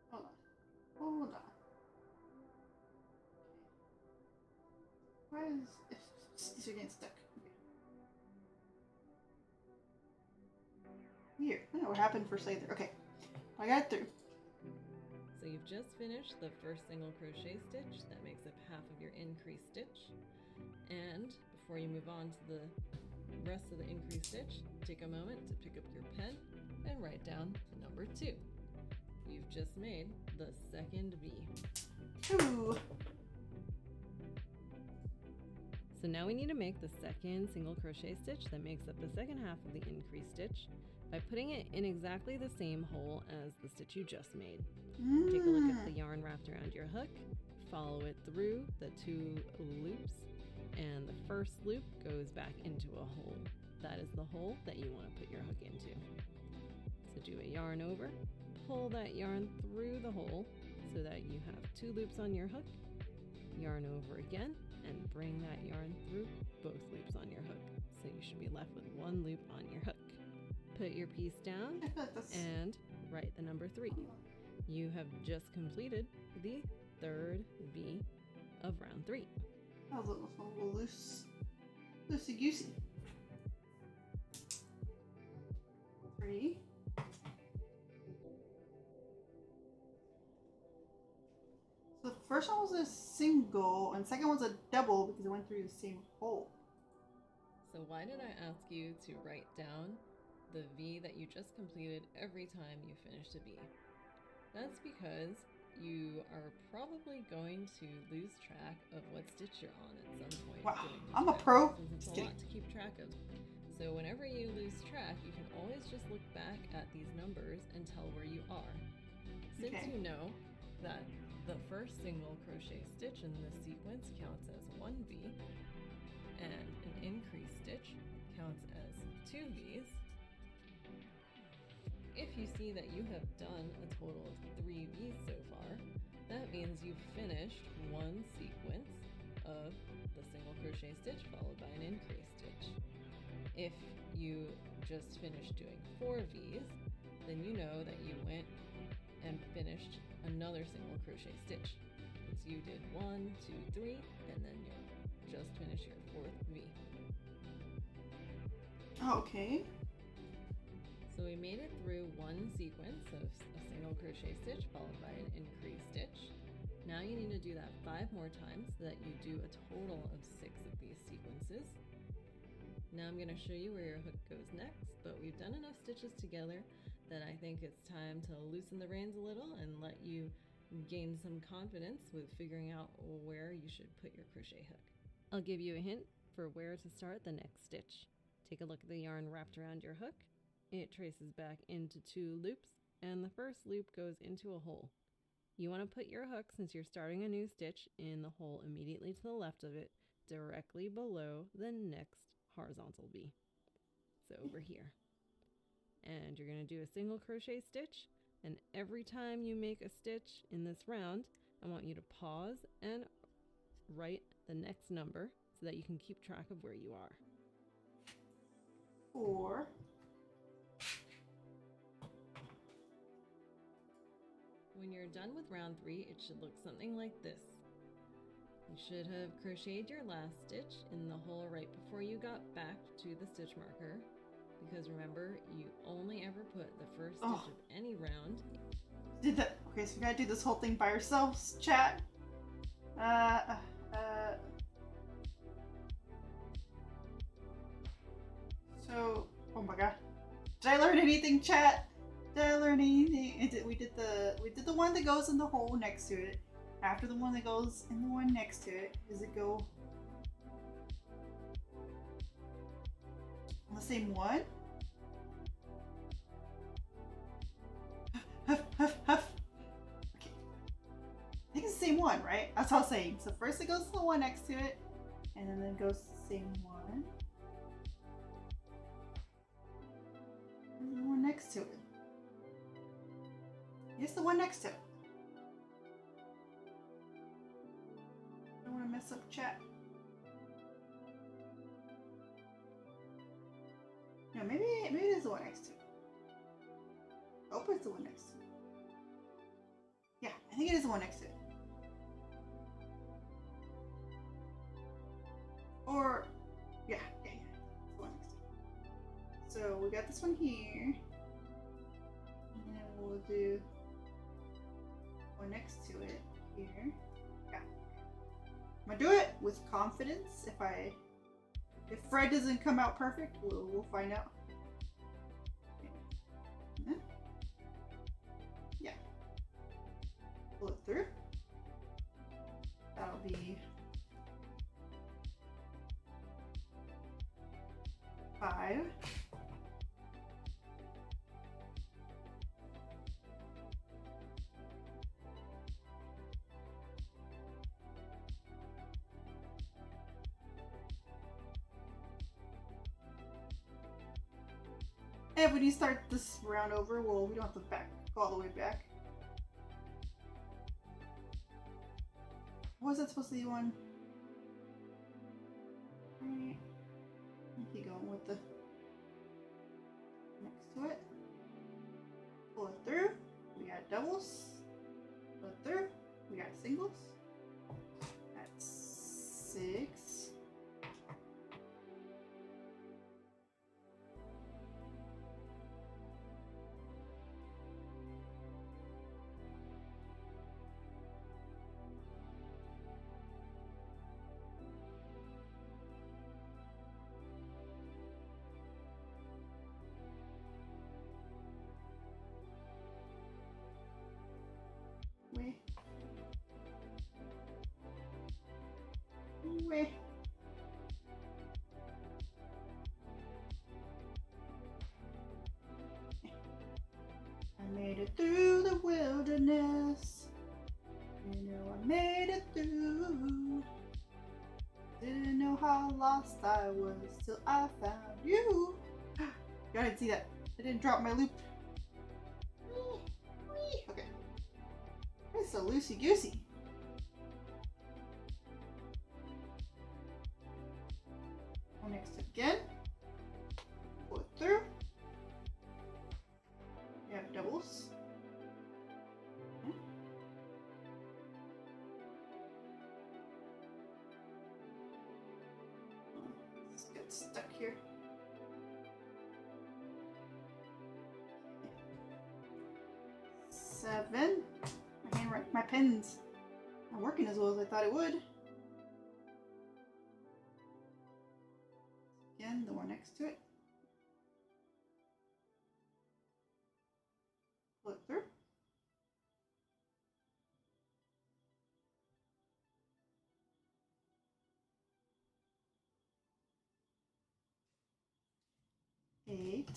Hold on. Hold on. Why is these are getting stuck? Okay. Weird. I don't know what happened for later. Okay. I got it through. So you've just finished the first single crochet stitch. That makes up half of your increase stitch. And before you move on to the rest of the increase stitch, take a moment to pick up your pen and write down the number 2. You've just made the second V. 2. So now we need to make the second single crochet stitch that makes up the second half of the increase stitch by putting it in exactly the same hole as the stitch you just made. Take a look at the yarn wrapped around your hook, follow it through the 2 loops, and the first loop goes back into a hole. That is the hole that you want to put your hook into. So do a yarn over, pull that yarn through the hole so that you have 2 loops on your hook, yarn over again, and bring that yarn through both loops on your hook. So you should be left with 1 loop on your hook. Put your piece down I feel like that's and write the number 3. You have just completed the third V of round 3. that was a little loose. Loosey goosey. 3. So the first one was a single, and the second one's a double because it went through the same hole. So why did I ask you to write down the V that you just completed every time you finished a V? That's because you are probably going to lose track of what stitch you're on at some point. Wow, during the I'm a trip, pro. since it's a lot to keep track of. So whenever you lose track, you can always just look back at these numbers and tell where you are. Since Okay. you know that the first single crochet stitch in this sequence counts as 1 V, and an increased stitch counts as 2 V's. If you see that you have done a total of 3 V's so far, that means you've finished one sequence of the single crochet stitch followed by an increased stitch. If you just finished doing 4 V's, then you know that you went and finished another single crochet stitch. So you did 1, 2, 3, and then you just finished your 4th V. Okay. So we made it through one sequence of a single crochet stitch followed by an increased stitch. Now you need to do that 5 more times so that you do a total of 6 of these sequences. Now I'm going to show you where your hook goes next, but we've done enough stitches together that I think it's time to loosen the reins a little and let you gain some confidence with figuring out where you should put your crochet hook. I'll give you a hint for where to start the next stitch. Take a look at the yarn wrapped around your hook. It traces back into 2 loops, and the first loop goes into a hole. You want to put your hook, since you're starting a new stitch, in the hole immediately to the left of it, directly below the next horizontal V. So over here. And you're going to do a single crochet stitch, and every time you make a stitch in this round, I want you to pause and write the next number so that you can keep track of where you are. 4. When you're done with round 3, it should look something like this. You should have crocheted your last stitch in the hole right before you got back to the stitch marker, because remember, you only ever put the first stitch of any round. Did that? Okay, so we gotta do this whole thing by ourselves, chat. So, oh my god, did I learn anything, chat? Did I learn anything? We did the one that goes in the hole next to it. After the one that goes in the one next to it, does it go on the same one? Huff, huff, huff. Okay. I think it's the same one, right? That's what I was saying. So first it goes to the one next to it, and then it goes to the same one. And the one next to it. It's the one next to it. I don't want to mess up chat. No, maybe it is the one next to it. I hope it's the one next to it. Yeah, I think it is the one next to it. Or, yeah, it's the one next to it. So we got this one here. And then we'll do one next to it here. Yeah. I'm gonna do it with confidence. If Fred doesn't come out perfect, we'll find out. Okay. Yeah. Pull it through. That'll be 5. And when you start this round over, well, we don't have to go all the way back. Was that supposed to be one? Alright. Keep going with the next to it. Pull it through. We got doubles. Pull it through. We got singles. That's 6. wilderness. You know I made it through. Didn't know how lost I was till I found you. Y'all didn't see that. I didn't drop my loop. Okay. It's so loosey goosey. Next again. Pull it through. We have doubles. Let's get stuck here. Seven. My pen's not working as well as I thought it would. Again, the one next to it. Pull it through. Eight.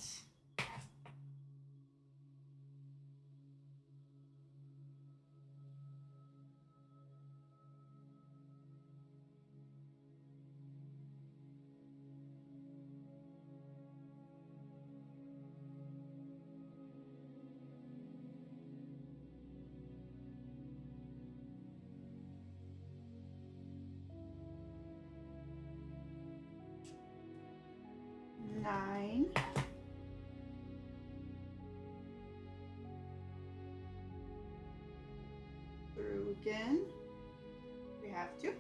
Nine. Through again. We have two.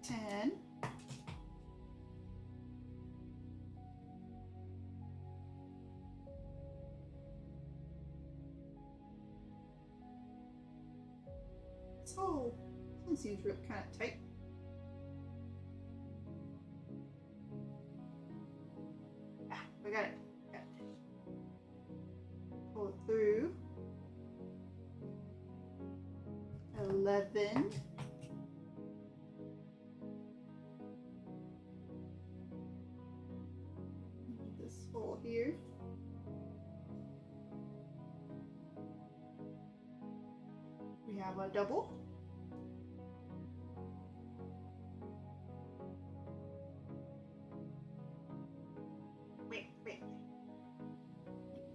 Ten. So, this one seems real kind of tight. Ah, we got it. Got it. Pull it through. 11. This hole here. We have a double. Wait.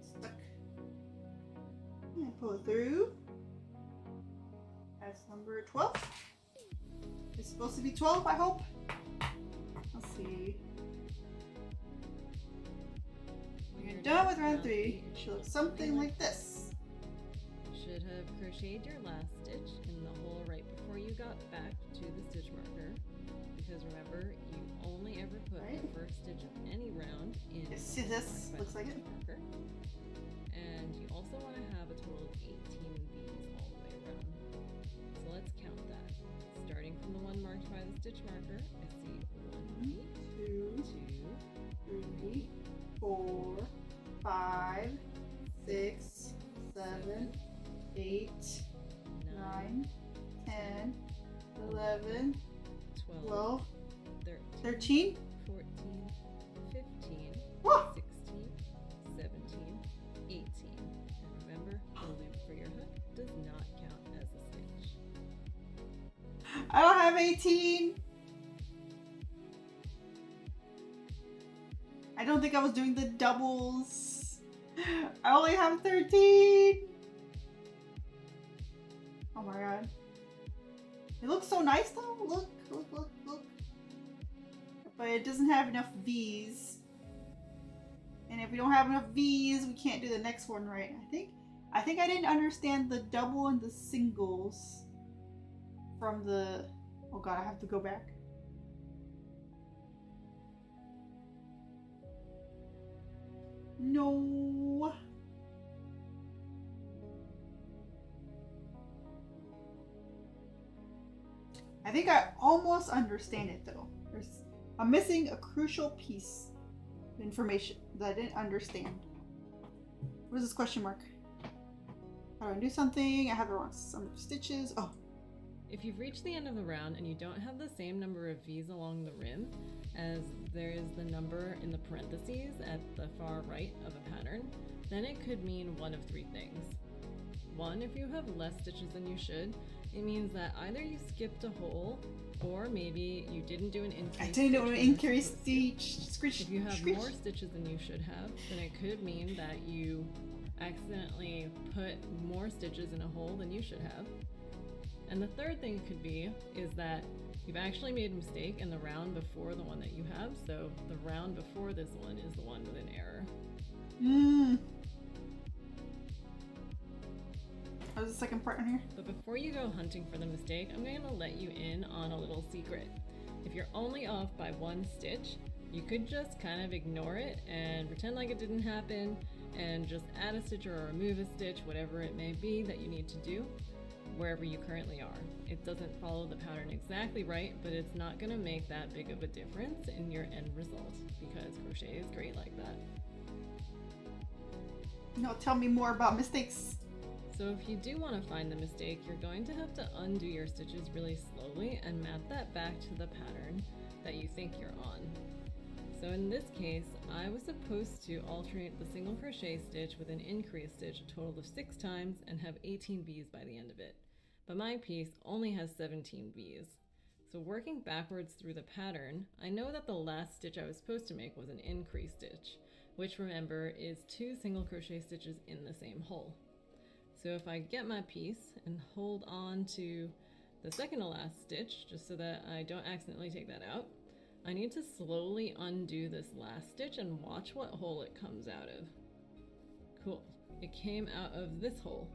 Stuck. And pull it through. That's number 12. It's supposed to be 12, I hope. Let's see. When you're done with round 3, it should look something like this. You should have crocheted your last stitch in the hole right before you got back to the stitch marker. Because remember, you only ever put the first stitch of any round in See this? Looks like it. marker. And you also want to have a total of 18 V's all the way around. So let's count that. Starting from the one marked by the stitch marker, I see 1 V, 2, 2, 3, 4, 5, 6, 7, 8, 9, 10, 11, 12, 13, 14, 15, Woo! 16, 17, 18. And remember, the loop for your hook does not count as a stitch. I don't have 18. I don't think I was doing the doubles. I only have 13. Oh my god. It looks so nice though. Look. But it doesn't have enough V's. And if we don't have enough V's, we can't do the next one right. I think I didn't understand the double and the singles from the... Oh god, I have to go back. No. I think I almost understand it though. I'm missing a crucial piece of information that I didn't understand. What is this question mark? How do I do something? I have the wrong number of stitches. Oh. If you've reached the end of the round and you don't have the same number of V's along the rim as there is the number in the parentheses at the far right of a pattern, then it could mean one of three things. One, if you have less stitches than you should, it means that either you skipped a hole or maybe you didn't do an increase. I didn't do an increase stitch. If you have more stitches than you should have, then it could mean that you accidentally put more stitches in a hole than you should have. And the third thing it could be is that you've actually made a mistake in the round before the one that you have, so the round before this one is the one with an error. What was the second part in here? But before you go hunting for the mistake, I'm going to let you in on a little secret. If you're only off by one stitch, you could just kind of ignore it and pretend like it didn't happen and just add a stitch or remove a stitch, whatever it may be that you need to do, wherever you currently are. It doesn't follow the pattern exactly right, but it's not going to make that big of a difference in your end result because crochet is great like that. No, tell me more about mistakes. So if you do want to find the mistake, you're going to have to undo your stitches really slowly and map that back to the pattern that you think you're on. So in this case, I was supposed to alternate the single crochet stitch with an increase stitch a total of 6 times and have 18 V's by the end of it. But my piece only has 17 V's. So working backwards through the pattern, I know that the last stitch I was supposed to make was an increase stitch, which remember is 2 single crochet stitches in the same hole. So if I get my piece and hold on to the second to last stitch, just so that I don't accidentally take that out, I need to slowly undo this last stitch and watch what hole it comes out of. Cool, it came out of this hole.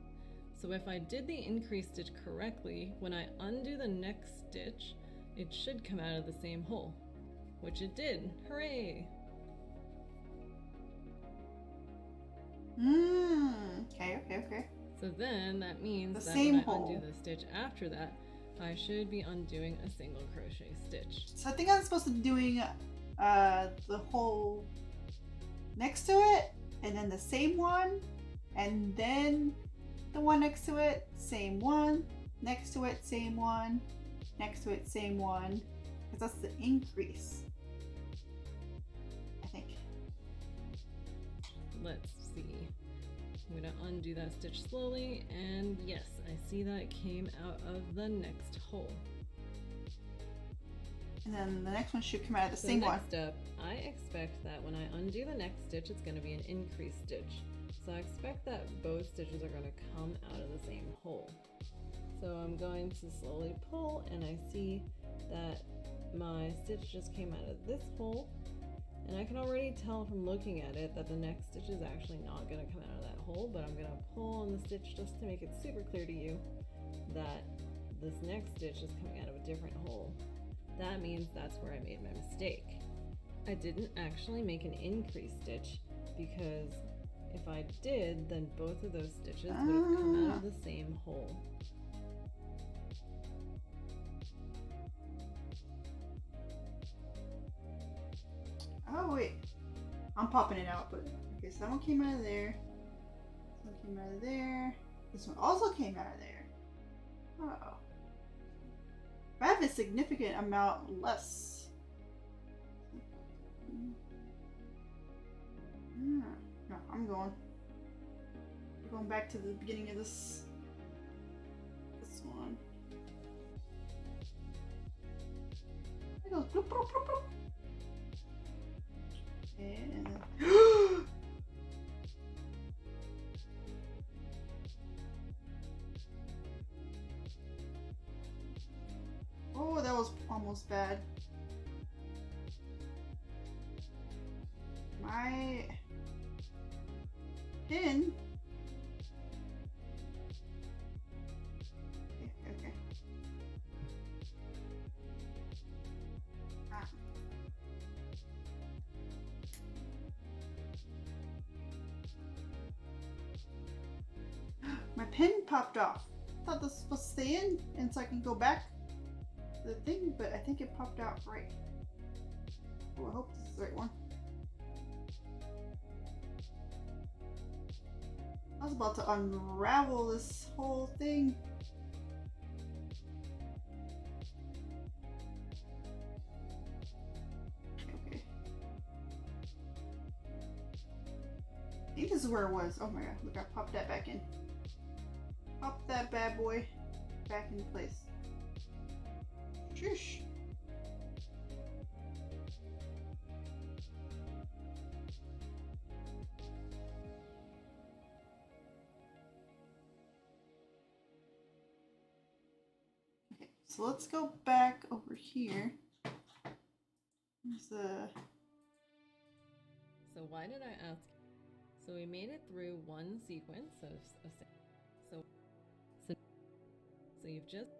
So if I did the increase stitch correctly, when I undo the next stitch, it should come out of the same hole, which it did, hooray! Okay. So then that means The that same when I hole. undo the stitch after that, I should be undoing a single crochet stitch. So I think I'm supposed to be doing the hole next to it, and then the same one, and then the one next to it, same one, next to it, same one, next to it, same one, because that's the increase, I think. Let's see. I'm going to undo that stitch slowly, and yes, I see that it came out of the next hole. And then the next one should come out of the same one. Next up, I expect that when I undo the next stitch, it's going to be an increase stitch. So I expect that both stitches are going to come out of the same hole. So I'm going to slowly pull, and I see that my stitch just came out of this hole. And I can already tell from looking at it that the next stitch is actually not going to come out of that hole, but I'm going to pull on the stitch just to make it super clear to you that this next stitch is coming out of a different hole. That means that's where I made my mistake. I didn't actually make an increase stitch because if I did, then both of those stitches would have come out of the same hole. Oh wait, I'm popping it out, but okay, so that one came out of there. This one came out of there. This one also came out of there. Oh. I have a significant amount less. No, I'm going back to the beginning of this one. It goes bloop, bloop, bloop, bloop. And oh, that was almost bad. My pin. Okay. Ah. My pin popped off. I thought this was supposed to stay in, and so I can go back to the thing, but I think it popped out right. Oh, I hope this is the right one. I was about to unravel this whole thing. think this is where it was. Oh my god, look, I popped that back in. Pop that bad boy back in place. Shush. Okay, so let's go back over here. There's the... So why did I ask? So we made it through one sequence of so you've just,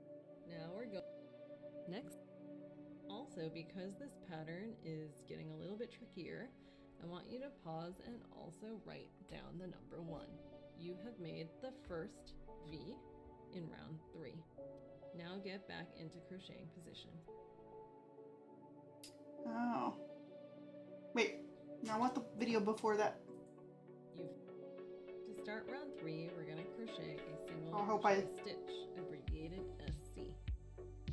now we're going next. Also, because this pattern is getting a little bit trickier, I want you to pause and also write down the number 1. You have made the first V in round 3. Now get back into crocheting position. Oh. Wait, now I want the video before that. To start round 3, we're going to crochet a single crochet stitch, abbreviated SC.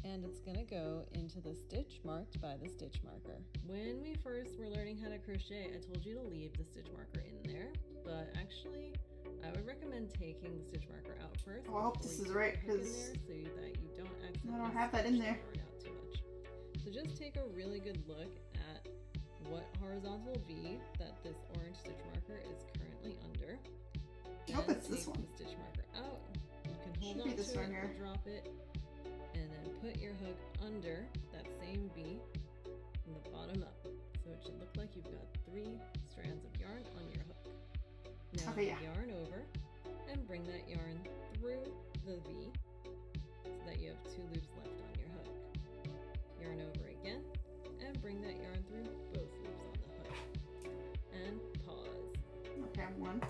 And it's going to go into the stitch marked by the stitch marker. When we first were learning how to crochet, I told you to leave the stitch marker in there, but actually I would recommend taking the stitch marker out first. Oh, I hope this is right, because so that you don't accidentally I don't have that in there. Out too much. So just take a really good look at what horizontal V that this orange stitch marker is currently under. I hope it's this one. The stitch marker out. You can hold Should on be this to one it, here. drop it, and then put your hook under that same V from the bottom up. So it should look like you've got 3 strands of yarn on your hook. Now Okay, yeah. yarn over and bring that yarn through the V so that you have 2 loops left on your hook. Yarn over again and bring that yarn through both loops on the hook. And pause. Okay, I'm 1.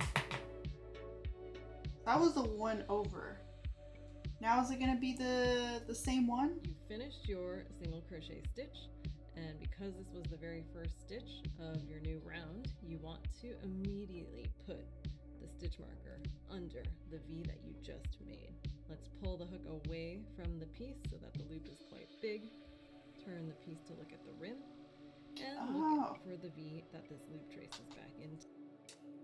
That was the one over. Now is it gonna be the same one? You finished your single crochet stitch, and because this was the very first stitch of your new round, you want to immediately put the stitch marker under the V that you just made. Let's pull the hook away from the piece so that the loop is quite big. Turn the piece to look at the rim, and look for the V that this loop traces back into.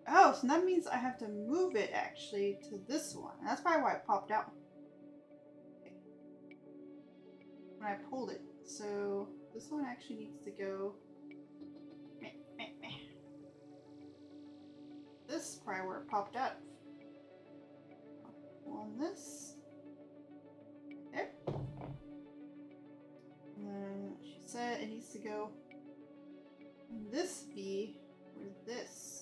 Oh, so that means I have to move it actually to this one. That's probably why it popped out. Okay. When I pulled it. So this one actually needs to go. This is probably where it popped out. On this. There. And then she said it needs to go in this V where this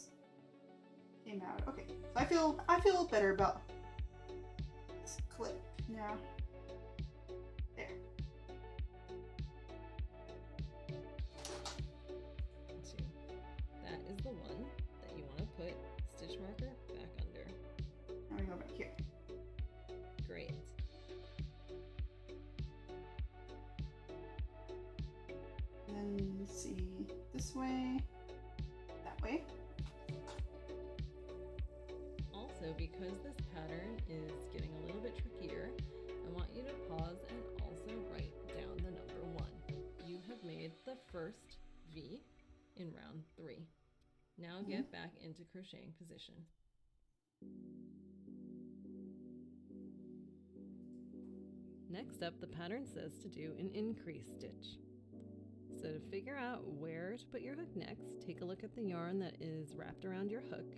came out. Okay, so I feel better about this clip now. There. 2. That is the one that you want to put stitch marker back under. Now we go back here. Great. And then let's see, this way, that way. Also, because this pattern is getting a little bit trickier, I want you to pause and also write down the number 1. You have made the first V in round 3. Now get back into crocheting position. Next up, the pattern says to do an increase stitch. So to figure out where to put your hook next, take a look at the yarn that is wrapped around your hook.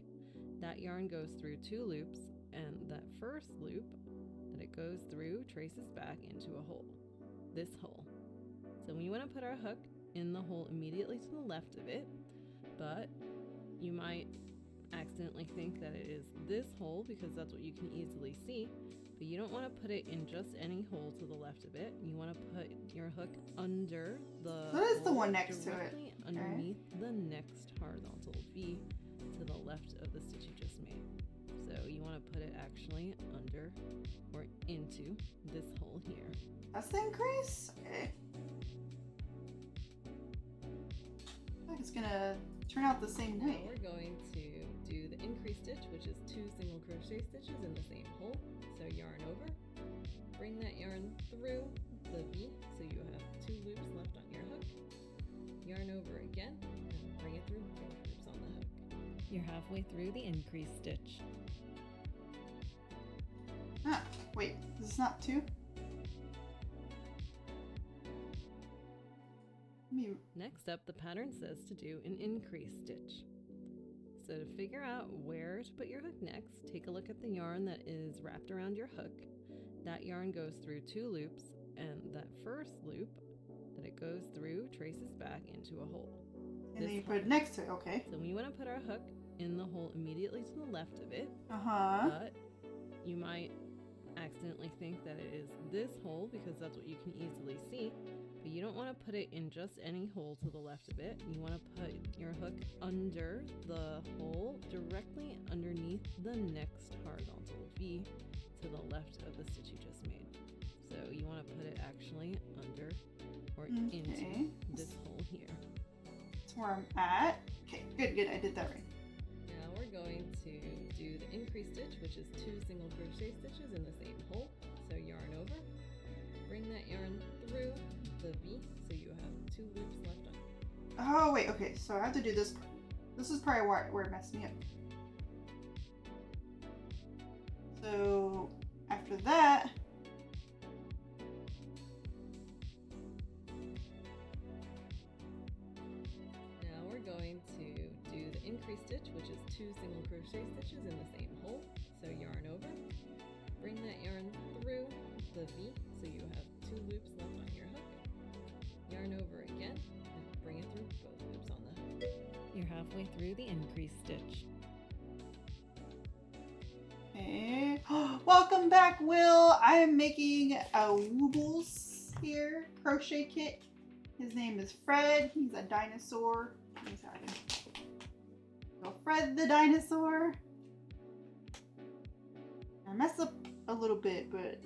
That yarn goes through 2 loops, and that first loop that it goes through traces back into a hole, this hole. So we want to put our hook in the hole immediately to the left of it, but you might accidentally think that it is this hole because that's what you can easily see, but you don't want to put it in just any hole to the left of it. You want to put your hook under the What is the one next to it? directly underneath the next horizontal V to the left of the stitch you just made. So you want to put it actually under or into this hole here. That's the increase? Okay. I think it's gonna turn out the same Now way. we're going to do the increase stitch, which is 2 single crochet stitches in the same hole. So yarn over, bring that yarn through the V so you have 2 loops left on your hook. Yarn over again and bring it through both loops on the hook. You're halfway through the increase stitch. Ah, wait, is this not 2? Next up, the pattern says to do an increase stitch. So to figure out where to put your hook next, take a look at the yarn that is wrapped around your hook. That yarn goes through 2 loops, and that first loop that it goes through traces back into a hole. And then you put it next to it, okay. So we want to put our hook in the hole immediately to the left of it. Uh-huh. But you might accidentally think that it is this hole because that's what you can easily see. But you don't want to put it in just any hole to the left of it. You want to put your hook under the hole, directly underneath the next horizontal V to the left of the stitch you just made. So you want to put it actually under or into this hole here. That's where I'm at. Okay, good, I did that right. Now we're going to do the increase stitch, which is 2 single crochet stitches in the same hole. So yarn over, bring that yarn through the V, so you have 2 loops left on. Oh, wait, okay, so I have to do this part. This is probably where it messed me up. So, after that, now we're going to do the increase stitch, which is 2 single crochet stitches in the same hole. So yarn over, bring that yarn through the V, so you have 2 loops left on your hook. Yarn over again, and bring it through both loops on the hook. You're halfway through the increase stitch. okay. Welcome back, Will. I am making a Woobles here crochet kit. His name is Fred. He's a dinosaur. So Fred the dinosaur. I messed up a little bit, but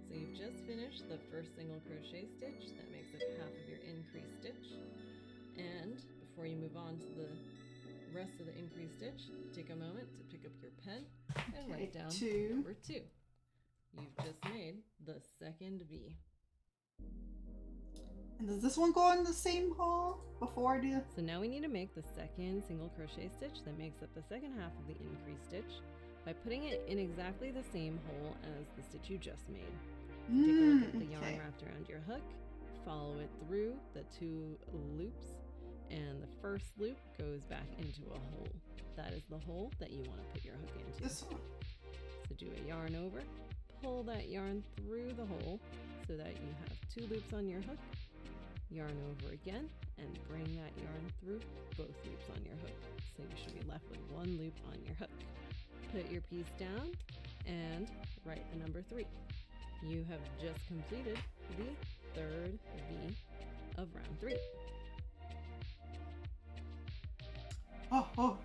So you've just finished the first single crochet stitch. That makes up half of your increase stitch. And before you move on to the rest of the increase stitch, take a moment to pick up your pen and write down number 2. You've just made the second V. and does this one go in the same hole before I do? So now we need to make the second single crochet stitch that makes up the second half of the increase stitch by putting it in exactly the same hole as the stitch you just made. Take a look at the yarn wrapped around your hook, follow it through the 2 loops, and the first loop goes back into a hole. That is the hole that you want to put your hook into. This one. So do a yarn over, pull that yarn through the hole so that you have 2 loops on your hook, yarn over again, and bring that yarn through both loops on your hook. So you should be left with 1 loop on your hook. Put your piece down and write the number 3. You have just completed the 3rd V of round 3. Oh,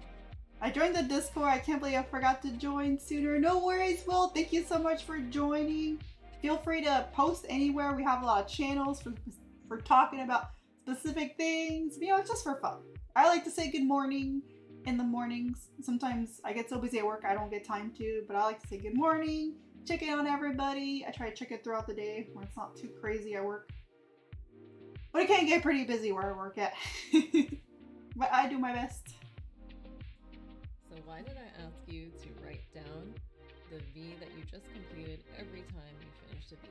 I joined the Discord. I can't believe I forgot to join sooner. No worries, Will. Thank you so much for joining. Feel free to post anywhere. We have a lot of channels for talking about specific things. You know, it's just for fun. I like to say good morning in the mornings. Sometimes I get so busy at work I don't get time to, but I like to say good morning, check in on everybody. I try to check it throughout the day when it's not too crazy at work. But it can get pretty busy where I work at. But I do my best. So why did I ask you to write down the V that you just completed every time you finished a V?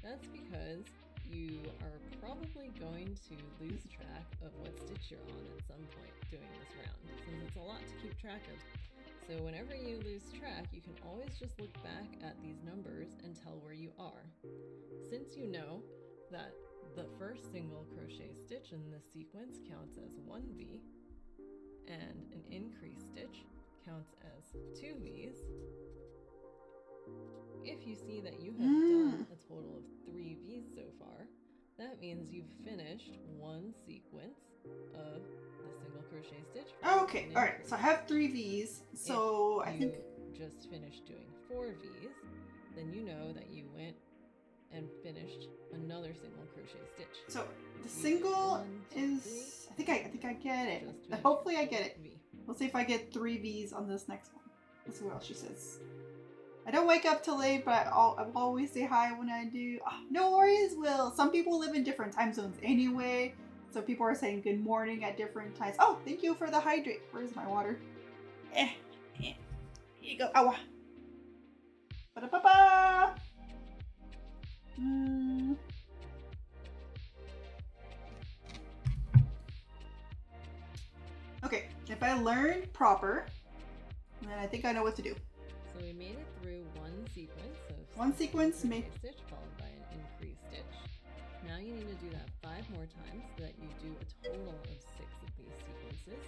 That's because you are probably going to lose track of what stitch you're on at some point doing this round, since it's a lot to keep track of. So whenever you lose track, you can always just look back at these numbers and tell where you are. Since you know that the first single crochet stitch in this sequence counts as 1 V, and an increase stitch counts as 2 V's, if you see that you have done a total of 3 V's so far, that means you've finished 1 sequence of the single crochet stitch. Okay, alright, so I have 3 V's, so I think just finished doing 4 V's, then you know that you went and finished another single crochet stitch. so the single is, I think I get it. Hopefully I get it. Let's see if I get 3 V's on this next one. Let's see what else she says. I don't wake up till late, but I always say hi when I do. Oh, no worries, Will. Some people live in different time zones anyway, So people are saying good morning at different times. Oh, thank you for the hydrate. Where's my water? Here you go. Ow. Ba-da-ba-ba. Okay, if I learn proper, then I think I know what to do. So we made it through one sequence of One sequence, crochet stitch followed by an increased stitch. Now you need to do that 5 more times so that you do a total of 6 of these sequences.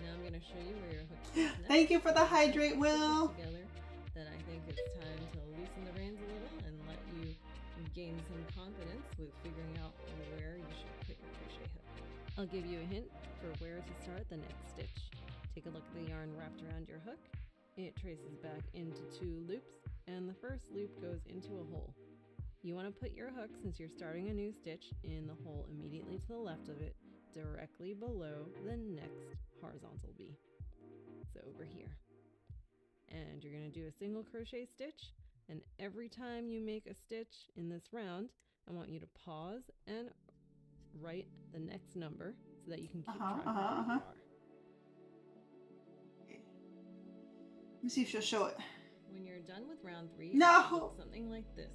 Now I'm going to show you where your hook is next. Thank you for the hydrate, Will. Together, then I think it's time to loosen the reins a little and let you gain some confidence with figuring out where you should put your crochet hook. I'll give you a hint for where to start the next stitch. Take a look at the yarn wrapped around your hook. It traces back into 2 loops, and the first loop goes into a hole. You want to put your hook, since you're starting a new stitch, in the hole immediately to the left of it, directly below the next horizontal V. So over here. And you're going to do a single crochet stitch, and every time you make a stitch in this round, I want you to pause and write the next number so that you can keep track of where you are. Let me see if she'll show it. When you're done with round 3, No! it'll look something like this.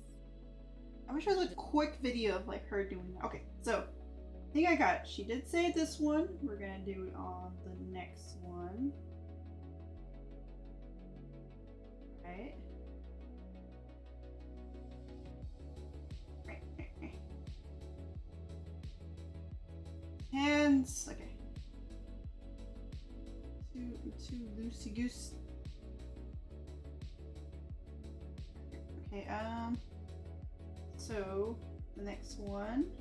I wish there was a quick video of like her doing that. Okay, so I think I got it. She did say this one. We're gonna do it on the next one. Right. Hands. Okay. Too loosey goose. Okay. So the next one,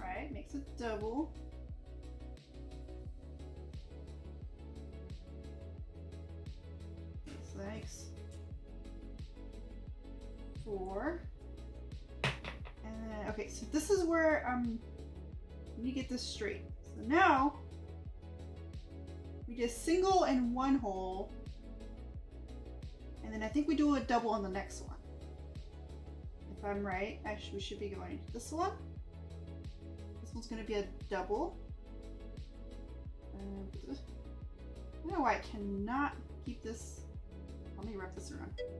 right, makes a double. Okay, so that makes 4. And then, okay, so this is where let me get this straight. So now we just single in one hole, and then I think we do a double on the next one. If I'm right, actually we should be going to this one. This one's going to be a double. I don't know why I cannot keep this. Let me wrap this around again.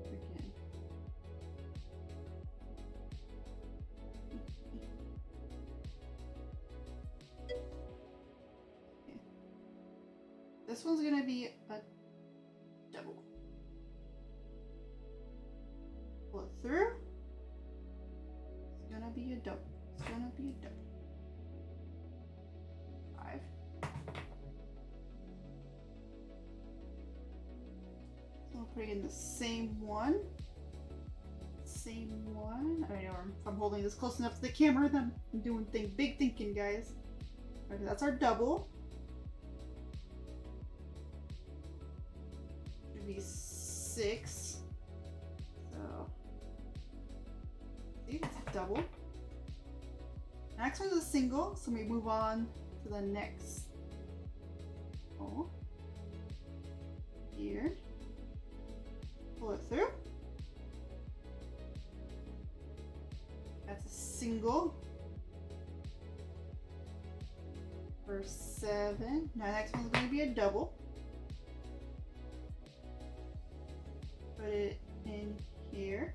Okay. This one's going to be a double. Pull it through. It's gonna be a double. It's gonna be a double. 5. So I'll put it in the same one. Same one. I know if I'm holding this close enough to the camera, then I'm doing big thinking, guys. Okay, that's our double. Should be 6. So see, it's a double. Next one's a single, so we move on to the next hole. Here. Pull it through. That's a single. For 7. Now next one's going to be a double. Put it in here.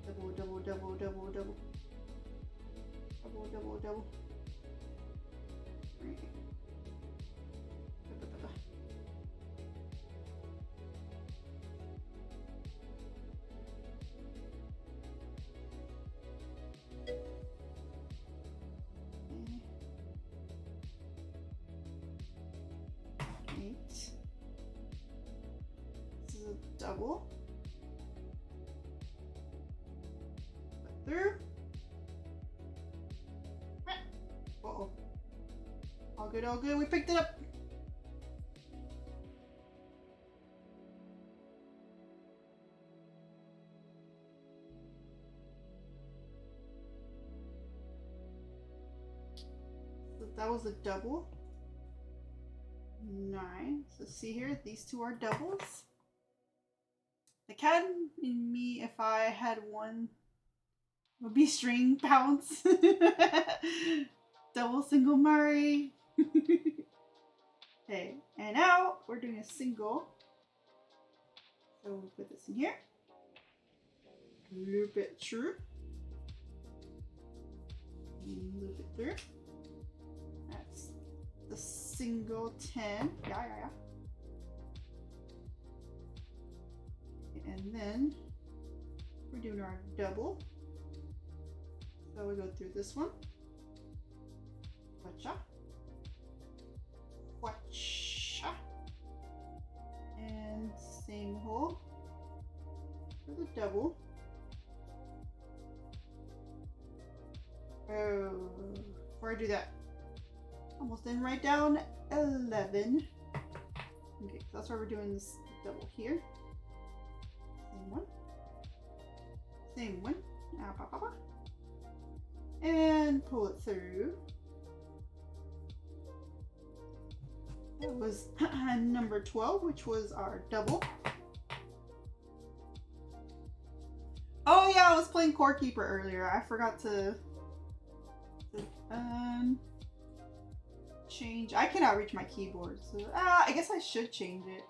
Double, double, double, double, double. Double, double, double. Right. This is a double. Put through. Uh-oh. All good, all good. We picked it up. So that was a double. 9. So see here, these two are doubles. The cat in me, if I had one Would be string bounce. Double single Murray. Okay, and now we're doing a single. So we'll put this in here. Loop it through. Loop it through. That's the single 10. Yeah. And then we're doing our double. So we go through this one. Watcha. Watcha. And same hole for the double. Oh, before I do that, almost didn't write down 11. Okay, so that's why we're doing this double here. Same one. Same one. And pull it through. That was number 12, which was our double. Oh yeah, I was playing Core Keeper earlier. I forgot to change. I cannot reach my keyboard, so I guess I should change it.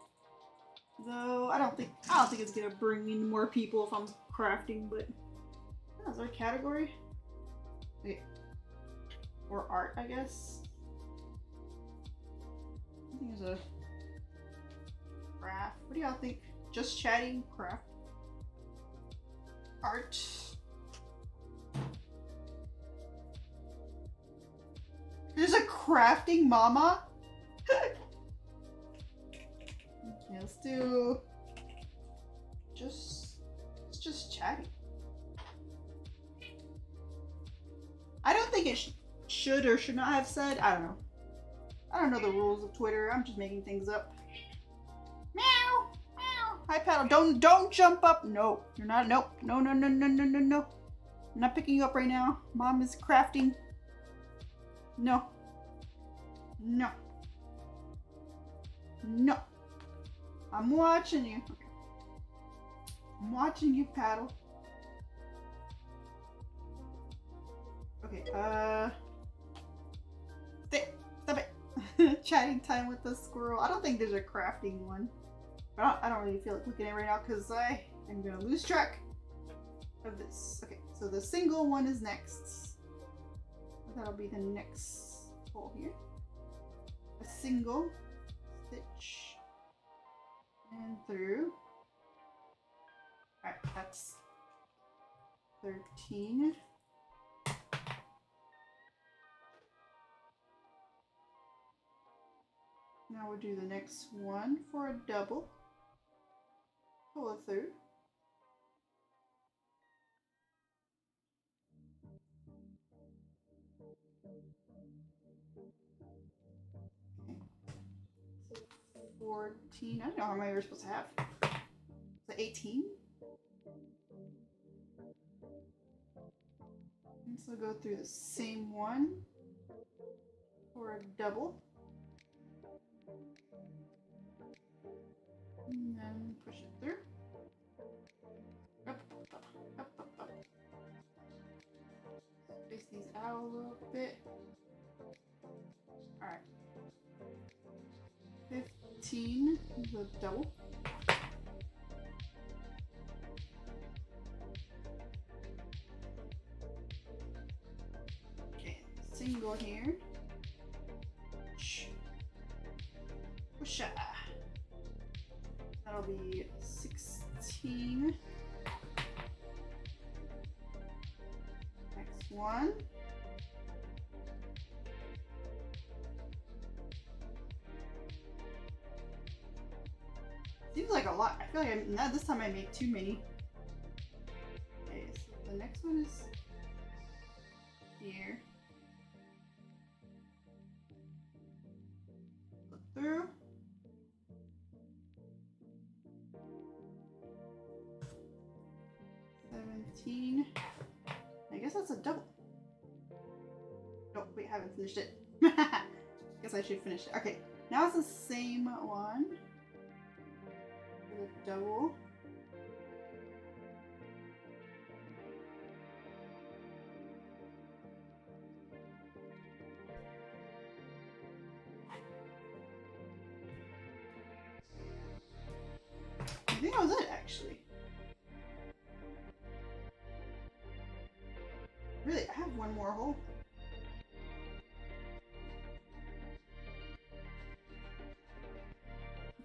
Though I don't think it's gonna bring in more people if I'm crafting. But that's our category. Okay. Or art, I guess. I think there's a craft. What do y'all think? Just chatting, craft, art. There's a crafting mama. Okay, let's do just chatting. I don't think it should or should not have said. I don't know. I don't know the rules of Twitter. I'm just making things up. Meow, meow. Hi, Paddle. Don't jump up. No, you're not. Nope. No. I'm not picking you up right now. Mom is crafting. No. I'm watching you. Okay. I'm watching you, Paddle. Okay, stop it. Chatting time with the squirrel. I don't think there's a crafting one. But I don't really feel like looking at it right now because I am going to lose track of this. Okay, so the single one is next. That'll be the next hole here. A single stitch and through. Alright, that's 13. Now we'll do the next one for a double. Pull it through. Okay. So 14. I don't know how many you're supposed to have. Is it 18? And so go through the same one for a double. And then push it through. Up. Space these out a little bit. Alright. 15 is a double. Okay, single here. Push. That'll be 16. Next one. Seems like a lot. I feel like this time I made too many. Okay, so the next one is here. Look through. I guess that's a double. Oh, wait, I haven't finished it. Guess I should finish it. Okay, now it's the same one. The double. Really, I have one more hole.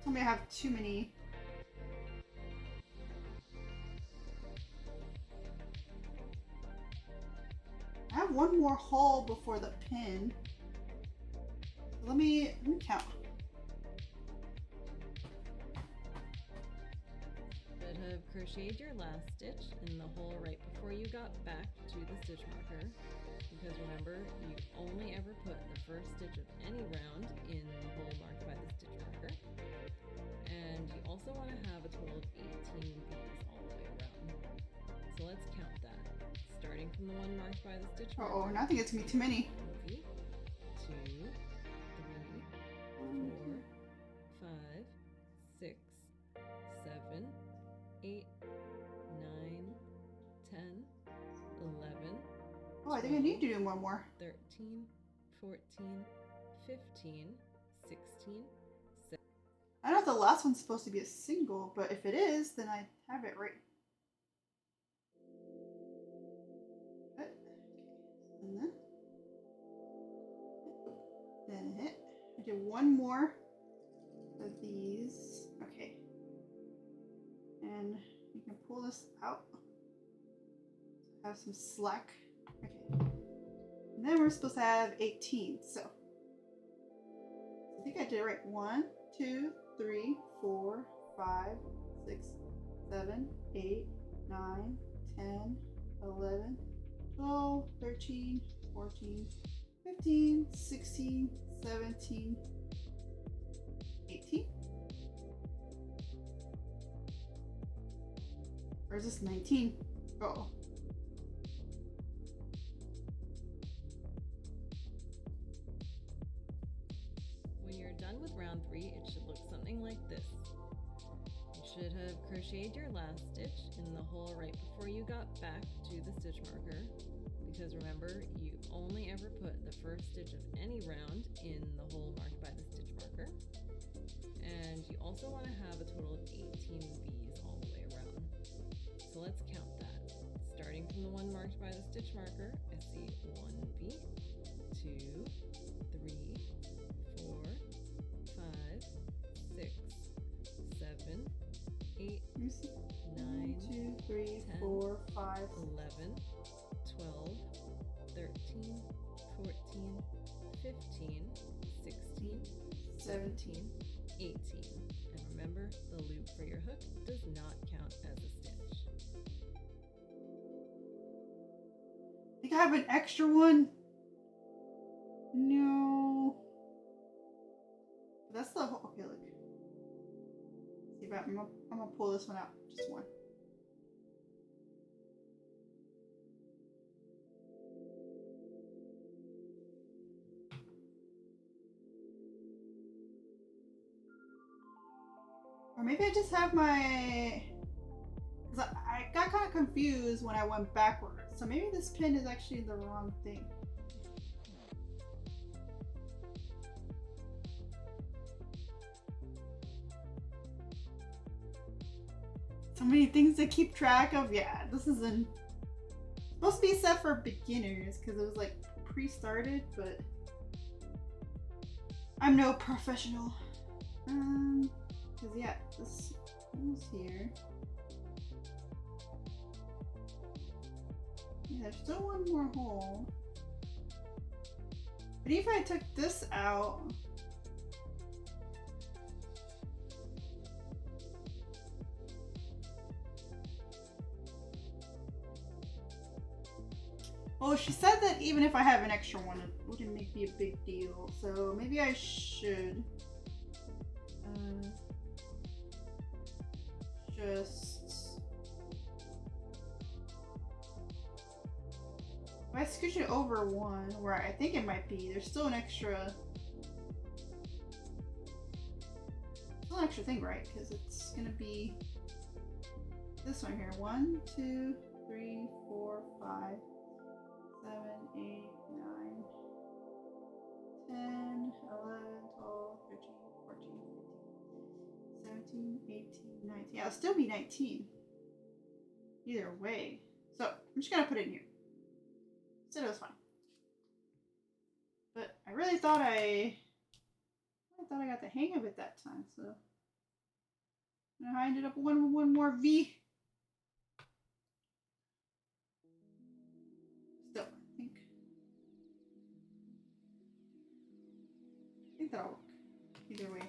Tell me I have too many. I have one more hole before the pin. Let me count. Should have crocheted your last stitch in the hole right before you got back to the stitch marker, because remember, you only ever put the first stitch of any round in the hole marked by the stitch marker. And you also want to have a total of 18 bees all the way around. So let's count that. Starting from the one marked by the stitch marker. Oh, now I think it's gonna be too many. 2, 3, 4, 5, 6, 7, 8, 9, 10, 11. Oh, I think I need to do one more. 13, 14, 15, 16, 17. I don't know if the last one's supposed to be a single, but if it is, then I have it right. And then hit. I did one more of these. Okay. And you can pull this out. Have some slack. Okay. And then we're supposed to have 18. So I think I did it right. 1, 2, 3, 4, 5, 6, 7, 8, 9, 10, 11, 12, 13, 14, 15, 16, 17, 18. Or is this 19? Oh. When you're done with round 3, it should look something like this. You should have crocheted your last stitch in the hole right before you got back to the stitch marker, because remember, you only ever put the first stitch of any round in the hole marked by the stitch marker. And you also want to have a total of 18 bees all the way around. So let's count that. Starting from the one marked by the stitch marker, I see 1 bee, 2, 3, 4, 5, 6, 7, 8, 9, 2, 3, 10, 4, 5, 11, 12, 13, 14, 15, 16, 17, 18. And remember, the loop for your hook does not count as a stitch. I think I have an extra one. No. That's the whole. Okay, look. See if I'm gonna pull this one out. Just one. Or maybe I just have my. Because I got kind of confused when I went backwards. So maybe this pin is actually the wrong thing. So many things to keep track of. Yeah, this isn't supposed to be set for beginners because it was like pre-started, but I'm no professional. Because yeah, this is here. Yeah, there's still one more hole. But if I took this out, well, she said that even if I have an extra one, it wouldn't make me a big deal. So maybe I should just. If I scooch it over one, where I think it might be, there's still an extra. Still an extra thing, right? Because it's gonna be this one here. 1, 2, 3, 4, 5, 7, 8, 9, 10, 11, 12, 13, 14, 15, 17, 18, 19. Yeah, it'll still be 19. Either way. So I'm just gonna put it in here. Still, it was fun. But I really thought I got the hang of it that time, so I ended up one more V. Still, I think that'll work. Either way.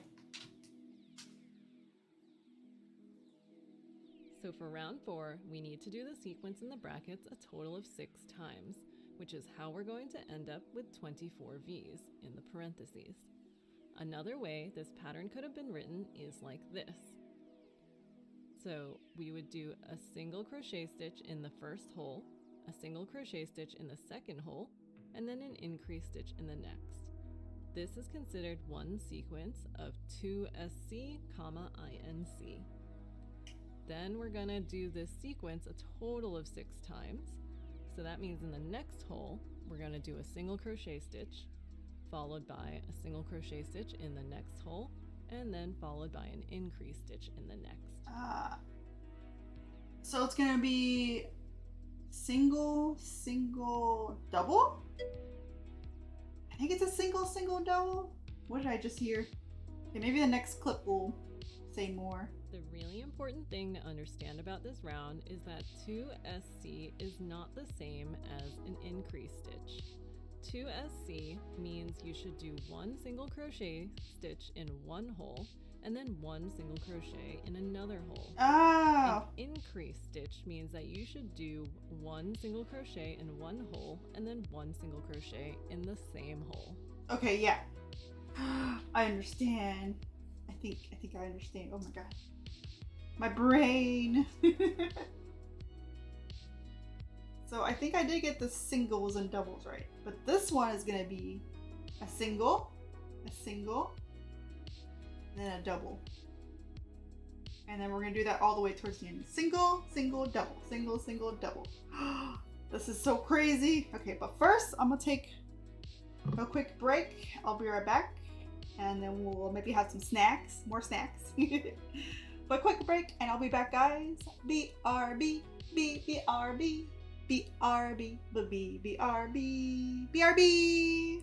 So for round 4, we need to do the sequence in the brackets a total of 6 times, which is how we're going to end up with 24 V's in the parentheses. Another way this pattern could have been written is like this. So we would do a single crochet stitch in the first hole, a single crochet stitch in the second hole, and then an increase stitch in the next. This is considered one sequence of 2 SC, INC. Then we're gonna do this sequence a total of 6 times. So that means in the next hole, we're gonna do a single crochet stitch, followed by a single crochet stitch in the next hole, and then followed by an increase stitch in the next. So it's gonna be single, single, double? I think it's a single, single, double. What did I just hear? Okay, maybe the next clip will say more. The really important thing to understand about this round is that 2SC is not the same as an increase stitch. 2SC means you should do one single crochet stitch in one hole and then one single crochet in another hole. Oh! An increase stitch means that you should do one single crochet in one hole and then one single crochet in the same hole. Okay, yeah. I understand. I think I understand. Oh my god. My brain. So I think I did get the singles and doubles right. But this one is gonna be a single, then a double. And then we're gonna do that all the way towards the end. Single, single, double, single, single, double. This is so crazy. Okay, but first I'm gonna take a quick break. I'll be right back. And then we'll maybe have some snacks, more snacks. But quick break and I'll be back, guys. BRB, BRB, BRB, BRB, BRB.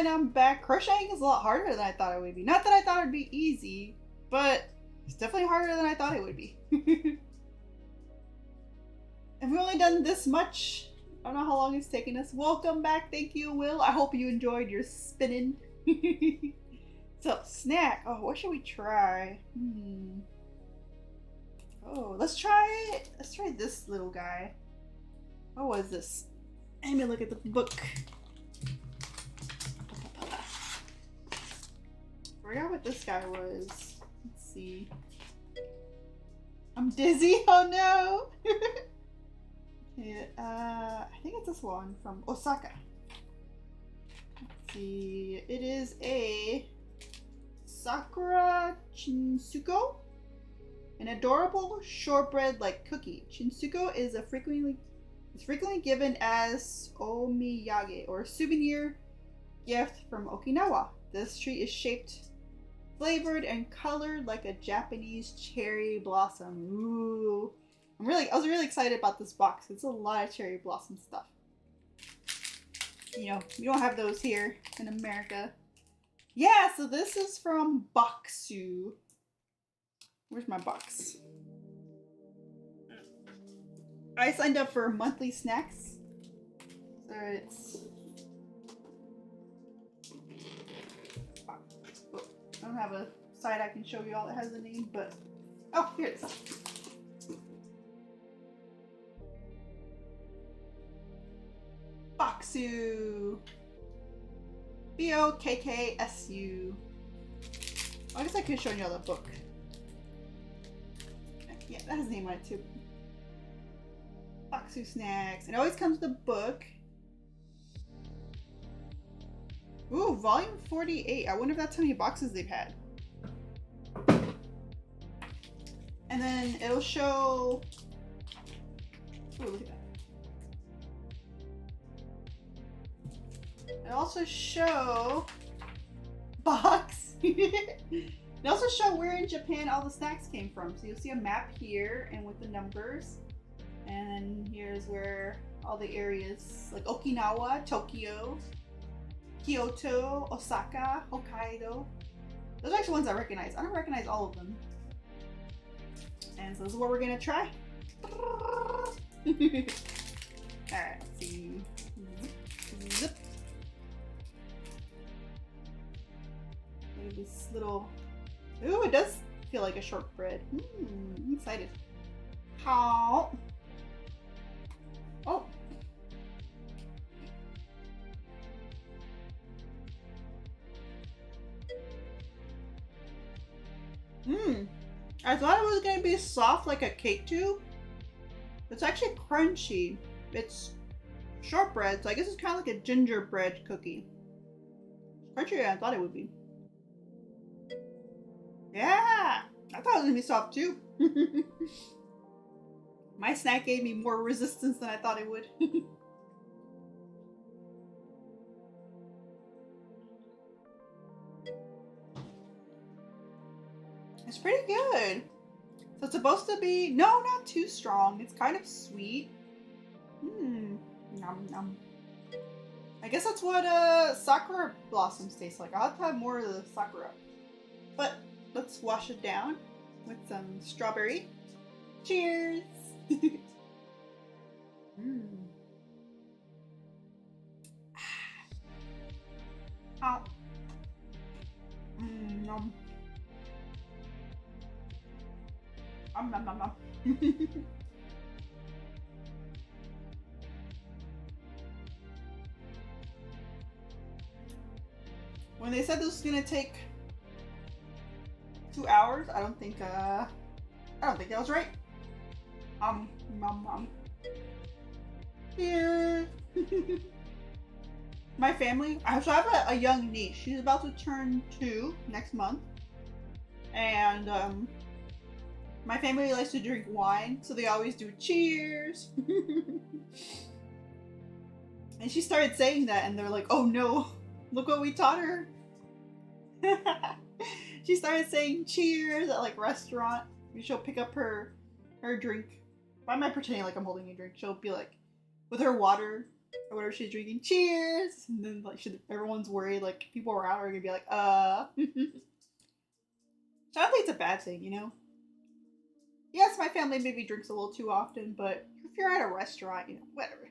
and I'm back. Crocheting is a lot harder than I thought it would be. Not that I thought it would be easy, but it's definitely harder than I thought it would be. And we've only done this much. I don't know how long it's taken us. Welcome back. Thank you, Will. I hope you enjoyed your spinning. So, snack. Oh, what should we try? Oh, let's try this little guy. What was this? Let me look at the book. I forgot what this guy was. Let's see. I'm dizzy. Oh no. Yeah, I think it's this one from Osaka. Let's see. It is a Sakura Chinsuko, an adorable shortbread-like cookie. Chinsuko is frequently given as omiyage or souvenir gift from Okinawa. This treat is shaped, flavored, and colored like a Japanese cherry blossom. Ooh. I was really excited about this box. It's a lot of cherry blossom stuff. You know, we don't have those here in America. Yeah, so this is from Boxu. Where's my box? I signed up for monthly snacks. So it's... Oh, I don't have a site I can show you all that has the name, but... Oh, here it is. Boxu. Bokksu. I guess I could show you all the book. Yeah, that has a name on it too. Boxu snacks. It always comes with a book. Ooh, volume 48. I wonder if that's how many boxes they've had. And then it'll show... Ooh, look at that. It also show box. It also show where in Japan all the snacks came from. So you'll see a map here and with the numbers. And here's where all the areas like Okinawa, Tokyo, Kyoto, Osaka, Hokkaido. Those are actually ones I recognize. I don't recognize all of them. And so this is what we're gonna try. Alright, let's see. Zip. This little... Ooh, it does feel like a shortbread. I'm excited. How? Oh. I thought it was going to be soft like a cake too. It's actually crunchy. It's shortbread, so I guess it's kind of like a gingerbread cookie. Crunchier than I thought it would be. Yeah! I thought it was going to be soft too. My snack gave me more resistance than I thought it would. It's pretty good. So it's supposed to be, no, not too strong. It's kind of sweet. Nom nom. I guess that's what sakura blossoms taste like. I'll have to have more of the sakura. But let's wash it down with some strawberry. Cheers! Oh. Nom. Nom nom nom. When they said this was gonna take 2 hours, I don't think that was right. Nom. Here. My family, so I have a young niece. She's about to turn 2 next month. And my family likes to drink wine, so they always do cheers. And she started saying that, and they're like, oh no, look what we taught her. She started saying cheers at like restaurant. She'll pick up her drink. Why am I pretending like I'm holding a drink? She'll be like, with her water, or whatever she's drinking. Cheers! And then like everyone's worried, like people around are gonna be like, So I don't think it's a bad thing, you know? Yes, my family maybe drinks a little too often, but if you're at a restaurant, you know, whatever.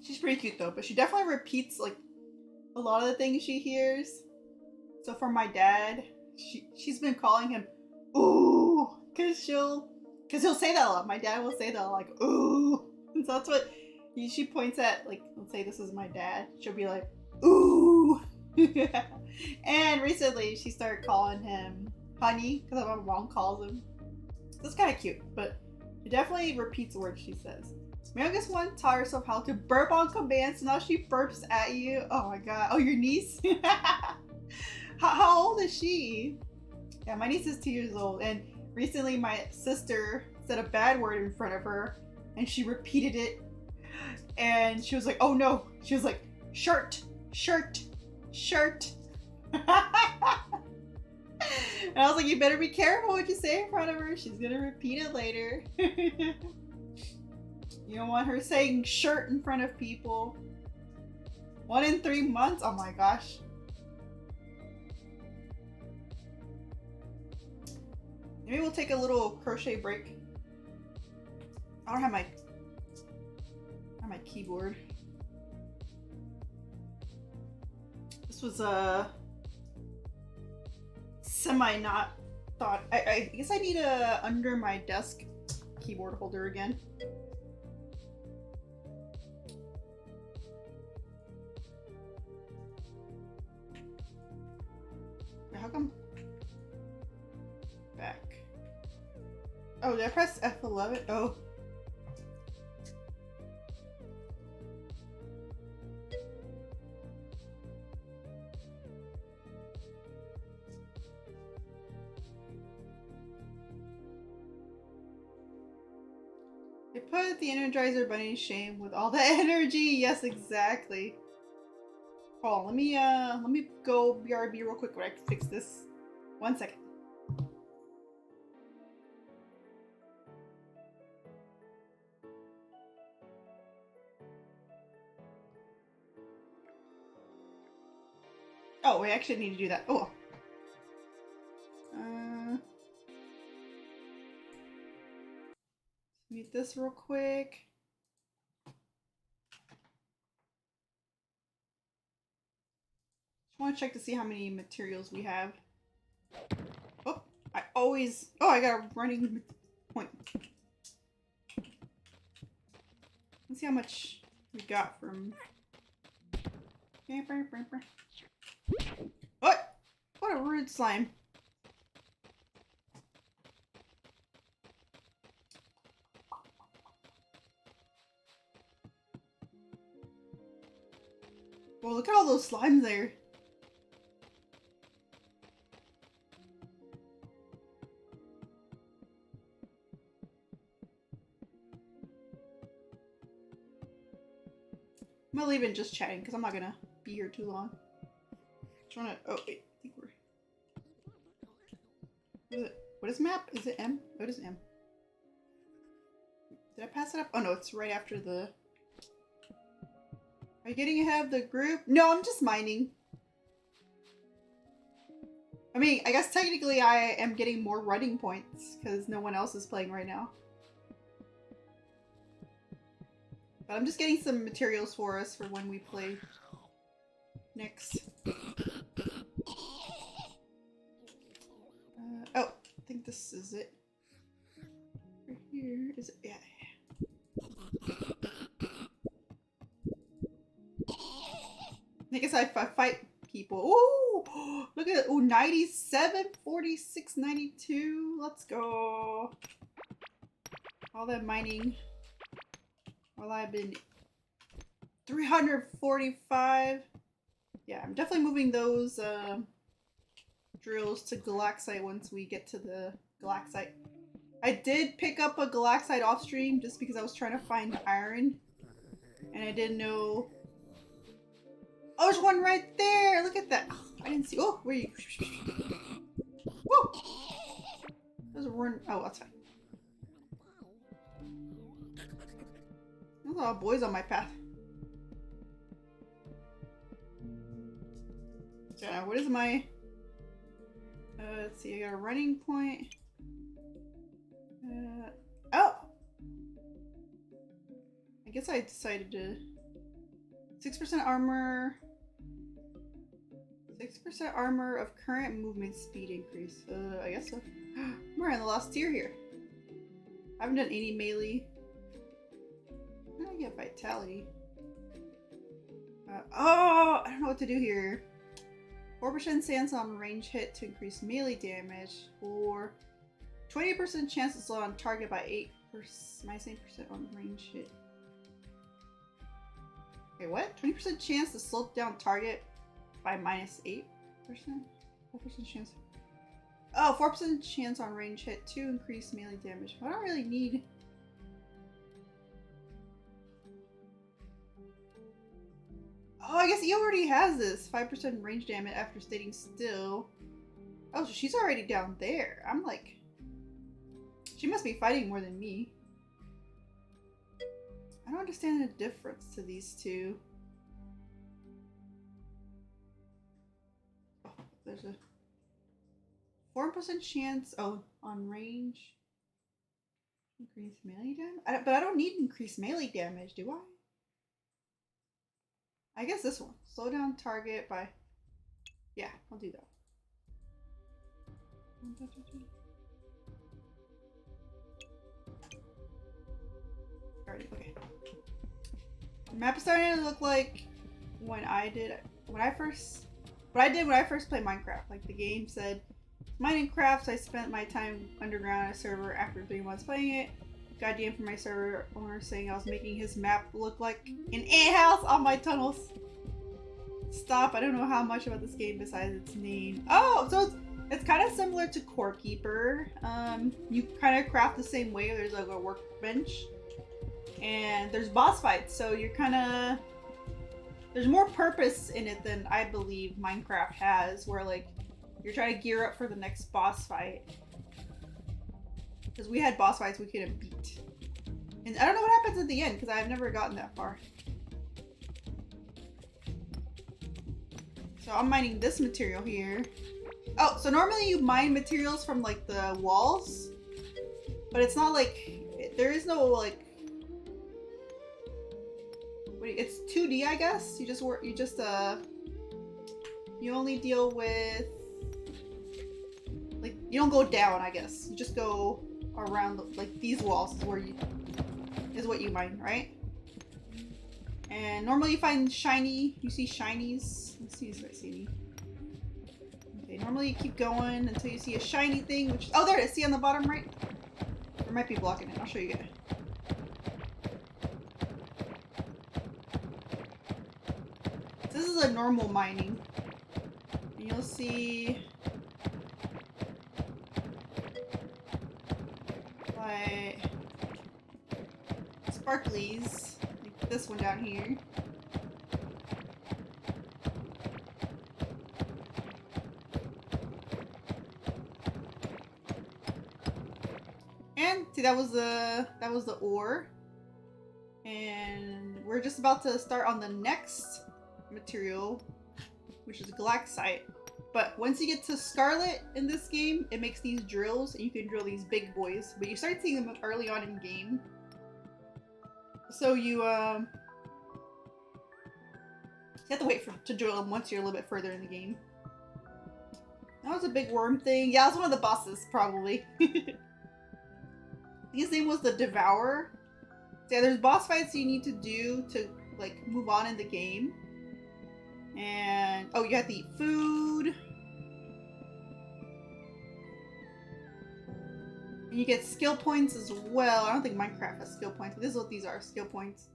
She's pretty cute though, but she definitely repeats like a lot of the things she hears. So for my dad, she's been calling him ooh, cause he'll say that a lot. My dad will say that like ooh, and so that's what she points at. Like, let's say this is my dad, she'll be like ooh. And recently she started calling him honey because my mom calls him. That's kind of cute, but she definitely repeats the words she says. My youngest one taught herself how to burp on command, so now she burps at you. Oh my god. Oh, your niece? How old is she? Yeah, my niece is 2 years old, and recently my sister said a bad word in front of her, and she repeated it, and she was like, oh no. She was like, shirt, shirt, shirt. And I was like, you better be careful what you say in front of her. She's gonna repeat it later. You don't want her saying shirt in front of people. 1 in 3 months? Oh my gosh. Maybe we'll take a little crochet break. I don't have my keyboard. This was a semi-not thought. I guess I need a under my desk keyboard holder again. How come? Back. Oh, did I press F11? Oh. They put the Energizer Bunny to shame with all the energy. Yes, exactly. Hold on, let me go BRB real quick where I can fix this. 1 second. Oh, we actually need to do that. Oh. Mute this real quick. I want to check to see how many materials we have. Oh, I got a running point. Let's see how much we got from. What? What a rude slime. Well, look at all those slimes there. I'm gonna leave it just chatting because I'm not gonna be here too long. Just wanna. Oh wait, I think we're. What is it? What is map? Is it M? What is M? Did I pass it up? Oh no, it's right after the. Are you getting ahead of the group? No, I'm just mining. I mean, I guess technically I am getting more running points because no one else is playing right now. But I'm just getting some materials for us for when we play next. Oh, I think this is it. Right here. Is it? Yeah. I guess I fight people. Ooh! Look at it. Ooh, 97, 46, 92. Let's go. All that mining. Well, I've been 345. Yeah, I'm definitely moving those drills to Galaxite once we get to the Galaxite. I did pick up a Galaxite off stream just because I was trying to find iron. And I didn't know. Oh, there's one right there! Look at that! Oh, I didn't see. Oh, where are you? Whoa! There's a run. Oh, that's fine. There's all boys on my path. So what is my... let's see, I got a running point. Oh! I guess I decided to... 6% armor... 6% armor of current movement speed increase. I guess so. We're in the last tier here. I haven't done any melee. How do I get vitality? Oh! I don't know what to do here. 4% chance on range hit to increase melee damage, or 20% chance to slow on target by 8%, minus 8% on range hit. Okay, what? 20% chance to slow down target by minus 8%? 4% chance. Oh, 4% chance on range hit to increase melee damage. I don't really need... Oh, I guess he already has this. 5% range damage after staying still. Oh, so she's already down there. I'm like... She must be fighting more than me. I don't understand the difference to these two. Oh, there's a... 4% chance... Oh, on range. Increase melee damage? But I don't need increased melee damage, do I? I guess this one. Slow down target by... Yeah, I'll do that. Alright, okay. The map is starting to look like when I first played Minecraft. Like the game said, Minecraft, so I spent my time underground on a server after 3 months playing it. Goddamn for my server owner saying I was making his map look like an anthouse on my tunnels. Stop, I don't know how much about this game besides its name. Oh, so it's kind of similar to Core Keeper. You kind of craft the same way. There's like a workbench. And there's boss fights, so you're kind of... There's more purpose in it than I believe Minecraft has, where like you're trying to gear up for the next boss fight. Because we had boss fights we couldn't beat. And I don't know what happens at the end, because I've never gotten that far. So I'm mining this material here. Oh, so normally you mine materials from like the walls. But it's not like... There is no like... It's 2D, I guess. You only deal with... Like, you don't go down, I guess. You just go around, like, these walls is where you... is what you mine, right? And normally you find shiny... You see shinies. Let's see if I see any. Okay, normally you keep going until you see a shiny thing, which... Oh, there it is! See on the bottom right? There might be blocking it. I'll show you again. This is a normal mining. And you'll see... like... sparklies. Like this one down here. And see, that was the ore. And we're just about to start on the next material, which is glaxite. But once you get to Scarlet in this game, it makes these drills, and you can drill these big boys. But you start seeing them early on in game. So you have to wait to drill them once you're a little bit further in the game. That was a big worm thing. Yeah, it was one of the bosses, probably. His name was the Devourer. So yeah, there's boss fights you need to do to like move on in the game. And oh, you have to eat food. And you get skill points as well. I don't think Minecraft has skill points, but this is what these are, skill points.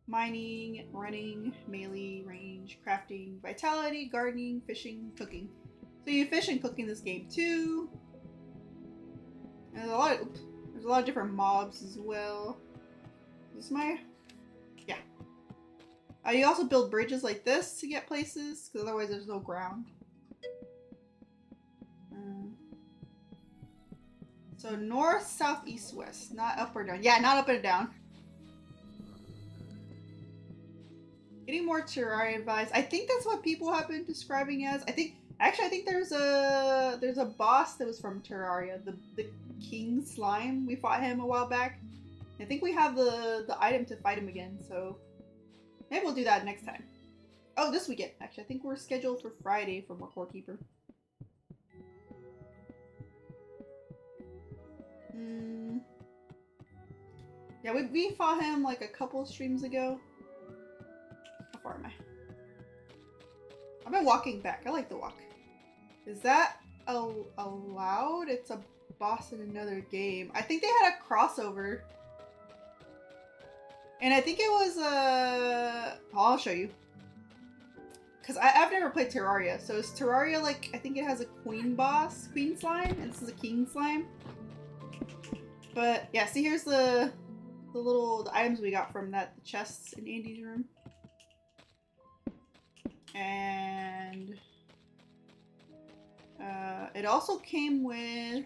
Mining, running, melee, range, crafting, vitality, gardening, fishing, cooking. So you fish and cook in this game too. And there's a lot of different mobs as well. Is this my... Yeah. You also build bridges like this to get places, because otherwise there's no ground. So north, south, east, west. Not up or down. Yeah, not up and down. Getting more Terraria vibes. I think that's what people have been describing as. I think there's a boss that was from Terraria, the King Slime. We fought him a while back. I think we have the item to fight him again, so maybe we'll do that next time. Oh, this weekend actually. I think we're scheduled for Friday for more Core Keeper. Yeah, we fought him like a couple streams ago. How far am I? I've been walking back. I like the walk. Is that allowed? It's a boss in another game. I think they had a crossover. And I think it was I'll show you. Because I've never played Terraria. So is Terraria like, I think it has a queen boss, queen slime, and this is a king slime. But yeah, see here's the items we got from the chests in Andy's room. And it also came with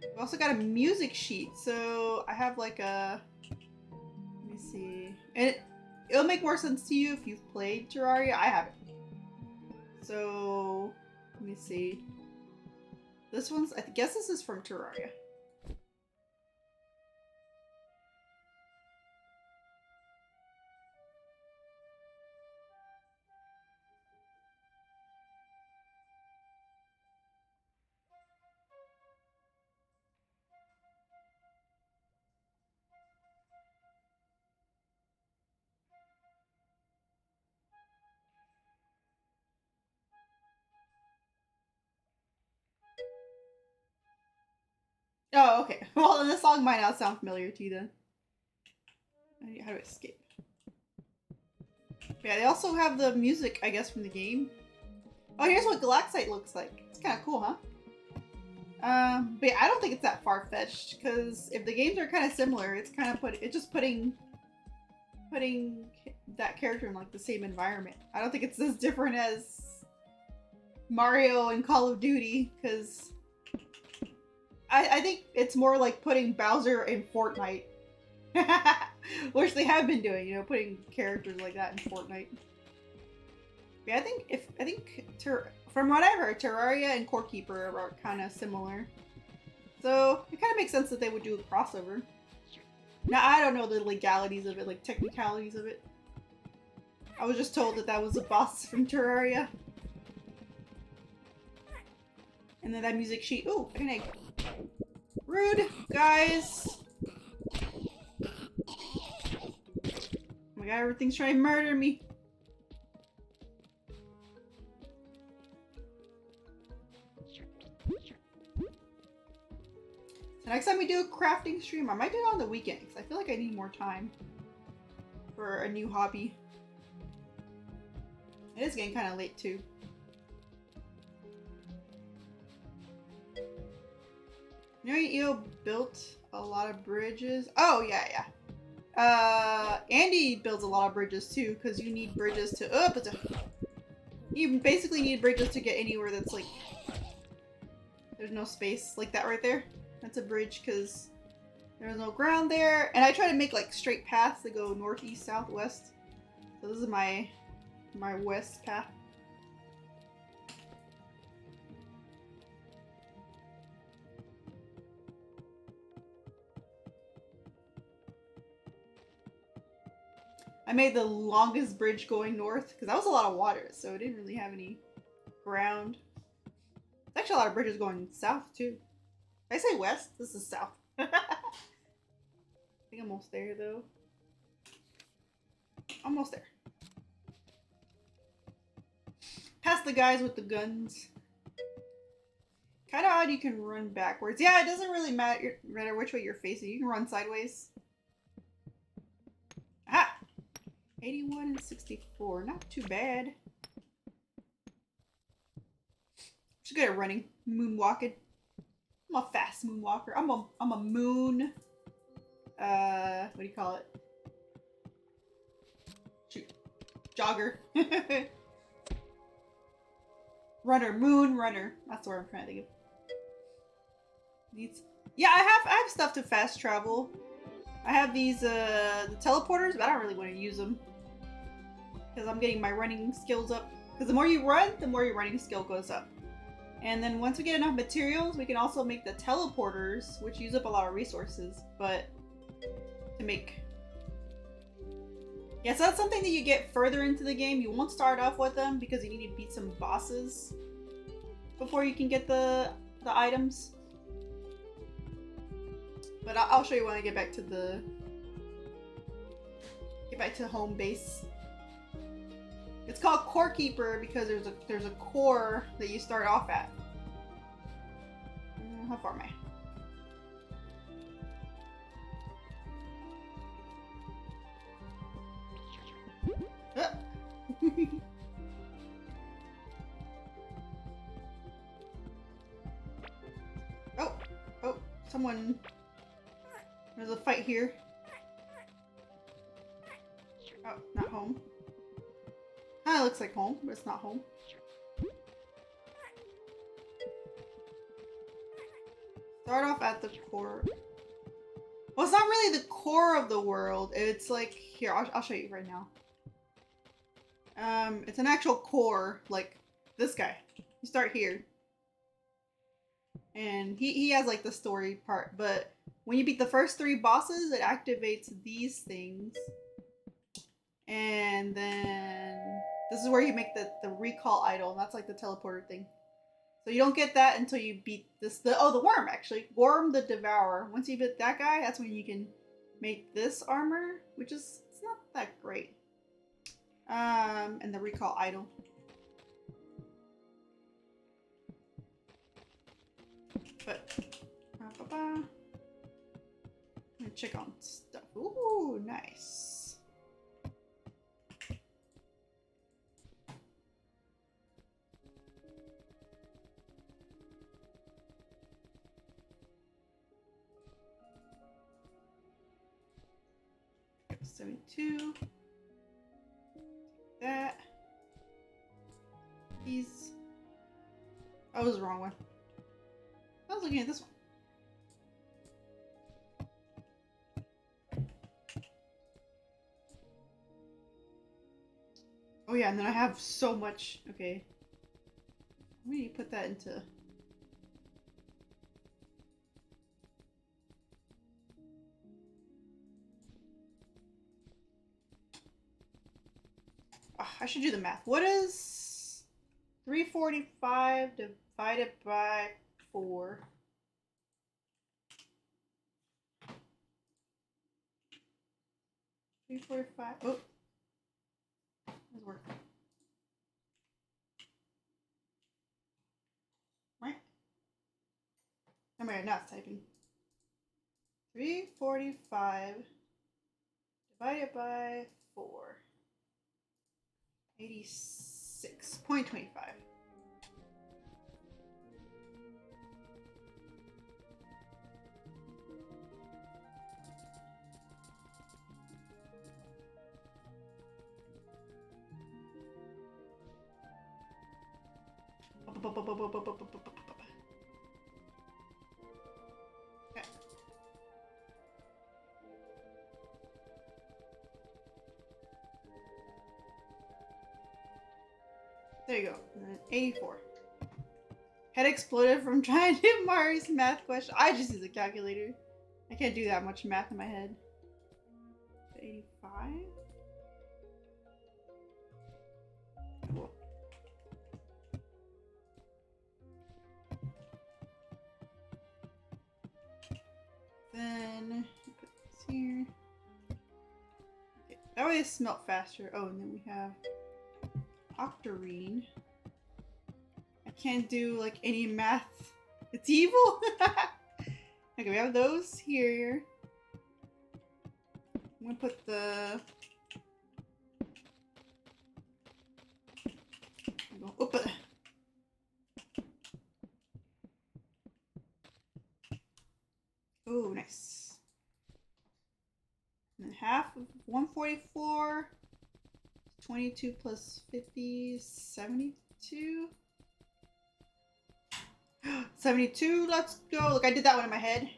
we also got a music sheet, so I have like a, let me see, and it'll make more sense to you if you've played Terraria. I haven't, so let me see. This one's, I guess this is from Terraria. Oh, okay. Well, then this song might not sound familiar to you then. How to escape. Yeah, they also have the music, I guess, from the game. Oh, here's what Galaxite looks like. It's kind of cool, huh? But yeah, I don't think it's that far-fetched, because if the games are kind of similar, it's kind of putting that character in like the same environment. I don't think it's as different as Mario and Call of Duty, because I think it's more like putting Bowser in Fortnite. Which they have been doing, you know, putting characters like that in Fortnite. Yeah, I think from what I've heard, Terraria and Core Keeper are kind of similar. So it kind of makes sense that they would do a crossover. Now, I don't know the legalities of it, like technicalities of it. I was just told that was a boss from Terraria. And then that music sheet. Ooh, an egg. Rude, guys. Oh my god, everything's trying to murder me. So next time we do a crafting stream, I might do it on the weekend because I feel like I need more time for a new hobby. It is getting kind of late too. You know, you built a lot of bridges. Oh yeah, yeah. Andy builds a lot of bridges too, because you need bridges to. You basically need bridges to get anywhere that's like there's no space, like that right there. That's a bridge because there's no ground there, and I try to make like straight paths that go north, east, south, west. So this is my west path. I made the longest bridge going north because that was a lot of water, so it didn't really have any ground. There's actually a lot of bridges going south too. Did I say west? This is south. I think I'm almost there though. Almost there. Past the guys with the guns. Kind of odd you can run backwards. Yeah, it doesn't really matter which way you're facing. You can run sideways. Aha! 81 and 64. Not too bad. She's good at running. Moonwalking. I'm a fast moonwalker. I'm a moon. What do you call it? Shoot. Jogger. Runner. Moon runner. That's what I'm trying to think of. Yeah, I have stuff to fast travel. I have these the teleporters, but I don't really want to use them because I'm getting my running skills up. Because the more you run, the more your running skill goes up. And then once we get enough materials, we can also make the teleporters, which use up a lot of resources. But to make, yeah, so that's something that you get further into the game. You won't start off with them because you need to beat some bosses before you can get the items. But I'll show you when I get back to home base. It's called Core Keeper because there's a core that you start off at. How far am I? Oh, someone. There's a fight here. Oh, not home. Kinda looks like home, but it's not home. Start off at the core. Well, it's not really the core of the world. It's like, here, I'll show you right now. It's an actual core, like this guy. You start here. And he has like the story part, but when you beat the first 3 bosses, it activates these things. And then this is where you make the recall idol, and that's like the teleporter thing. So you don't get that until you beat the worm actually. Worm the Devourer. Once you beat that guy, that's when you can make this armor, which is it's not that great. And the recall idol. But I'm gonna check on stuff. Ooh, nice. Okay, 72. That. These. Oh, it was the wrong one. I was looking at this one. Oh yeah, and then I have so much. Okay. We need to put that into... I should do the math. What is 345 divided by 4? Oh, doesn't work. Right? Oh my god, now it's typing. 345 divided by 4. 86.25. Okay. There you go. 84. Head exploded from trying to do Mari's math question. I just use a calculator. I can't do that much math in my head. 85? Cool. Then put this here. Okay, that way it smelt faster. Oh, and then we have octarine. I can't do like any math. It's evil. Okay, we have those here. I'm gonna put the. Oop. Oh, nice. And then half of 144. 22 plus 50, 72. 72, let's go. Look, I did that one in my head.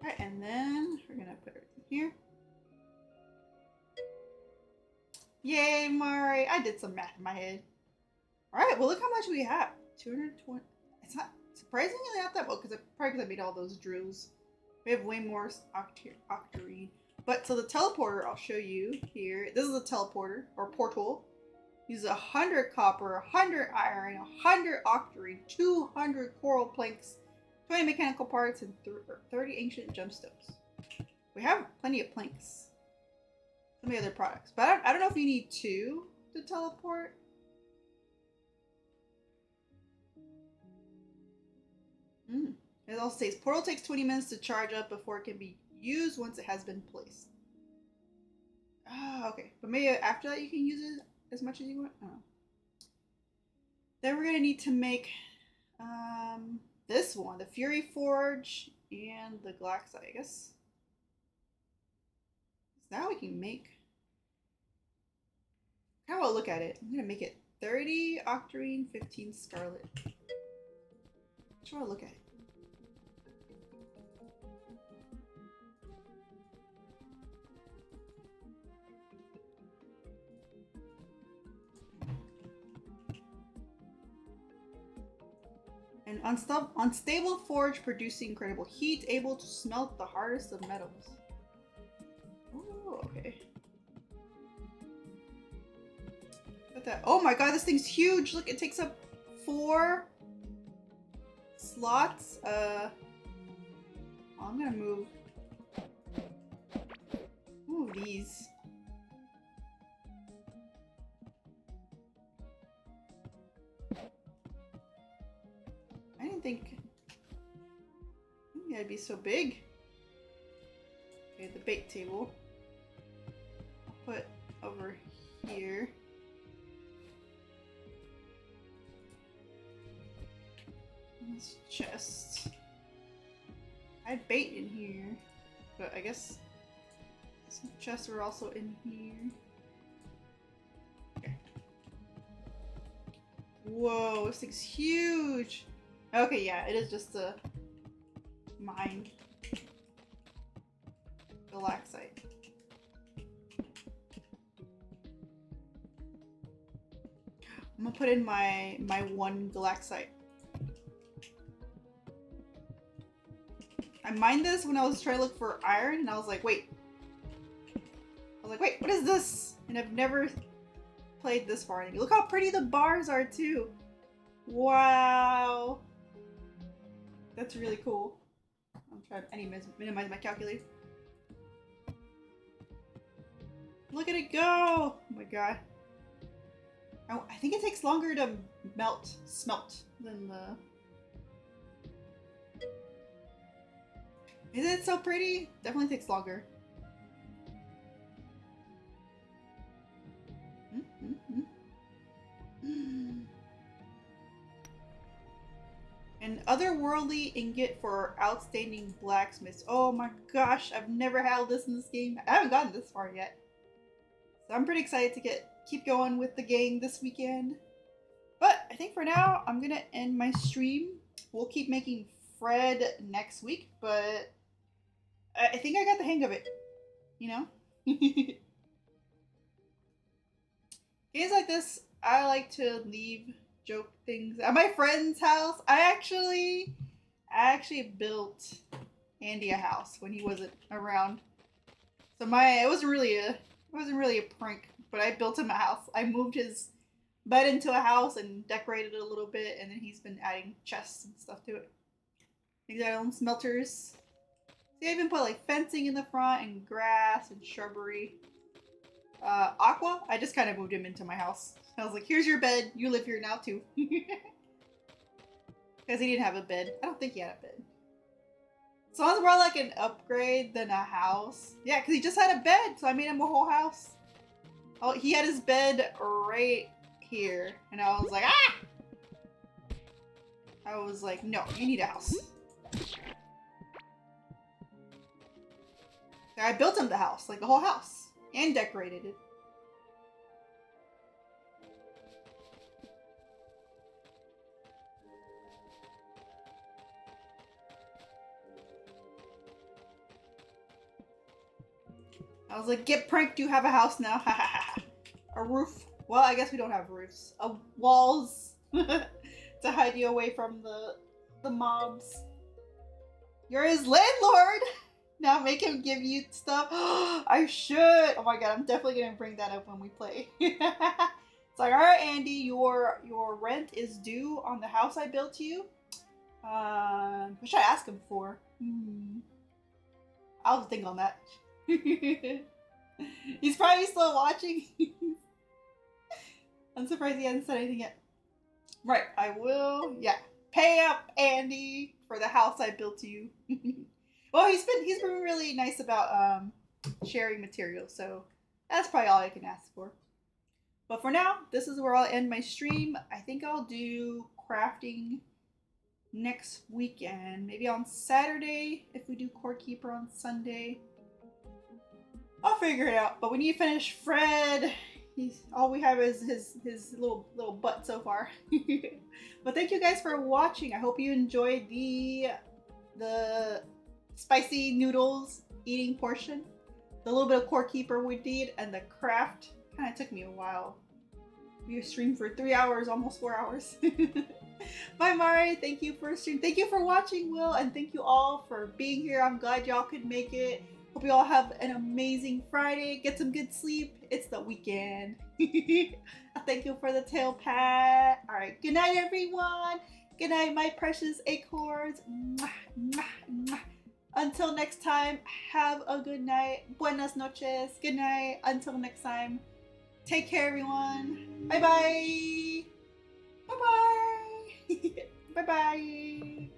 Alright, and then we're gonna put everything here. Yay, Mari! I did some math in my head. Alright, well look how much we have. 220. It's not surprisingly not that well, because I made all those drills. We have way more octarine. But so the teleporter, I'll show you here. This is a teleporter or portal. Uses 100 copper, 100 iron, 100 octarine, 200 coral planks, 20 mechanical parts, and 30 ancient gemstones. We have plenty of planks. So many other products, but I don't know if you need 2 to teleport. It also says portal takes 20 minutes to charge up before it can be used once it has been placed. Ah, okay. But maybe after that you can use it as much as you want. Oh. Then we're gonna need to make this one, the Fury Forge and the Glaxite, I guess. So now we can make. How will I look at it? I'm gonna make it 30 octarine, 15 scarlet. How do I look at it? An unstable forge producing incredible heat, able to smelt the hardest of metals. Oh, okay. Look at that. Oh my god, this thing's huge! Look, it takes up 4 slots. I'm gonna move these. I didn't think it'd be so big. Okay, the bait table. I'll put over here. This chest. I had bait in here, but I guess some chests are also in here. Okay. Whoa, this thing's huge! Okay, yeah, it is just a mine. Galaxite. I'm gonna put in my 1 Galaxite. I mined this when I was trying to look for iron, and I was like, wait, what is this? And I've never played this far. Look how pretty the bars are too. Wow. That's really cool. I'm trying to minimize my calculator. Look at it go! Oh my god. Oh, I think it takes longer to smelt than the... Isn't it so pretty? Definitely takes longer. An otherworldly ingot for outstanding blacksmiths. Oh my gosh, I've never had this in this game. I haven't gotten this far yet. So I'm pretty excited to keep going with the gang this weekend. But I think for now, I'm gonna end my stream. We'll keep making Fred next week, but I think I got the hang of it, you know? Games like this, I like to leave joke things at my friend's house. I actually built Andy a house when he wasn't around. So it wasn't really a prank, but I built him a house. I moved his bed into a house and decorated it a little bit, and then he's been adding chests and stuff to it. He's got his own smelters. See, I even put like fencing in the front and grass and shrubbery. Aqua, I just kind of moved him into my house. I was like, here's your bed. You live here now too. Because he didn't have a bed. I don't think he had a bed. So it's more like an upgrade than a house. Yeah, because he just had a bed, so I made him a whole house. Oh, he had his bed right here. And I was like, ah! I was like, no, you need a house. I built him the house, like the whole house, and decorated it. I was like, get pranked, you have a house now. A roof. Well, I guess we don't have roofs. Walls to hide you away from the mobs. You're his landlord! Now make him give you stuff. I should! Oh my god, I'm definitely gonna bring that up when we play. It's like, alright Andy, your rent is due on the house I built you. What should I ask him for? I'll have to think on that. He's probably still watching. I'm surprised he hasn't said anything yet. Right, I will. Yeah, pay up, Andy, for the house I built you. Well, he's been really nice about sharing materials, so that's probably all I can ask for. But for now, this is where I'll end my stream. I think I'll do crafting next weekend, maybe on Saturday if we do Core Keeper on Sunday. I'll figure it out. But we need to finish Fred. All we have is his little butt so far. But thank you guys for watching. I hope you enjoyed the spicy noodles eating portion, the little bit of Core Keeper we did, and the craft. Kind of took me a while. We streamed for 3 hours, almost 4 hours. Bye, Mari. Thank you for stream. Thank you for watching, Will, and thank you all for being here. I'm glad y'all could make it. Hope you all have an amazing Friday. Get some good sleep. It's the weekend. Thank you for the tail pat. All right. Good night, everyone. Good night, my precious acorns. Mwah, mwah, mwah. Until next time, have a good night. Buenas noches. Good night. Until next time. Take care, everyone. Bye-bye. Bye-bye. Bye-bye.